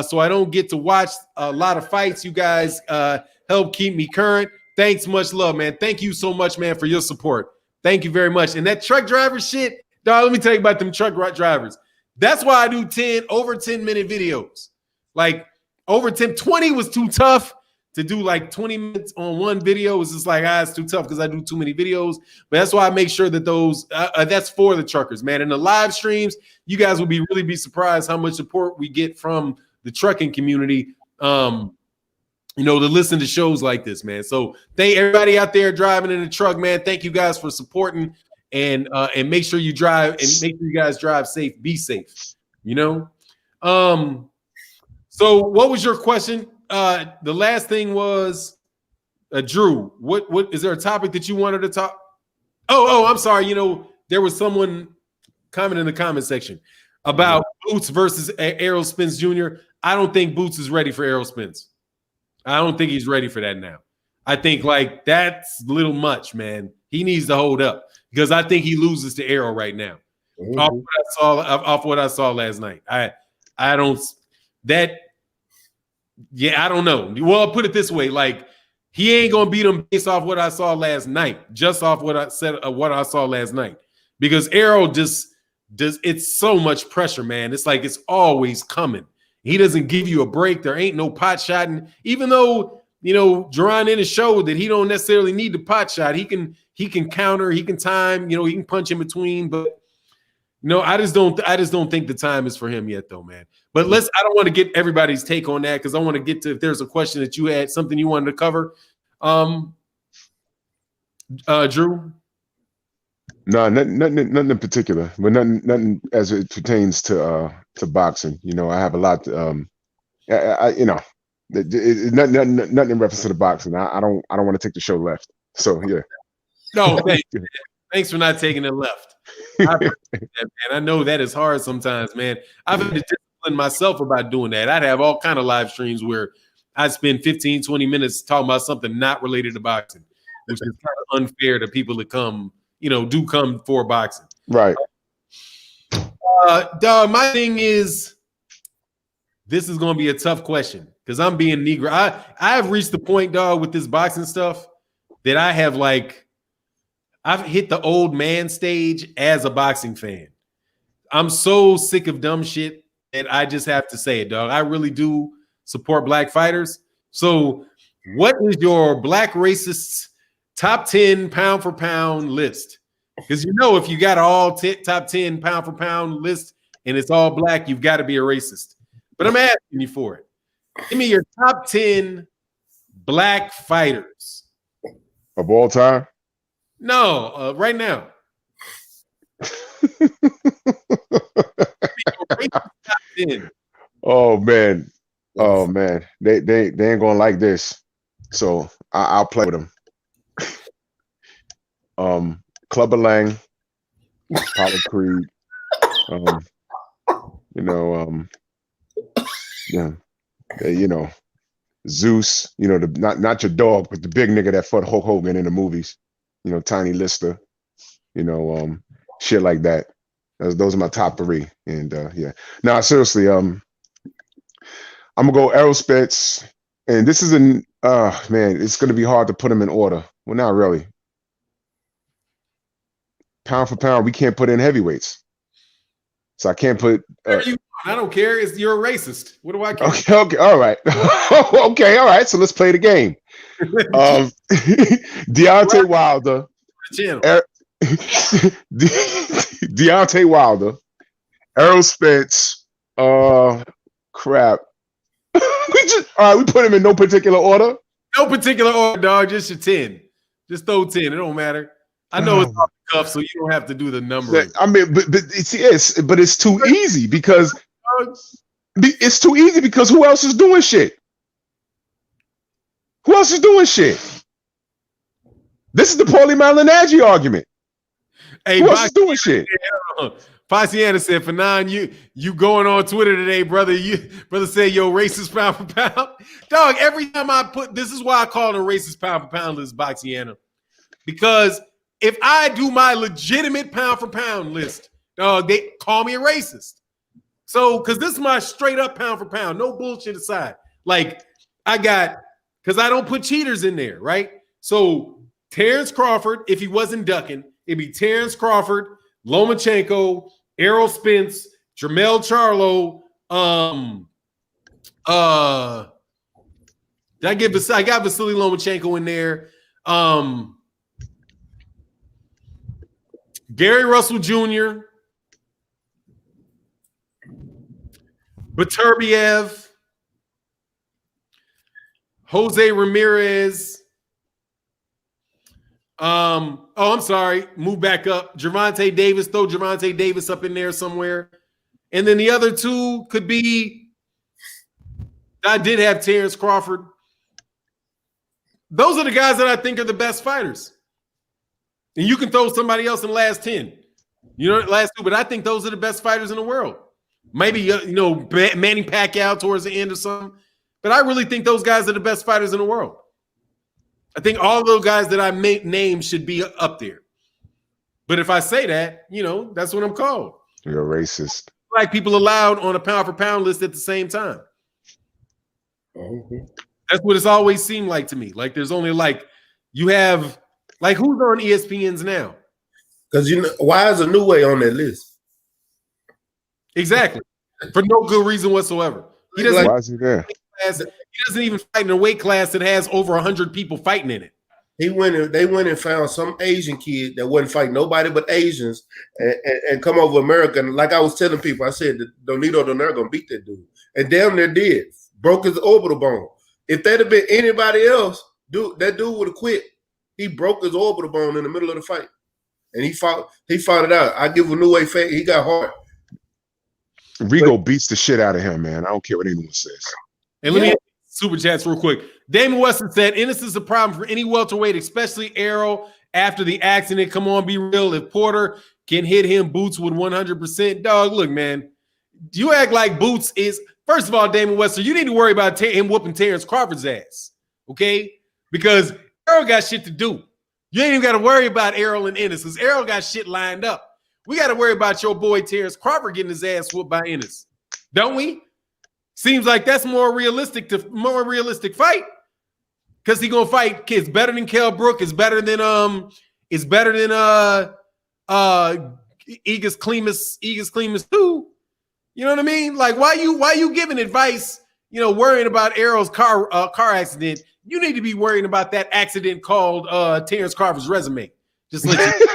so I don't get to watch a lot of fights. You guys help keep me current. Thanks, much love, man. Thank you so much, man, for your support. Thank you very much. And that truck driver shit, dog. Let me tell you about them truck drivers. That's why I do over 10-minute videos. Like over 20 was too tough." To do like 20 minutes on one video is just like, it's too tough because I do too many videos. But that's why I make sure that those, that's for the truckers, man. In the live streams, you guys will really be surprised how much support we get from the trucking community, to listen to shows like this, man. So thank everybody out there driving in the truck, man. Thank you guys for supporting and make sure you drive and make sure you guys drive safe, be safe, So what was your question? The last thing was Drew. What is there a topic that you wanted to talk? Oh, I'm sorry. There was someone comment in the comment section about Boots versus Errol Spence Jr. I don't think Boots is ready for Errol Spence. I don't think he's ready for that now. I think like that's a little much, man. He needs to hold up because I think he loses to Errol right now. Mm-hmm. Off what I saw last night. I don't know. Well, I'll put it this way: like he ain't gonna beat him based off what I saw last night, just off what I said, what I saw last night. Because Errol just does. It's so much pressure, man. It's like it's always coming. He doesn't give you a break. There ain't no pot shotting. Even though Jaron Ennis showed that he don't necessarily need the pot shot. He can counter. He can time. He can punch in between. But I just don't think the time is for him yet, though, man. But I don't want to get everybody's take on that because I want to get to if there's a question that you had, something you wanted to cover. Drew? No, nothing in particular, but nothing as it pertains to boxing. You know, I have a lot. You know, nothing in reference to the boxing. I don't want to take the show left. So yeah. No, thanks for not taking it left. I appreciate that, man. I know that is hard sometimes, man. I've had to discipline myself about doing that. I'd have all kind of live streams where I'd spend 15, 20 minutes talking about something not related to boxing, which is kind of unfair to people that come, do come for boxing. Right. Dog, my thing is, this is going to be a tough question because I'm being Negro. I have reached the point, dog, with this boxing stuff that I have I've hit the old man stage as a boxing fan. I'm so sick of dumb shit that I just have to say it, dog. I really do support black fighters. So what is your black racists top 10 pound for pound list? Because if you got all top 10 pound for pound list and it's all black, you've got to be a racist. But I'm asking you for it. Give me your top 10 black fighters. Of all time? No, right now. Oh man. They ain't gonna like this. So I'll play with them. Clubber Lang, Apollo Creed, Zeus, not your dog, but the big nigga that fought Hulk Hogan in the movies, Tiny Lister, shit like that. Those are my top 3. And yeah. Now seriously, I'm gonna go Errol Spence, and this is it's gonna be hard to put them in order. Well, not really. Pound for pound, we can't put in heavyweights. So I can't put I don't care. You're a racist. What do I care? Okay, all right. Okay, all right. So let's play the game. Deontay Wilder. Deontay Wilder. Errol Spence. Crap. We put him in no particular order. No particular order, dog. Just your 10. Just throw 10. It don't matter. I know it's off the cuff, so you don't have to do the numbering. I mean, but it's too easy because who else is doing shit? Who else is doing shit? This is the Paulie Malignaggi argument. Hey, who else is doing shit? Pasiana said, Fannon, you going on Twitter today, brother. Brother said, yo, racist pound for pound. Dog, every time this is why I call it a racist pound for pound list, Boxiana. Because if I do my legitimate pound for pound list, they call me a racist. So, because this is my straight up pound for pound, no bullshit aside. Like, because I don't put cheaters in there, right? So, Terrence Crawford, if he wasn't ducking, it'd be Terrence Crawford, Lomachenko, Errol Spence, Jermell Charlo. I got Vasily Lomachenko in there. Gary Russell Jr., Beterbiev, Jose Ramirez. I'm sorry. Move back up. Gervonta Davis. Throw Gervonta Davis up in there somewhere. And then the other 2 could be, I did have Terrence Crawford. Those are the guys that I think are the best fighters. And you can throw somebody else in the last 10. Last 2, but I think those are the best fighters in the world. Maybe, Manny Pacquiao towards the end or something. But I really think those guys are the best fighters in the world. I think all of those guys that I named should be up there. But if I say that, that's what I'm called. You're a racist. Black people allowed on a pound for pound list at the same time. Mm-hmm. That's what it's always seemed like to me. Like there's only you have who's on ESPN's now? Because why is a New Way on that list? Exactly. For no good reason whatsoever. He doesn't. Why is he there? He doesn't even fight in a weight class that has over 100 people fighting in it. They went and found some Asian kid that wasn't fighting nobody but Asians and come over America. And like I was telling people, I said, Donito Donaire gonna beat that dude. And damn near did. Broke his orbital bone. If that had been anybody else, that dude would have quit. He broke his orbital bone in the middle of the fight. and he fought it out. I give Inoue fake. He got hard. Rigo beats the shit out of him, man. I don't care what anyone says. And let me super chats real quick. Damon Weston said, Ennis is a problem for any welterweight, especially Errol after the accident. Come on, be real. If Porter can hit him, Boots would 100%. Dog, look, man. You act like Boots is, first of all, Damon Webster, you need to worry about him whooping Terrence Crawford's ass, okay? Because Errol got shit to do. You ain't even got to worry about Errol and Ennis because Errol got shit lined up. We got to worry about your boy Terrence Crawford getting his ass whooped by Ennis, don't we? Seems like that's more realistic fight because he gonna fight kids better than Kell Brook, is better than Egas Klimas too. You know what I mean? Like, why you giving advice, worrying about Errol's car accident? You need to be worrying about that accident called Terrence Crawford's resume. Just let you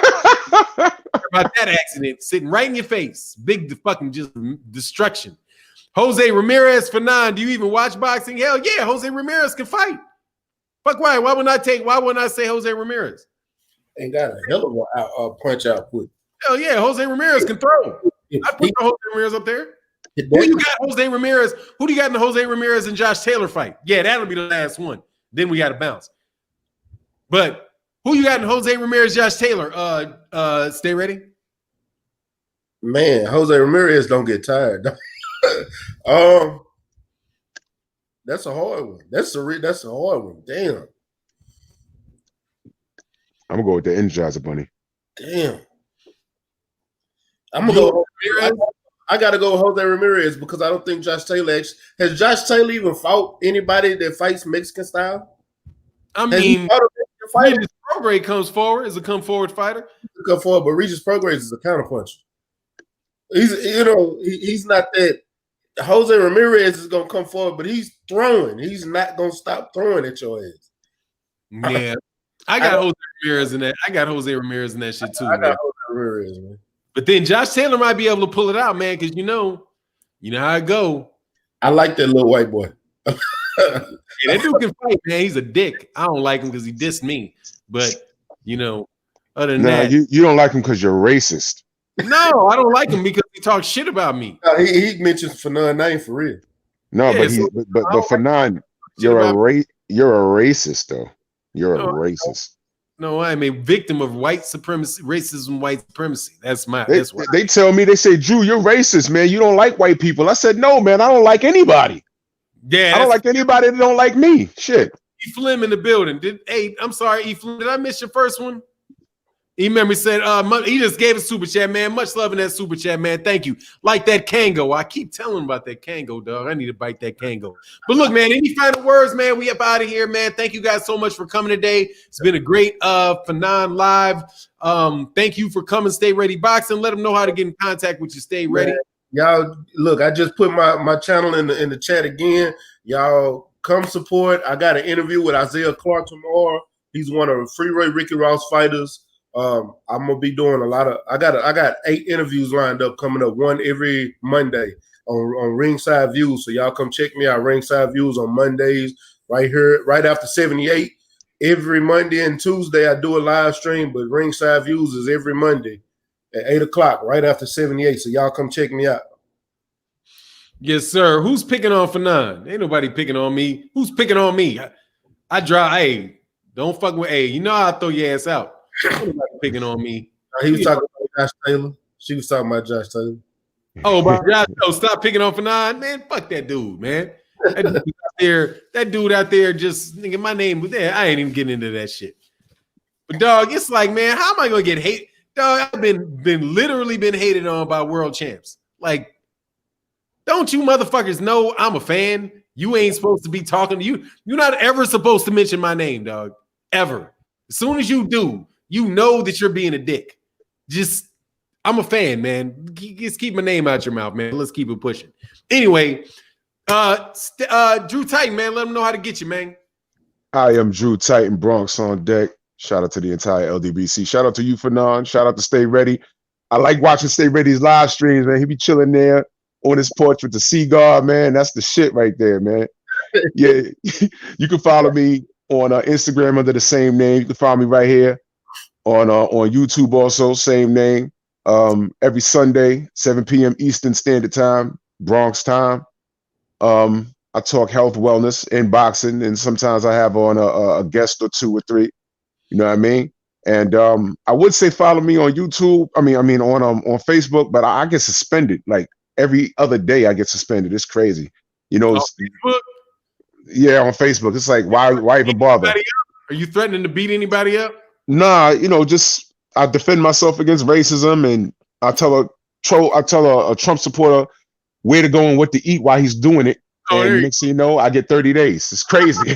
about that accident sitting right in your face. Big fucking just destruction. Jose Ramirez, Fannon, do you even watch boxing? Hell yeah, Jose Ramirez can fight. Fuck why? Why wouldn't I say Jose Ramirez? Ain't got a hell of a punch output. Hell yeah, Jose Ramirez can throw. I put Jose Ramirez up there. Who you got Jose Ramirez? Who do you got in the Jose Ramirez and Josh Taylor fight? Yeah, that'll be the last one. Then we got to bounce. But who you got in Jose Ramirez, Josh Taylor? Stay ready. Man, Jose Ramirez don't get tired. That's a hard one. That's a hard one. Damn. I'm gonna go with the Energizer Bunny. Damn. I'm gonna go. I gotta go with Jose Ramirez because I don't think Josh Taylor has Josh Taylor even fought anybody that fights Mexican style. I mean, Regis Prograis comes forward as a come forward fighter. Come forward, but Regis Prograis is a counterpuncher. He's not that. Jose Ramirez is gonna come forward, but he's throwing. He's not gonna stop throwing at your ass. Yeah, I got Jose Ramirez in that. I got Jose Ramirez in that shit too. I got Jose Ramirez, man. But then Josh Taylor might be able to pull it out, man, because you know how it go. I like that little white boy. Yeah, that dude can fight, man. He's a dick. I don't like him because he dissed me. But other than that, you don't like him because you're racist. No, I don't like him because he talks shit about me. He mentions Fannon name for real. No, yeah, but Fannon, you're a racist though. You're a racist. No, I'm a victim of white supremacy, racism, white supremacy. That's why they tell me, they say, Drew, you're racist, man. You don't like white people. I said, no, man, I don't like anybody. Yeah, I don't like anybody that don't like me. Shit. E. Flim in the building. I'm sorry, E. Flim. Did I miss your first one? He remember said, he just gave a super chat, man. Much love in that super chat, man. Thank you. Like that Kango. I keep telling him about that Kango, dog. I need to bite that Kango. But look, man, any final words, man? We up out of here, man. Thank you guys so much for coming today. It's been a great Fannon Live. Thank you for coming. Stay Ready Boxing. Let them know how to get in contact with you. Stay Ready. Man, y'all, look, I just put my channel in the chat again. Y'all come support. I got an interview with Isaiah Clark tomorrow. He's one of the Freeway Ricky Ross fighters. I'm gonna be doing a lot of. I got 8 interviews lined up coming up, one every Monday on Ringside Views. So y'all come check me out. Ringside Views on Mondays, right here, right after 78. Every Monday and Tuesday I do a live stream, but Ringside Views is every Monday at 8 o'clock, right after 78. So y'all come check me out. Yes, sir. Who's picking on Fannon? Ain't nobody picking on me. Who's picking on me? I drive. Hey, don't fuck with. Hey, you know I'll throw your ass out. Nobody picking on me. He was talking about Josh Taylor. She was talking about Josh Taylor. Oh, but Josh, stop picking on Fannon, man. Fuck that dude, man. That dude out there, just nigga, my name was there. I ain't even getting into that shit. But dog, it's like, man, how am I gonna get hate? Dog, I've been literally hated on by world champs. Like, don't you motherfuckers know I'm a fan? You ain't supposed to be talking to you. You're not ever supposed to mention my name, dog. Ever. As soon as you do, you know that you're being a dick. I'm a fan, man. Just keep my name out your mouth, man. Let's keep it pushing. Anyway, Drew Titan, man, let them know how to get you, man. I am Drew Titan, Bronx on deck. Shout out to the entire LDBC. Shout out to you, Fannon. Shout out to Stay Ready. I like watching Stay Ready's live streams, man. He be chilling there on his porch with the cigar, man. That's the shit right there, man. Yeah, you can follow me on Instagram under the same name. You can follow me right here. on YouTube also, same name. Every Sunday, 7 p.m. Eastern Standard Time, Bronx time. I talk health, wellness, and boxing, and sometimes I have on a guest or 2 or 3. You know what I mean? And I would say follow me on YouTube. I mean on Facebook, but I get suspended like every other day. I get suspended. It's crazy. You know, Facebook? Yeah, on Facebook. It's like why even bother? Are you threatening to beat anybody up? Nah, you know, just I defend myself against racism, and I tell a Trump supporter where to go and what to eat while he's doing it. And next thing you know, I get 30 days. It's crazy.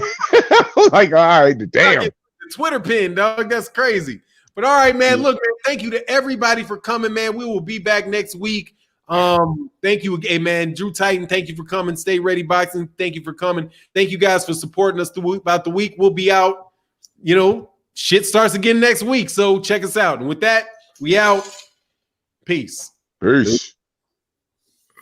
Like, all right, damn. The Twitter pin, dog. That's crazy. But all right, man. Look, man, thank you to everybody for coming, man. We will be back next week. Thank you again, man. Drew Titan, thank you for coming. Stay Ready Boxing, thank you for coming. Thank you guys for supporting us about the week. We'll be out. You know, shit starts again next week. So check us out. And with that, we out. Peace. Peace.